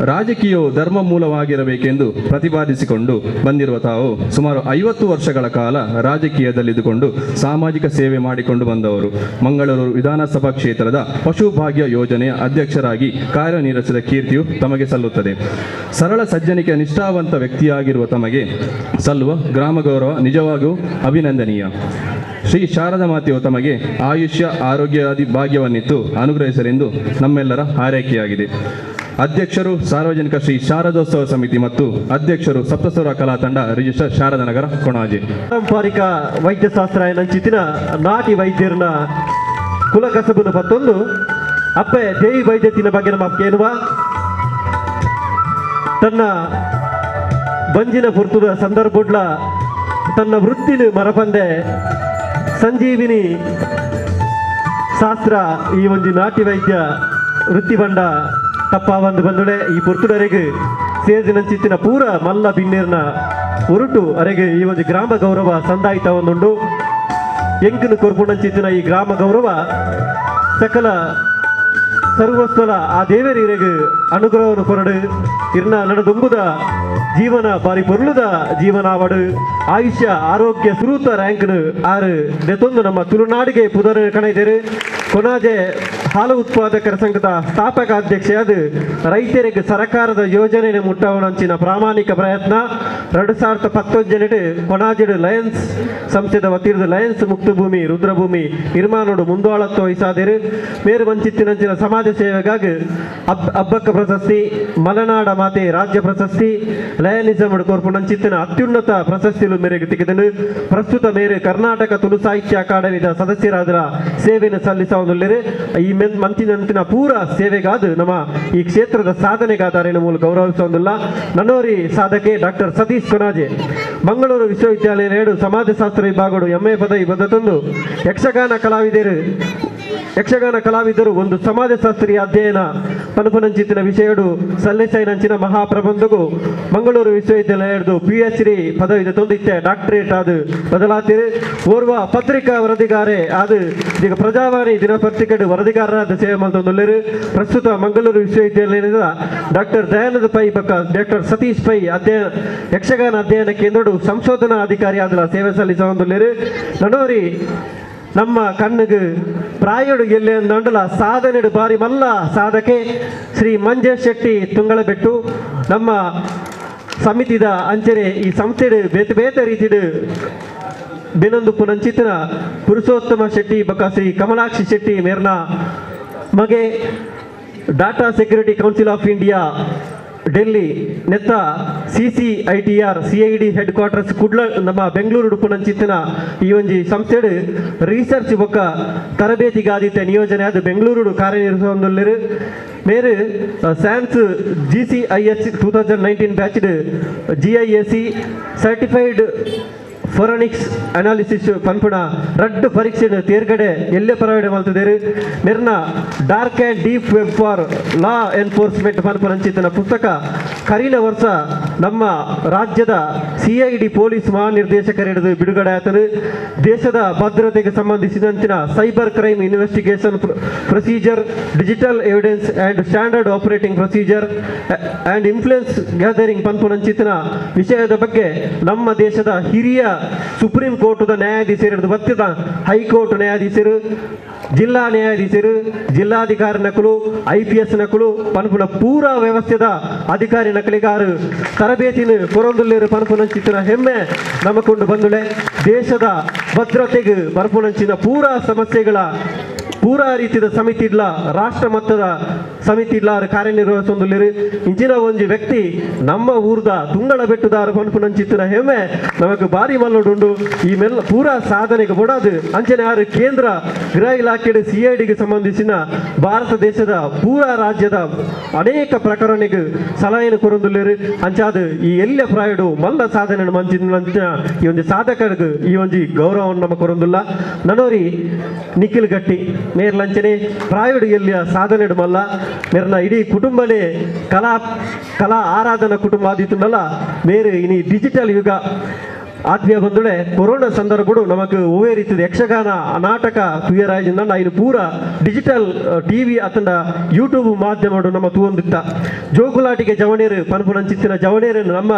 ರಾಜಕೀಯವು ಧರ್ಮ ಮೂಲವಾಗಿರಬೇಕೆಂದು ಪ್ರತಿಪಾದಿಸಿಕೊಂಡು ಬಂದಿರುವ ತಾವು ಸುಮಾರು 50 ವರ್ಷಗಳ ಕಾಲ ರಾಜಕೀಯದಲ್ಲಿದ್ದುಕೊಂಡು ಸಾಮಾಜಿಕ ಸೇವೆ ಮಾಡಿಕೊಂಡು ಬಂದವರು. ಮಂಗಳೂರು ವಿಧಾನಸಭಾ ಕ್ಷೇತ್ರದ ಪಶುಭಾಗ್ಯ ಯೋಜನೆಯ ಅಧ್ಯಕ್ಷರಾಗಿ ಕಾರ್ಯನಿರ್ವಹಿಸಿದ ಕೀರ್ತಿಯು ತಮಗೆ ಸಲ್ಲುತ್ತದೆ. ಸರಳ ಸಜ್ಜನಿಕೆ ನಿಷ್ಠಾವಂತ ವ್ಯಕ್ತಿಯಾಗಿರುವ ತಮಗೆ ಸಲ್ಲುವ ಗ್ರಾಮ ಗೌರವ ನಿಜವಾಗಿಯೂ ಅಭಿನಂದನೀಯ. ಶ್ರೀ ಶಾರದಾ ಮಾತೆಯು ತಮಗೆ ಆಯುಷ್ಯ ಆರೋಗ್ಯಾದಿ ಭಾಗ್ಯವನ್ನಿತ್ತು ಅನುಗ್ರಹಿಸಲೆಂದು ನಮ್ಮೆಲ್ಲರ ಹಾರೈಕೆಯಾಗಿದೆ. ಅಧ್ಯಕ್ಷರು ಸಾರ್ವಜನಿಕ ಶ್ರೀ ಶಾರದೋತ್ಸವ ಸಮಿತಿ ಮತ್ತು ಅಧ್ಯಕ್ಷರು ಸಪ್ತಸ್ವರ ಕಲಾ ತಂಡ ರಿಜಿಸ್ಟರ್ ಶಾರದಾನಗರ ಕೊಣಾಜೆ. ಪಾರಂಪರಿಕ ವೈದ್ಯಶಾಸ್ತ್ರ ನಂಚಿತ್ತಿನ ನಾಟಿ ವೈದ್ಯರನ್ನ ಕುಲ ಕಸಬನ್ನು ಪತ್ತೊಂದು ಅಪ್ಪೆ ದೇವಿ ವೈದ್ಯತಿನ ಬಗ್ಗೆ ನಮ್ಮ ಕೇಳುವ ತನ್ನ ಬಂಜಿನ ಪುರ್ತುದ ಸಂದರ್ಭಡ್ಲ ತನ್ನ ವೃತ್ತಿನ ಮರಪಂದೆ ಸಂಜೀವಿನಿ ಶಾಸ್ತ್ರ ಈ ಒಂದು ನಾಟಿ ವೈದ್ಯ ವೃತ್ತಿ ಬಂಡ ತಪ್ಪ ಬಂದುಳೆ ಈ ಪುರ್ತುಡರೆಗೆ ಸೇರಿದ ಚಿತ್ತಿನ ಪೂರ ಮಲ್ಲ ಬಿನ್ನೇರ್ನ ಉರುಟು ಅರೆಗೆ ಈ ಒಂದು ಗ್ರಾಮ ಗೌರವ ಸಂದಾಯಿತ ಒಂದುಂಡು ಎಂಕನು ಕೊರ್ಪುಣಂಚಿತ್ತಿನ ಈ ಗ್ರಾಮ ಗೌರವ ಸಕಲ ಸರ್ವಸ್ವಲ ಆ ದೇವರಿಗೆ ಅನುಗ್ರಹವನ್ನು ಕೊರಡು ಇರ್ನ ನಡೆದೊಂಬುದ ಜೀವನ ಬಾರಿ ಪೊರ್ಲುದ ಜೀವನ ಅವಡು ಆಯುಷ್ಯ ಆರೋಗ್ಯ ಸುರೂತ ರ್ಯಾಂಕ್ನು ಆರು ನೆತ್ತೊಂದು ನಮ್ಮ ತುಳುನಾಡಿಗೆ ಪುದರ್ ಕಣೈದೇರು ಕೊನಾಜೆ ಹಾಲು ಉತ್ಪಾದಕರ ಸಂಘದ ಸ್ಥಾಪಕ ಅಧ್ಯಕ್ಷೆಯಾದ ರೈತರಿಗೆ ಸರ್ಕಾರದ ಯೋಜನೆ ಮುಟ್ಟವನಂಚಿನ ಪ್ರಾಮಾಣಿಕ ಪ್ರಯತ್ನ 2019 ಕೊನಾಜೆಡು ಲಯನ್ಸ್ ಸಂಸ್ಥೆದ ವತಿರದ ಲಯನ್ಸ್ ಮುಕ್ತ ಭೂಮಿ ರುದ್ರಭೂಮಿ ನಿರ್ಮಾಣೋಡು ಮುಂದಾಳತ್ವ ವಹಿಸಾದೇರು ಮೇರು ವಂಚಿತ್ತಿನಂಚಿನ ಸಮಾಜ ಸೇವೆಗಾಗಿ ಅಬ್ಬಕ್ಕ ಪ್ರಶಸ್ತಿ ಮಲೆನಾಡ ಮಾತೆ ರಾಜ್ಯ ಪ್ರಶಸ್ತಿ ಲಯನಿಸಮ್ ಕೋರ್ಪುಣಂಚಿತ್ತಿನ ಅತ್ಯುನ್ನತ ಪ್ರಶಸ್ತಿಲು ಮೇರೆಗೆ ತೆಗೆದನು. ಪ್ರಸ್ತುತ ಮೇರೆ ಕರ್ನಾಟಕ ತುಳು ಸಾಹಿತ್ಯ ಅಕಾಡೆಮಿದ ಸದಸ್ಯರಾದ ಸೇವೆಯನ್ನು ಸಲ್ಲಿಸುವುದಿಲ್ಲರೆ ಈ ಮಂಚಿನಂತಿನ ಪೂರ ಸೇವೆಗಾದ ನಮ್ಮ ಈ ಕ್ಷೇತ್ರದ ಸಾಧನೆಗಾದಾರಿನ ಮೂಲಕ ಗೌರವಿಸುವುದಿಲ್ಲ. ನನ್ನೋರಿ ಸಾಧಕೆ ಡಾಕ್ಟರ್ ಸತೀಶ್ ಕೊನಾಜೆ ಮಂಗಳೂರು ವಿಶ್ವವಿದ್ಯಾಲಯ 2 ಸಮಾಜಶಾಸ್ತ್ರ ವಿಭಾಗಗಳು MA ಪದವಿ ಬದತಂದು ಯಕ್ಷಗಾನ ಕಲಾವಿದರು ಒಂದು ಸಮಾಜಶಾಸ್ತ್ರೀಯ ಅಧ್ಯಯನ ಪನಪನಂಚಿತ್ತಿನ ವಿಷಯಡು ಸಲ್ಲೆಸೈನಂಚಿನ ಮಹಾಪ್ರಬಂಧಗೂ ಮಂಗಳೂರು ವಿಶ್ವವಿದ್ಯಾಲಯ PhD ಪದವಿ ತೊಂದಿತ್ತೆ ಡಾಕ್ಟರೇಟ್ ಆದು ಬದಲಾತಿರು ಓರ್ವ ಪತ್ರಿಕಾ ವರದಿಗಾರೆ ಆದು ಈಗ ಪ್ರಜಾವಾಣಿ ದಿನಪತ್ರಿಕೆಡು ವರದಿಗಾರರಾದ ಸೇವೆ ಮಾಡ್ತೊಂದುಳ್ಳರು. ಪ್ರಸ್ತುತ ಮಂಗಳೂರು ವಿಶ್ವವಿದ್ಯಾಲಯದ ಡಾಕ್ಟರ್ ದಯಾನಂದ ಪೈ ಬಕ್ಕ ಡಾಕ್ಟರ್ ಸತೀಶ್ ಪೈ ಯಕ್ಷಗಾನ ಅಧ್ಯಯನ ಕೇಂದ್ರಡು ಸಂಶೋಧನಾ ಅಧಿಕಾರಿ ಆದ ಸೇವೆ ಸಲ್ಲಿಸುವುದಿಲ್ಲರು. ನನ್ನೋರಿ ನಮ್ಮ ಕಣ್ಣಿಗೆ ಪ್ರಾಯಡು ಎಲ್ಲೆ ನಂಡಲ ಸಾಧನೆಡು ಬಾರಿ ಮಲ್ಲ ಸಾಧಕೆ ಶ್ರೀ ಮಂಜೇಶ್ ಶೆಟ್ಟಿ ತುಂಗಳಬೆಟ್ಟು ನಮ್ಮ ಸಮಿತಿದ ಅಂಚನೆ ಈ ಸಂಸ್ಥೆಡು ಬೇತೆ ರೀತಿಡು ಬೆನೊಂದು ಪುನಂಚಿತ್ತಿನ ಪುರುಷೋತ್ತಮ ಶೆಟ್ಟಿ ಬಕ ಶ್ರೀ ಕಮಲಾಕ್ಷಿ ಶೆಟ್ಟಿ ಮೇರ್ನ ಮಗೆ data security council of India Delhi ನೆತ್ತ CCITR CID headquarters Kudla ನಮ್ಮ ಬೆಂಗಳೂರು ಉಡುಪುನಂಚಿತ್ತಿನ ಈ ಒಂಜಿ ಸಂಸ್ಥೆಡ್ ರಿಸರ್ಚ್ ಬೊಕ್ಕ ತರಬೇತಿಗಾದಿತ್ತ ನಿಯೋಜನೆ ಅದು ಬೆಂಗಳೂರು ಕಾರ್ಯನಿರ್ವಹಿಸುವಲ್ಲಿರು ಮೇರು science GCIH 2019 batched GIAC certified forensics analysis ಪನ್ಪುಣ ರಡ್ಡು ಪರೀಕ್ಷೆ ತೇರ್ಗಡೆ ಎಲ್ಲೇ ಪರವಾಡೆ ಮಲ್ತದೇರು ನಿರ್ನ dark and deep web for law enforcement ಪನ್ಪುನಂಚಿತನ ಪುಸ್ತಕ ಕರೀನ ವರ್ಷ ನಮ್ಮ ರಾಜ್ಯದ CID ಪೊಲೀಸ್ ಮಹಾನಿರ್ದೇಶಕರಿಡಿದು ಬಿಡುಗಡೆ ಆತನು ದೇಶದ ಭದ್ರತೆಗೆ ಸಂಬಂಧಿಸಿದಂತಿನ cyber crime investigation procedure digital evidence and standard operating procedure and influence gathering ಪನ್ಪುನಂಚಿತನ ವಿಷಯದ ಬಗ್ಗೆ ನಮ್ಮ ದೇಶದ ಹಿರಿಯ ಸುಪ್ರೀಂ ಕೋರ್ಟ್ದ ನ್ಯಾಯಾಧೀಶರು ಬತ್ತಿದ ಹೈಕೋರ್ಟ್ ನ್ಯಾಯಾಧೀಶರು ಜಿಲ್ಲಾ ನ್ಯಾಯಾಧೀಶರು ಜಿಲ್ಲಾಧಿಕಾರಿ ನಕಲು IPS ನಕಲು ಪನ್ಪುನ ಪೂರ ವ್ಯವಸ್ಥೆದ ಅಧಿಕಾರಿ ನಕಲಿಗಾರು ತರಬೇತಿನ ಕೊರೊಂದುಲ್ಲೇರು ಪನ್ಪುನಂಚಿನ ಹೆಮ್ಮೆ ನಮಕೊಂಡು ಬಂದುಳೆ ದೇಶದ ಭದ್ರತೆಗೆ ಪನ್ಪುನಂಚಿನ ಪೂರ ಸಮಸ್ಯೆಗಳ ಪೂರ ರೀತಿಯ ಸಮಿತಿ ಇಲ್ಲ ರಾಷ್ಟ್ರ ಮಟ್ಟದ ಸಮಿತಿ ಇಲ್ಲ ಕಾರ್ಯನಿರ್ವಹಿಸೊಂದುಲ್ಲೇರು ಇಂಚಿನ ಒಂಜಿ ವ್ಯಕ್ತಿ ನಮ್ಮ ಊರ್ದ ತುಂಗಳ ಬೆಟ್ಟದಾರ ಪನ್ಪುನಂಚಿತ್ತಿನ ಹೆಮ್ಮೆ ನಮಗೆ ಬಾರಿ ಮಲ್ಲೊಡುಂಡು ಈ ಮೆಲ್ಲ ಪೂರ ಸಾಧನೆಗೆ ಬೊಡಾದು ಅಂಚನೆ ಆರು ಕೇಂದ್ರ ಗೃಹ ಇಲಾಖೆಯ CIDಗೆ ಸಂಬಂಧಿಸಿನ ಭಾರತ ದೇಶದ ಪೂರ ರಾಜ್ಯದ ಅನೇಕ ಪ್ರಕರಣಕ್ಕೆ ಸಲಹೆಯನ್ನು ಕೊರೊಂದುಲ್ಲೇರು ಅಂಚಾದು ಈ ಎಲ್ಲ ಪ್ರಾಯಡು ಮಲ್ಲ ಸಾಧನೆ ಮಂಚಿನ ಈ ಒಂದು ಸಾಧಕರಿಗೆ ಈ ಒಂದು ಗೌರವವನ್ನು ನಮ್ಮ ಕೊರೊಂದುಲ್ಲ ನನೋರಿ ನಿಖಿಲ್ ಗಟ್ಟಿ ಮೇರ್ ಲಂಚನೆ ಪ್ರಾಯುಡು ಎಲ್ಲಿಯ ಸಾಧನೆ ಮಲ್ಲ ಮೇರ್ನ ಇಡೀ ಕುಟುಂಬನೇ ಕಲಾ ಆರಾಧನಾ ಕುಟುಂಬ ಆದಿತ್ತುಂಡಲ್ಲ ಮೇರೆ ಇನಿ ಡಿಜಿಟಲ್ ಯುಗ ಆತ್ಮೀಯ ಬಂದುಳೆ ಕೊರೋನಾ ಸಂದರ್ಭಡು ನಮಕ್ ಒವೇ ರೀತಿಯ ಯಕ್ಷಗಾನ ನಾಟಕ ತುಯರಾಜಿಂದ ಇನ್ನು ಪೂರ ಡಿಜಿಟಲ್ TV ಅತ್ತಂಡ ಯೂಟ್ಯೂಬ್ ಮಾಧ್ಯಮಡು ನಮ್ಮ ತೂಂದಿತ್ತ ಜೋಗುಲಾಟಿಗೆ ಜವಣೇರು ಪನ್ಪುನಂಚಿತ್ತಿನ ಜವಣೇರನ್ನು ನಮ್ಮ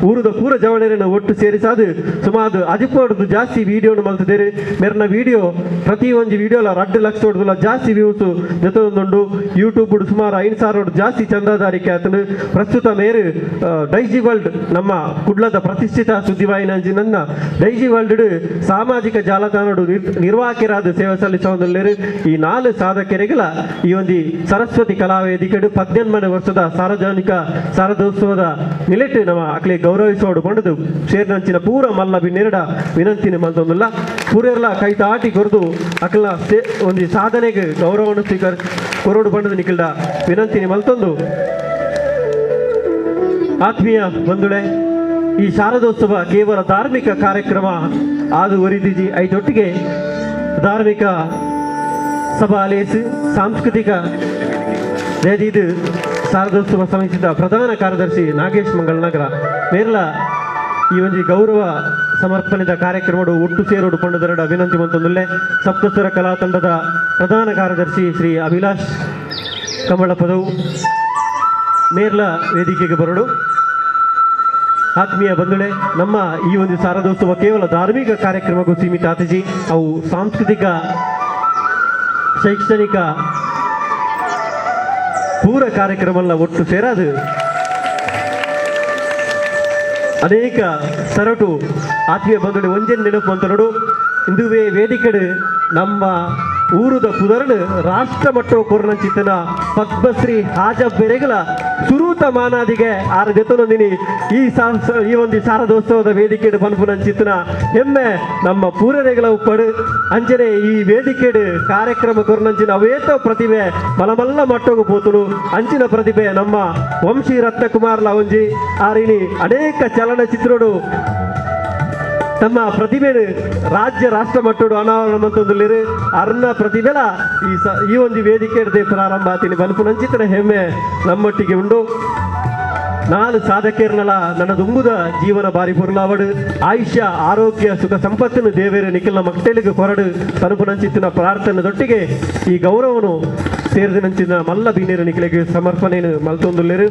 ಊರದ ಪೂರ ಜವಣೇರನ್ನು ಒಟ್ಟು ಸೇರಿಸಾದು ಸುಮಾರು 14 ಜಾಸ್ತಿ ವಿಡಿಯೋನು ಮಲ್ತಿದ್ದೇರು ಮೇರ್ನ ವಿಡಿಯೋ ಪ್ರತಿ ಒಂದು ವಿಡಿಯೋಲ 2 ಲಕ್ಷ ಹೊಡೆದಲ್ಲ ಜಾಸ್ತಿ ವ್ಯೂಸ್ ಜೊತೆಗೊಂಡು ಯೂಟ್ಯೂಬ್ ಸುಮಾರು 5,000 ಜಾಸ್ತಿ ಚಂದಾದಾರಿಕೆ ಆತನು ಪ್ರಸ್ತುತ ಮೇರು ಡೈಜಿ ವರ್ಲ್ಡ್ ನಮ್ಮ ಕುಡ್ಲದ ಪ್ರತಿಷ್ಠಿತ ಸುದ್ದಿವಾಹಿನಿ ಡೈಜಿ ವರ್ಲ್ಡ್ ಸಾಮಾಜಿಕ ಜಾಲತಾಣಡು ನಿರ್ವಾಹಕರಾದ ಸೇವೆ ಸಲ್ಲಿಸುವುದರಲ್ಲಿ ಈ 4 ಸಾಧಕರಿಗಳ ಈ ಒಂದು ಸರಸ್ವತಿ ಕಲಾವೇದಿಕೆಡು 18ನೇ ವರ್ಷದ ಸಾರ್ವಜನಿಕ ಶಾರದೋತ್ಸವದ ನಿಲೆಟ್ ನಮ್ಮ ಅಕ್ಲೆ ಗೌರವಿಸೋಡು ಕೊಂಡದು ಸೇರಿನಂಚಿನ ಪೂರ ಮಲ್ಲ ಬಿನ್ನೆರಡ ವಿನಂತಿನ ಮಂತೊಂದಿಲ್ಲ ಪೂರೆಲ್ಲ ಕೈ ತಾಟಿ ಕೊರದು ಅಕ್ಲ ಒಂದು ಸಾಧನೆಗೆ ಗೌರವವನ್ನು ಸ್ವೀಕಾರ ಕೊರಡು ಬಂಡದ ನಿಖಿಲ್ಡ ವಿನಂತಿನಿ ಮಲ್ತೊಂದು ಆತ್ಮೀಯ ಬಂಧುಳೆ ಈ ಶಾರದೋತ್ಸವ ಕೇವಲ ಧಾರ್ಮಿಕ ಕಾರ್ಯಕ್ರಮ ಆದು ಒರಿದಿಜಿ ಐದೊಟ್ಟಿಗೆ ಧಾರ್ಮಿಕ ಸಭಾಲೇಸು ಸಾಂಸ್ಕೃತಿಕ ಇದು ಶಾರದೋತ್ಸವ ಸಮಿತಿದ ಪ್ರಧಾನ ಕಾರ್ಯದರ್ಶಿ ನಾಗೇಶ್ ಮಂಗಳನಗರ ಮೇರ್ಲ ಈ ಒಂದು ಗೌರವ ಸಮರ್ಪಣೆದ ಕಾರ್ಯಕ್ರಮಡು ಒಟ್ಟು ಸೇರೋಡು ಕೊಂಡದರಡ ವಿನಂತಿ ಮಂತೊಂದುಲ್ಲೆ ಸಪ್ತಸ್ವರ ಕಲಾ ತಂಡದ ಪ್ರಧಾನ ಕಾರ್ಯದರ್ಶಿ ಶ್ರೀ ಅಭಿಲಾಷ್ ಕಮಲಪದವು ಮೇರ್ಲ ವೇದಿಕೆಗೆ ಬರಡು ಆತ್ಮೀಯ ಬಂಧುಳೆ ನಮ್ಮ ಈ ಒಂದು ಶಾರದೋತ್ಸವ ಕೇವಲ ಧಾರ್ಮಿಕ ಕಾರ್ಯಕ್ರಮಕ್ಕೂ ಸೀಮಿತ ಆತಿಜಿ ಅವು ಸಾಂಸ್ಕೃತಿಕ ಶೈಕ್ಷಣಿಕ ಪೂರ ಕಾರ್ಯಕ್ರಮ ಒಟ್ಟು ಸೇರಾದು ಅನೇಕ ಸರಟು ಆತ್ಮೀಯ ಬಂಧುಡೆ ಒಂಜನ್ ನೆನಪು ಅಂತ ನೋಡು ಇಂದುವೇ ವೇದಿಕೆಡು ನಮ್ಮ ಊರುದ ಪುದರ್ನು ರಾಷ್ಟ್ರ ಮಟ್ಟ ಕೊರ್ನಂಚಿತ್ತನ ಪದ್ಮಶ್ರೀ ಹಾಜ ಬೆರೆಗಳ ಸುರೂತ ಮಾನಾದಿಗೆ ಆರ ಜೊತೆನೊಂದಿನಿ ಈ ಒಂದು ಶಾರದೋತ್ಸವದ ವೇದಿಕೆಡು ಪನ್ಪುನಂಚಿತ್ತನ ಹೆಮ್ಮೆ ನಮ್ಮ ಪೂರನೆಗಳ ಉಪ್ಪಡು ಅಂಚನೆ ಈ ವೇದಿಕೆಡು ಕಾರ್ಯಕ್ರಮ ಕೊರ್ನಂಚಿನ ಅವೇತ ಪ್ರತಿಭೆ ಮಲಮಲ್ಲ ಮಟ್ಟೋಗು ಪೋತುನು ಅಂಚಿನ ಪ್ರತಿಭೆ ನಮ್ಮ ವಂಶಿ ರತ್ನಕುಮಾರ್ ಲಾವಂಜಿ ಆರಿನಿ ಅನೇಕ ಚಲನಚಿತ್ರಡು ತಮ್ಮ ಪ್ರತಿಭೆನು ರಾಜ್ಯ ರಾಷ್ಟ್ರ ಮಟ್ಟೋಡು ಅನಾವರಣ ಮಂತೊಂದುಲ್ಲೇರು ಅರ್ನ ಪ್ರತಿಭೆಲ ಈ ಒಂದು ವೇದಿಕೆ ಪ್ರಾರಂಭ ಆತೀನಿ ಬನ್ಪುನಂಚಿತನ ಹೆಮ್ಮೆ ನಮ್ಮೊಟ್ಟಿಗೆ ಉಂಡು ನಾನು ಸಾಧಕೇರ್ನಲ ನನ್ನ ದುಂಬುದ ಜೀವನ ಬಾರಿ ಪುರ್ಲಾವಡು ಆಯುಷ್ಯ ಆರೋಗ್ಯ ಸುಖ ಸಂಪತ್ತನ್ನು ದೇವೇರು ನಿಖಿಲ್ನ ಮಕ್ಕಳಿಗೆ ಕೊರಡು ಬನ್ಪುನಂಚಿತ್ತಿನ ಪ್ರಾರ್ಥನೆದೊಟ್ಟಿಗೆ ಈ ಗೌರವನು ಸೇರಿದಂಚಿನ ಮಲ್ಲ ಬೀನೇರು ನಿಖಿಲಿಗೆ ಸಮರ್ಪಣೆಯನ್ನು ಮಲ್ತೊಂದುಲ್ಲೇರು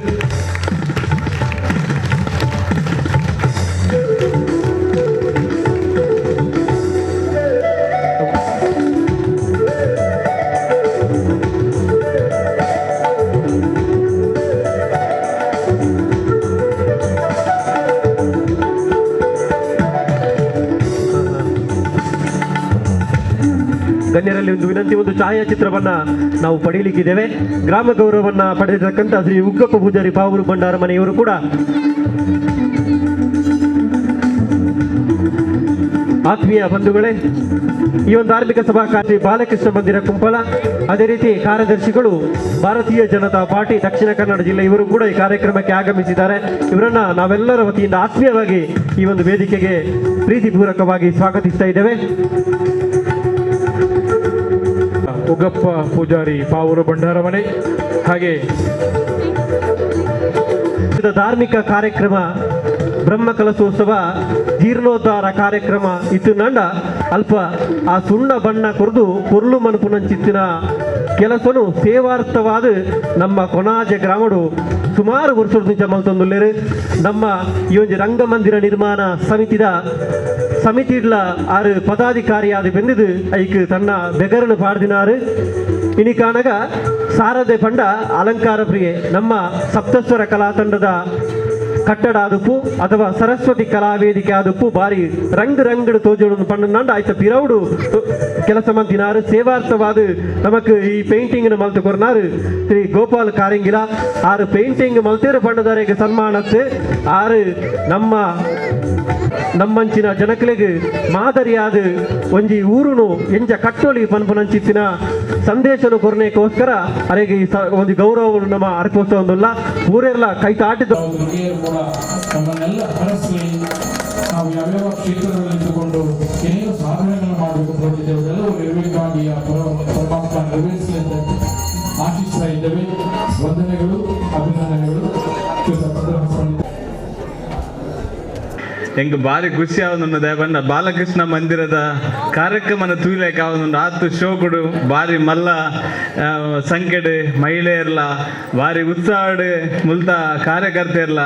ಗಣ್ಯರಲ್ಲಿ ತಮ್ಮಲ್ಲಿ ಒಂದು ವಿನಂತಿ, ಒಂದು ಛಾಯಾಚಿತ್ರವನ್ನ ನಾವು ಪಡೆಯಲಿಕ್ಕಿದ್ದೇವೆ. ಗ್ರಾಮ ಗೌರವವನ್ನ ಪಡೆದಿರತಕ್ಕಂಥ ಶ್ರೀ ಉಗ್ಗಪ್ಪ ಪೂಜಾರಿ ಪಾವೂರು ಭಂಡಾರ ಮನೆಯವರು ಕೂಡ ಆತ್ಮೀಯ ಬಂಧುಗಳೇ, ಈ ಒಂದು ಧಾರ್ಮಿಕ ಸಭಾ ಶ್ರೀ ಬಾಲಕೃಷ್ಣ ಮಂದಿರ ಕುಂಪಲ, ಅದೇ ರೀತಿ ಕಾರ್ಯದರ್ಶಿಗಳು ಭಾರತೀಯ ಜನತಾ ಪಾರ್ಟಿ ದಕ್ಷಿಣ ಕನ್ನಡ ಜಿಲ್ಲೆ, ಇವರು ಕೂಡ ಈ ಕಾರ್ಯಕ್ರಮಕ್ಕೆ ಆಗಮಿಸಿದ್ದಾರೆ. ಇವರನ್ನ ನಾವೆಲ್ಲರ ವತಿಯಿಂದ ಆತ್ಮೀಯವಾಗಿ ಈ ಒಂದು ವೇದಿಕೆಗೆ ಪ್ರೀತಿಪೂರ್ವಕವಾಗಿ ಸ್ವಾಗತಿಸ್ತಾ ಇದ್ದೇವೆ. ಉಗ್ಗಪ್ಪ ಪೂಜಾರಿ ಪಾವೂರು ಭಂಡಾರ ಮನೆ ಹಾಗೆ ಧಾರ್ಮಿಕ ಕಾರ್ಯಕ್ರಮ ಬ್ರಹ್ಮ ಕಲಶೋತ್ಸವ ಜೀರ್ಣೋದ್ಧಾರ ಕಾರ್ಯಕ್ರಮ ಇತ್ತು ನಂಡ ಅಲ್ಪ ಆ ಸುಣ್ಣ ಬಣ್ಣ ಕೊರೆದು ಕೊರ್ಲು ಮನಪುನಂಚಿತ್ತಿನ ಕೆಲಸನು ಸೇವಾರ್ಥವಾದ ನಮ್ಮ ಕೊನಾಜೆ ಗ್ರಾಮಡು ಸುಮಾರು ವರ್ಷದ ನಿಜ ಮಲ್ತೊಂದುಲ್ಲೇರು. ನಮ್ಮ ಈ ಒಂದು ರಂಗಮಂದಿರ ನಿರ್ಮಾಣ ಸಮಿತಿಡ್ಲ ಆರು ಪದಾಧಿಕಾರಿಯಾದ ಬೆಂದಿದು ಐಕ್ ತನ್ನ ಬೆಗರನ್ನು ಪಾಡ್ದಿನಾರು. ಇನಿ ಕಾಣಗ ಸಾರದೆ ಪಂಡ ಅಲಂಕಾರ ಪ್ರಿಯೆ ನಮ್ಮ ಸಪ್ತಸ್ವರ ಕಲಾ ತಂಡದ ಕಟ್ಟಡ ಆದುಪ್ಪು ಅಥವಾ ಸರಸ್ವತಿ ಕಲಾ ವೇದಿಕೆ ಆದುಪ್ಪು ಬಾರಿ ರಂಗಡು ತೋಜೋಡು ಪಂಡ ಆಯ್ತ ಪಿರೌಡು ಕೆಲಸ ಮಂತಿನಾರು. ಸೇವಾರ್ಥವಾದ ನಮಕ್ ಈ ಪೇಂಟಿಂಗ್ ಮಲ್ತು ಕೊರ್ನಾರು ಶ್ರೀ ಗೋಪಾಲ್ ಕಾರಿಂಗಿಲ ಆರು ಪೇಂಟಿಂಗ್ ಮಲ್ತೇರು ಪಂಡದವರೆಗೆ ಸನ್ಮಾನತ್ತು ಆರು ನಮ್ಮಂಚಿನ ಜನಕಲೆಗೆ ಮಾದರಿಯಾದ ಒಂಜಿ ಊರುನು ಎಂಜ ಕಟ್ಟೋಲಿ ಪನ್ಪುನಂಚಿತ್ತಿನ ಸಂದೇಶನು ಕೊರನೆಗೋಸ್ಕರ ಅರೆಗೆ ಈ ಒಂದು ಗೌರವವನ್ನು ನಮ್ಮ ಅರ್ಪಿಸೋದಿಲ್ಲ. ಊರೆಲ್ಲ ಕೈ ತಾಟಿದ ನಮ್ಮನ್ನೆಲ್ಲ ಹರಸಿ ನಾವು ಯಾವ್ಯಾವ ಕ್ಷೇತ್ರದಲ್ಲಿ ಇಟ್ಟುಕೊಂಡು ಏನೇನು ಸಾಧನೆಗಳನ್ನು ಮಾಡಬೇಕು ಹೊರಟಿದ್ದೇವೆ ಎಲ್ಲವೂ ನಿರ್ವಿಘ್ನವಾಗಿ ಆ ಪರಮಾತ್ಮ ನೆರವೇರಿಸಲಿ ಅಂತ ಆಶಿಸ್ತಾ ಇದ್ದೇವೆ. ವಂದನೆಗಳು, ಅಭಿನಂದನೆಗಳು. ಹೆಂಗೆ ಭಾರಿ ಖುಷಿ ಆವನುಂಡೆ ಬಂದ ಬಾಲಕೃಷ್ಣ ಮಂದಿರದ ಕಾರ್ಯಕ್ರಮನ ತೂಯ್ಲಕ್ಕೆ ಆವನುಂಡು ಆತು ಶೋಕುಡು ಭಾರಿ ಮಲ್ಲ ಸಂಖ್ಯೆಡು ಮಹಿಳೆಯರ್ಲ ಭಾರಿ ಉತ್ಸಾಹಡು ಮುಲ್ತ ಕಾರ್ಯಕರ್ತೆಯರ್ಲ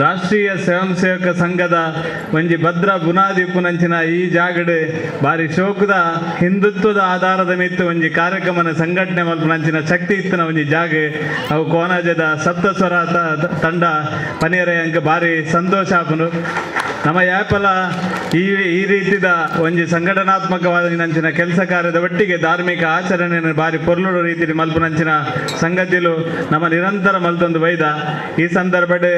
ರಾಷ್ಟ್ರೀಯ ಸ್ವಯಂ ಸೇವಕ ಸಂಘದ ಒಂಜಿ ಭದ್ರ ಬುನಾದಿ ಉಪ್ಪುನಂಚಿನ ಈ ಜಾಗಡು ಭಾರಿ ಶೋಕದ ಹಿಂದುತ್ವದ ಆಧಾರದ ಮಿತ್ತು ಒಂಜಿ ಕಾರ್ಯಕ್ರಮನ ಸಂಘಟನೆ ಮಲ್ಪನಂಚಿನ ಶಕ್ತಿ ಇತ್ತಿನ ಒಂಜಿ ಜಾಗ ಅವು ಕೋನಾಜದ ಸಪ್ತಸ್ವರ ತಂಡ ಪನಿಯರ ಅಂಕ ಭಾರಿ ಸಂತೋಷ ಆಪನು. ನಮ್ಮ ಯಾಪಲ ಈ ರೀತಿದ ಒಂಜಿ ಸಂಘಟನಾತ್ಮಕವಾದ ನಂಚಿನ ಕೆಲಸ ಕಾರ್ಯದ ಒಟ್ಟಿಗೆ ಧಾರ್ಮಿಕ ಆಚರಣೆಯನ್ನು ಬಾರಿ ಪೊರ್ಲುಡು ರೀತಿಯಲ್ಲಿ ಮಲ್ಪನಂಚಿನ ಸಂಗತಿಲು ನಮ್ಮ ನಿರಂತರ ಮಲ್ತೊಂದು ವೈದ ಈ ಸಂದರ್ಭಡೆ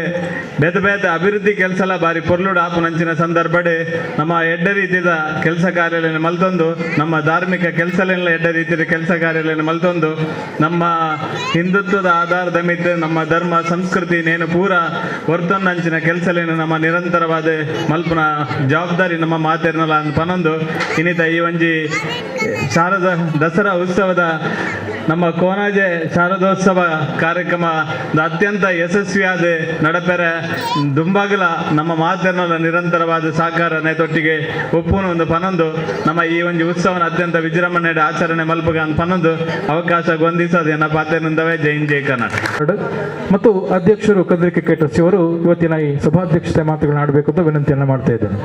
ಬೇತೆ ಅಭಿವೃದ್ಧಿ ಕೆಲಸಲ ಬಾರಿ ಪೊರ್ಲುಡು ಆಪುನಂಚಿನ ಸಂದರ್ಭಡೆ ನಮ್ಮ ಎಡ್ಡ ರೀತಿಯ ಕೆಲಸ ಕಾರ್ಯಾಲಯ ಮಲ್ತೊಂದು ನಮ್ಮ ಧಾರ್ಮಿಕ ಕೆಲಸಲೆಲ್ಲ ಎಡ್ಡ ರೀತಿಯ ಕೆಲಸ ಕಾರ್ಯಾಲಯ ಮಲ್ತೊಂದು ನಮ್ಮ ಹಿಂದುತ್ವದ ಆಧಾರದ ಮಿತ್ತು ನಮ್ಮ ಧರ್ಮ ಸಂಸ್ಕೃತಿ ನೇನು ಪೂರ ಹೊರ್ತೊಂದಂಚಿನ ಕೆಲಸಲೇನು ನಮ್ಮ ನಿರಂತರವಾದ ಮಲ್ಪನ ಜವಾಬ್ದಾರಿ ನಮ್ಮ ಮಾತೇರ್ನಲ್ಲ ಅಂತ ಪನೊಂದು ಇನ್ನಿತ ಈ ಒಂಜಿ ಶಾರದಾ ದಸರಾ ಉತ್ಸವದ ನಮ್ಮ ಕೋನಾಜೆ ಶಾರದೋತ್ಸವ ಕಾರ್ಯಕ್ರಮದ ಅತ್ಯಂತ ಯಶಸ್ವಿಯಾದ ನಡಪೆರೆ ದುಂಬಾಗಲ ನಮ್ಮ ಮಾತೇರ್ನಲ್ಲ ನಿರಂತರವಾದ ಸಹಕಾರ ನೇತೊಟ್ಟಿಗೆ ಒಪ್ಪುನ ಒಂದು ಪನೊಂದು ನಮ್ಮ ಈ ಒಂದು ಉತ್ಸವನ ಅತ್ಯಂತ ವಿಜೃಂಭಣೆಯ ಆಚರಣೆ ಮಲ್ಪಗ ಅಂತ ಪನೊಂದು ಅವಕಾಶ ಗೊಂದಿಸೋದು ಎನ್ನ ಪಾತೇರ್ನಿಂದವೇ ಜೈ ಜೈ ಕರ್ನಾಟಕ. ಮತ್ತು ಅಧ್ಯಕ್ಷರು ಕದ್ರಿ ಕ್ರಿಕೆಟರ್ಸ್ ಇವರು ಇವತ್ತಿನ ಈ ಸಭಾಧ್ಯಕ್ಷತೆ ಮಾತುಗಳನ್ನ ಆಡಬೇಕು ಅಂತ ವಿನಂತಿಯನ್ನು ಮಾಡ್ತಾ ಇದ್ದೇನೆ.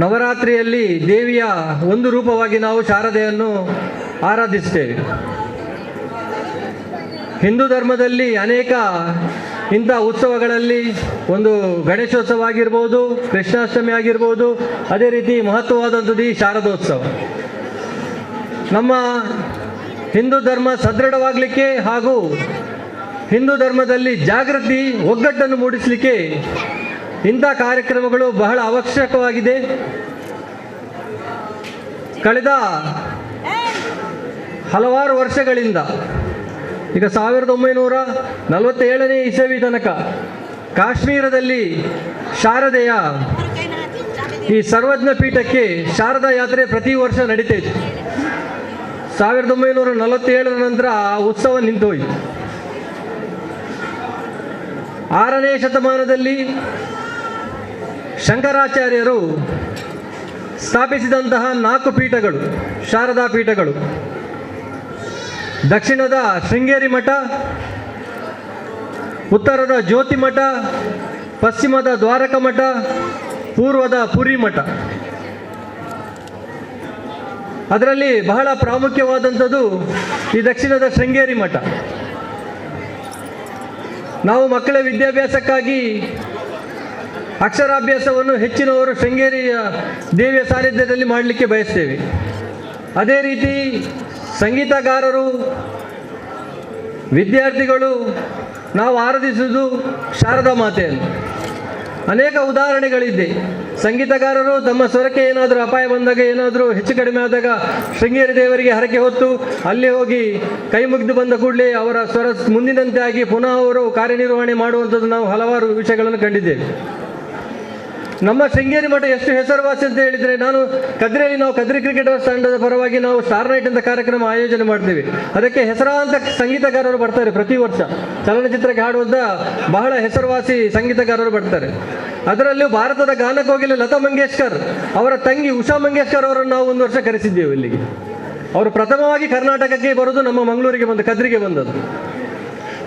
ನವರಾತ್ರಿಯಲ್ಲಿ ದೇವಿಯ ಒಂದು ರೂಪವಾಗಿ ನಾವು ಶಾರದೆಯನ್ನು ಆರಾಧಿಸ್ತೇವೆ. ಹಿಂದೂ ಧರ್ಮದಲ್ಲಿ ಅನೇಕ ಇಂಥ ಉತ್ಸವಗಳಲ್ಲಿ ಒಂದು ಗಣೇಶೋತ್ಸವ ಆಗಿರ್ಬೋದು, ಕೃಷ್ಣಾಷ್ಟಮಿ ಆಗಿರ್ಬೋದು, ಅದೇ ರೀತಿ ಮಹತ್ವವಾದಂಥದ್ದು ಈ ಶಾರದೋತ್ಸವ. ನಮ್ಮ ಹಿಂದೂ ಧರ್ಮ ಸದೃಢವಾಗಲಿಕ್ಕೆ ಹಾಗೂ ಹಿಂದೂ ಧರ್ಮದಲ್ಲಿ ಜಾಗೃತಿ ಒಗ್ಗಟ್ಟನ್ನು ಮೂಡಿಸಲಿಕ್ಕೆ ಇಂಥ ಕಾರ್ಯಕ್ರಮಗಳು ಬಹಳ ಅವಶ್ಯಕವಾಗಿದೆ. ಕಳೆದ ಹಲವಾರು ವರ್ಷಗಳಿಂದ ಈಗ 1947ನೇ ಇಸವಿ ತನಕ ಕಾಶ್ಮೀರದಲ್ಲಿ ಶಾರದೆಯ ಈ ಸರ್ವಜ್ಞ ಪೀಠಕ್ಕೆ ಶಾರದಾ ಯಾತ್ರೆ ಪ್ರತಿ ವರ್ಷ ನಡೀತಾ ಇತ್ತು. 1947 ನಂತರ ಆ ಉತ್ಸವ ನಿಂತೋಯ್ತು. 6ನೇ ಶತಮಾನದಲ್ಲಿ ಶಂಕರಾಚಾರ್ಯರು ಸ್ಥಾಪಿಸಿದಂತಹ 4 ಪೀಠಗಳು ಶಾರದಾ ಪೀಠಗಳು, ದಕ್ಷಿಣದ ಶೃಂಗೇರಿ ಮಠ, ಉತ್ತರದ ಜ್ಯೋತಿ ಮಠ, ಪಶ್ಚಿಮದ ದ್ವಾರಕ ಮಠ, ಪೂರ್ವದ ಪುರಿ ಮಠ. ಅದರಲ್ಲಿ ಬಹಳ ಪ್ರಾಮುಖ್ಯವಾದಂಥದ್ದು ಈ ದಕ್ಷಿಣದ ಶೃಂಗೇರಿ ಮಠ. ನಾವು ಮಕ್ಕಳ ವಿದ್ಯಾಭ್ಯಾಸಕ್ಕಾಗಿ ಅಕ್ಷರಾಭ್ಯಾಸವನ್ನು ಹೆಚ್ಚಿನವರು ಶೃಂಗೇರಿಯ ದೇವಿಯ ಸಾನ್ನಿಧ್ಯದಲ್ಲಿ ಮಾಡಲಿಕ್ಕೆ ಬಯಸ್ತೇವೆ. ಅದೇ ರೀತಿ ಸಂಗೀತಗಾರರು, ವಿದ್ಯಾರ್ಥಿಗಳು ನಾವು ಆರಾಧಿಸುವುದು ಶಾರದಾ ಮಾತೆಯನ್ನು. ಅನೇಕ ಉದಾಹರಣೆಗಳಿದೆ. ಸಂಗೀತಗಾರರು ತಮ್ಮ ಸ್ವರಕ್ಕೆ ಏನಾದರೂ ಅಪಾಯ ಬಂದಾಗ, ಏನಾದರೂ ಹೆಚ್ಚು ಕಡಿಮೆ ಆದಾಗ ಶೃಂಗೇರಿ ದೇವರಿಗೆ ಹರಕೆ ಹೊತ್ತು ಅಲ್ಲಿ ಹೋಗಿ ಕೈ ಮುಗಿದು ಬಂದ ಕೂಡಲೇ ಅವರ ಸ್ವರ ಮುಂದಿನಂತೆ ಆಗಿ ಪುನಃ ಅವರು ಕಾರ್ಯನಿರ್ವಹಣೆ ಮಾಡುವಂಥದ್ದು ನಾವು ಹಲವಾರು ವಿಷಯಗಳನ್ನು ಕಂಡಿದ್ದೇವೆ. ನಮ್ಮ ಶೃಂಗೇರಿ ಮಠ ಎಷ್ಟು ಹೆಸರುವಾಸಿ ಅಂತ ಹೇಳಿದರೆ, ನಾವು ಕದ್ರಿ ಕ್ರಿಕೆಟರ್ಸ್ ತಂಡದ ಪರವಾಗಿ ನಾವು ಸ್ಟಾರ್ ನೈಟ್ ಅಂತ ಕಾರ್ಯಕ್ರಮ ಆಯೋಜನೆ ಮಾಡ್ತೇವೆ. ಅದಕ್ಕೆ ಹೆಸರಾಂತ ಸಂಗೀತಗಾರರು ಬರ್ತಾರೆ. ಪ್ರತಿ ವರ್ಷ ಚಲನಚಿತ್ರಕ್ಕೆ ಹಾಡುವಂಥ ಬಹಳ ಹೆಸರುವಾಸಿ ಸಂಗೀತಗಾರರು ಬರ್ತಾರೆ. ಅದರಲ್ಲೂ ಭಾರತದ ಗಾನಕೋಗಿಲೆ ಲತಾ ಮಂಗೇಶ್ಕರ್ ಅವರ ತಂಗಿ ಉಷಾ ಮಂಗೇಶ್ಕರ್ ಅವರನ್ನು ನಾವು ಒಂದು ವರ್ಷ ಕರೆಸಿದ್ದೇವೆ ಇಲ್ಲಿಗೆ. ಅವರು ಪ್ರಥಮವಾಗಿ ಕರ್ನಾಟಕಕ್ಕೆ ಬರೋದು ನಮ್ಮ ಮಂಗಳೂರಿಗೆ ಕದ್ರಿಗೆ ಬಂದದ್ದು.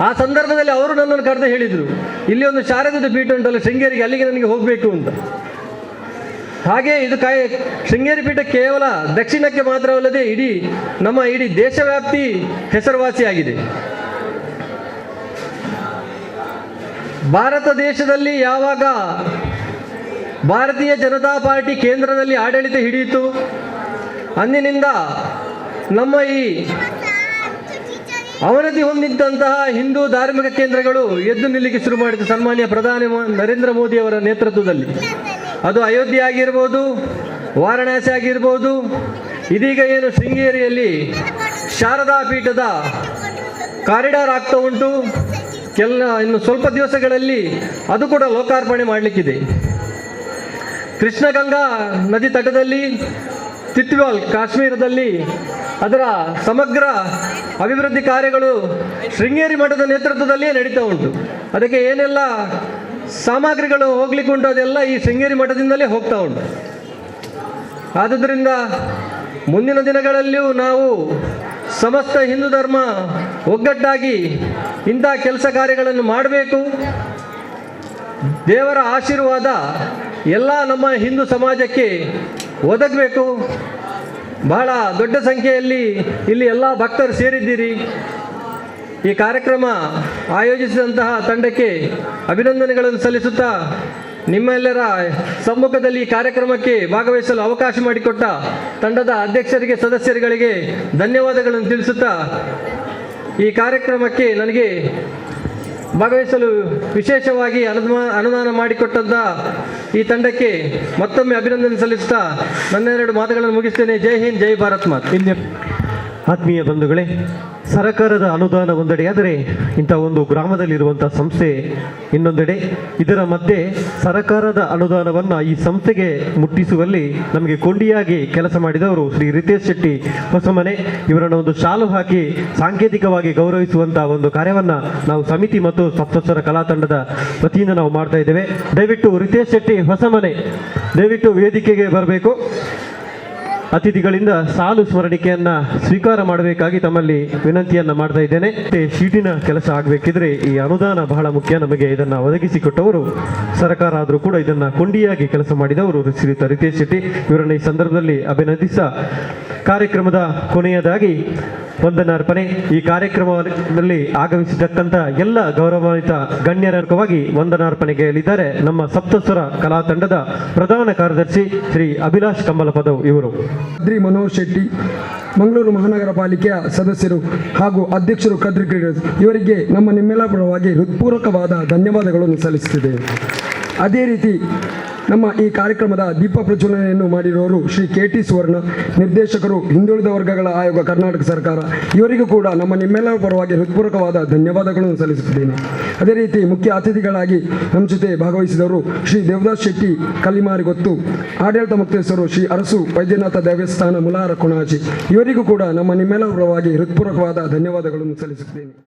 ಆ ಸಂದರ್ಭದಲ್ಲಿ ಅವರು ನನ್ನನ್ನು ಕರೆದು ಹೇಳಿದರು, ಇಲ್ಲಿ ಒಂದು ಶಾರದದ ಪೀಠ ಉಂಟಲ್ಲ ಶೃಂಗೇರಿಗೆ, ಅಲ್ಲಿಗೆ ನನಗೆ ಹೋಗಬೇಕು ಅಂತ. ಹಾಗೆ ಇದು ಶೃಂಗೇರಿ ಪೀಠ ಕೇವಲ ದಕ್ಷಿಣಕ್ಕೆ ಮಾತ್ರವಲ್ಲದೆ ಇಡೀ ದೇಶವ್ಯಾಪ್ತಿ ಹೆಸರುವಾಸಿಯಾಗಿದೆ. ಭಾರತ ದೇಶದಲ್ಲಿ ಯಾವಾಗ ಭಾರತೀಯ ಜನತಾ ಪಾರ್ಟಿ ಕೇಂದ್ರದಲ್ಲಿ ಆಡಳಿತ ಹಿಡಿಯಿತು, ಅಂದಿನಿಂದ ನಮ್ಮ ಈ ಅವನತಿ ಹೊಂದಿದ್ದಂತಹ ಹಿಂದೂ ಧಾರ್ಮಿಕ ಕೇಂದ್ರಗಳು ಎದ್ದು ನಿಲ್ಲಿಕ್ಕೆ ಶುರು ಮಾಡಿತು ಸನ್ಮಾನ್ಯ ಪ್ರಧಾನಿ ನರೇಂದ್ರ ಮೋದಿ ಅವರ ನೇತೃತ್ವದಲ್ಲಿ. ಅದು ಅಯೋಧ್ಯೆ ಆಗಿರ್ಬೋದು, ವಾರಣಾಸಿ ಆಗಿರ್ಬೋದು, ಇದೀಗ ಏನು ಶೃಂಗೇರಿಯಲ್ಲಿ ಶಾರದಾ ಪೀಠದ ಕಾರಿಡಾರ್ ಆಗ್ತಾ ಉಂಟು. ಇನ್ನು ಸ್ವಲ್ಪ ದಿವಸಗಳಲ್ಲಿ ಅದು ಕೂಡ ಲೋಕಾರ್ಪಣೆ ಮಾಡಲಿಕ್ಕಿದೆ. ಕೃಷ್ಣಗಂಗಾ ನದಿ ತಟದಲ್ಲಿ ತಿತ್ವಾಲ್ ಕಾಶ್ಮೀರದಲ್ಲಿ ಅದರ ಸಮಗ್ರ ಅಭಿವೃದ್ಧಿ ಕಾರ್ಯಗಳು ಶೃಂಗೇರಿ ಮಠದ ನೇತೃತ್ವದಲ್ಲಿಯೇ ನಡೀತಾ ಉಂಟು. ಅದಕ್ಕೆ ಏನೆಲ್ಲ ಸಾಮಗ್ರಿಗಳು ಹೋಗ್ಲಿಕ್ಕೆ ಉಂಟು ಅದೆಲ್ಲ ಈ ಶೃಂಗೇರಿ ಮಠದಿಂದಲೇ ಹೋಗ್ತಾ ಉಂಟು. ಆದುದರಿಂದ ಮುಂದಿನ ದಿನಗಳಲ್ಲಿಯೂ ನಾವು ಸಮಸ್ತ ಹಿಂದೂ ಧರ್ಮ ಒಗ್ಗಟ್ಟಾಗಿ ಇಂಥ ಕೆಲಸ ಕಾರ್ಯಗಳನ್ನು ಮಾಡಬೇಕು. ದೇವರ ಆಶೀರ್ವಾದ ಎಲ್ಲ ನಮ್ಮ ಹಿಂದೂ ಸಮಾಜಕ್ಕೆ ಒದಗಬೇಕು. ಬಹಳ ದೊಡ್ಡ ಸಂಖ್ಯೆಯಲ್ಲಿ ಇಲ್ಲಿ ಎಲ್ಲ ಭಕ್ತರು ಸೇರಿದ್ದೀರಿ. ಈ ಕಾರ್ಯಕ್ರಮ ಆಯೋಜಿಸಿದಂತಹ ತಂಡಕ್ಕೆ ಅಭಿನಂದನೆಗಳನ್ನು ಸಲ್ಲಿಸುತ್ತಾ, ನಿಮ್ಮೆಲ್ಲರ ಸಮ್ಮುಖದಲ್ಲಿ ಈ ಕಾರ್ಯಕ್ರಮಕ್ಕೆ ಭಾಗವಹಿಸಲು ಅವಕಾಶ ಮಾಡಿಕೊಟ್ಟ ತಂಡದ ಅಧ್ಯಕ್ಷರಿಗೆ, ಸದಸ್ಯರುಗಳಿಗೆ ಧನ್ಯವಾದಗಳನ್ನು ತಿಳಿಸುತ್ತಾ, ಈ ಕಾರ್ಯಕ್ರಮಕ್ಕೆ ನನಗೆ ಭಾಗವಹಿಸಲು ವಿಶೇಷವಾಗಿ ಅನುದಾನ ಮಾಡಿಕೊಟ್ಟಂಥ ಈ ತಂಡಕ್ಕೆ ಮತ್ತೊಮ್ಮೆ ಅಭಿನಂದನೆ ಸಲ್ಲಿಸುತ್ತಾ ನನ್ನೆರಡು ಮಾತುಗಳನ್ನು ಮುಗಿಸ್ತೇನೆ. ಜೈ ಹಿಂದ್, ಜೈ ಭಾರತ್ ಮಾತ್. ಆತ್ಮೀಯ ಬಂಧುಗಳೇ, ಸರಕಾರದ ಅನುದಾನ ಒಂದೆಡೆಯಾದರೆ ಇಂಥ ಒಂದು ಗ್ರಾಮದಲ್ಲಿರುವಂಥ ಸಂಸ್ಥೆ ಇನ್ನೊಂದೆಡೆ. ಇದರ ಮಧ್ಯೆ ಸರಕಾರದ ಅನುದಾನವನ್ನು ಈ ಸಂಸ್ಥೆಗೆ ಮುಟ್ಟಿಸುವಲ್ಲಿ ನಮಗೆ ಕೊಂಡಿಯಾಗಿ ಕೆಲಸ ಮಾಡಿದವರು ಶ್ರೀ ರಿತೇಶ್ ಶೆಟ್ಟಿ ಹೊಸಮನೆ. ಇವರನ್ನು ಒಂದು ಶಾಲು ಹಾಕಿ ಸಾಂಕೇತಿಕವಾಗಿ ಗೌರವಿಸುವಂಥ ಒಂದು ಕಾರ್ಯವನ್ನು ನಾವು ಸಮಿತಿ ಮತ್ತು ಸಪ್ತಸ್ವರ ಕಲಾ ತಂಡದ ವತಿಯಿಂದ ನಾವು ಮಾಡ್ತಾ ಇದ್ದೇವೆ. ದಯವಿಟ್ಟು ರಿತೇಶ್ ಶೆಟ್ಟಿ ಹೊಸಮನೆ ದಯವಿಟ್ಟು ವೇದಿಕೆಗೆ ಬರಬೇಕು. ಅತಿಥಿಗಳಿಂದ ಸಾಲು ಸ್ಮರಣಿಕೆಯನ್ನು ಸ್ವೀಕಾರ ಮಾಡಬೇಕಾಗಿ ತಮ್ಮಲ್ಲಿ ವಿನಂತಿಯನ್ನು ಮಾಡ್ತಾ ಇದ್ದೇನೆ. ಶೀಟಿನ ಕೆಲಸ ಆಗಬೇಕಿದ್ರೆ ಈ ಅನುದಾನ ಬಹಳ ಮುಖ್ಯ. ನಮಗೆ ಇದನ್ನು ಒದಗಿಸಿಕೊಟ್ಟವರು ಸರ್ಕಾರ ಆದರೂ ಕೂಡ ಇದನ್ನು ಕೊಂಡಿಯಾಗಿ ಕೆಲಸ ಮಾಡಿದವರು ಶ್ರೀಯುತ ರಿತೇಶ್ ಶೆಟ್ಟಿ. ಇವರನ್ನು ಈ ಸಂದರ್ಭದಲ್ಲಿ ಅಭಿನಂದಿಸ ಕಾರ್ಯಕ್ರಮದ ಕೊನೆಯದಾಗಿ ವಂದನಾರ್ಪಣೆ. ಈ ಕಾರ್ಯಕ್ರಮದಲ್ಲಿ ಆಗಮಿಸಿದ್ದಕ್ಕಂಥ ಎಲ್ಲ ಗೌರವಾನ್ವಿತ ಗಣ್ಯರ ಅಂಕವಾಗಿ ವಂದನಾರ್ಪಣೆಗೆಯಲ್ಲಿದ್ದಾರೆ ನಮ್ಮ ಸಪ್ತಸ್ವರ ಕಲಾ ತಂಡದ ಪ್ರಧಾನ ಕಾರ್ಯದರ್ಶಿ ಶ್ರೀ ಅಭಿಲಾಷ್ ಕಂಬಲಪದವ್ ಇವರು. ಕದ್ರಿ ಮನೋಹರ್ ಶೆಟ್ಟಿ, ಮಂಗಳೂರು ಮಹಾನಗರ ಪಾಲಿಕೆಯ ಸದಸ್ಯರು ಹಾಗೂ ಅಧ್ಯಕ್ಷರು ಕದ್ರಿ ಕ್ರೀಡರ್ಸ್, ಇವರಿಗೆ ನಿಮ್ಮೆಲ್ಲ ಪರವಾಗಿ ಹೃತ್ಪೂರ್ವಕವಾದ ಧನ್ಯವಾದಗಳನ್ನು ಸಲ್ಲಿಸುತ್ತಿದ್ದೇವೆ. ಅದೇ ರೀತಿ ನಮ್ಮ ಈ ಕಾರ್ಯಕ್ರಮದ ದೀಪ ಪ್ರಜ್ವಲನೆಯನ್ನು ಮಾಡಿರುವವರು ಶ್ರೀ KT ಸುವರ್ಣ, ನಿರ್ದೇಶಕರು ಹಿಂದುಳಿದ ವರ್ಗಗಳ ಆಯೋಗ ಕರ್ನಾಟಕ ಸರ್ಕಾರ. ಇವರಿಗೂ ಕೂಡ ನಿಮ್ಮೆಲ್ಲರ ಪರವಾಗಿ ಹೃತ್ಪೂರ್ವಕವಾದ ಧನ್ಯವಾದಗಳನ್ನು ಸಲ್ಲಿಸುತ್ತಿದ್ದೇನೆ. ಅದೇ ರೀತಿ ಮುಖ್ಯ ಅತಿಥಿಗಳಾಗಿ ನಮ್ಮ ಜೊತೆ ಭಾಗವಹಿಸಿದವರು ಶ್ರೀ ದೇವದಾಸ್ ಶೆಟ್ಟಿ ಕಲ್ಲಿಮಾರಿಗೊತ್ತು, ಆಡಳಿತ ಮುಕ್ತೇಶ್ವರು ಶ್ರೀ ಅರಸು ವೈದ್ಯನಾಥ ದೇವಸ್ಥಾನ ಮುಲಾರ ಕೊಣಾಜಿ. ಇವರಿಗೂ ಕೂಡ ನಿಮ್ಮೆಲ್ಲರ ಪರವಾಗಿ ಹೃತ್ಪೂರ್ವಕವಾದ ಧನ್ಯವಾದಗಳನ್ನು ಸಲ್ಲಿಸುತ್ತೇನೆ.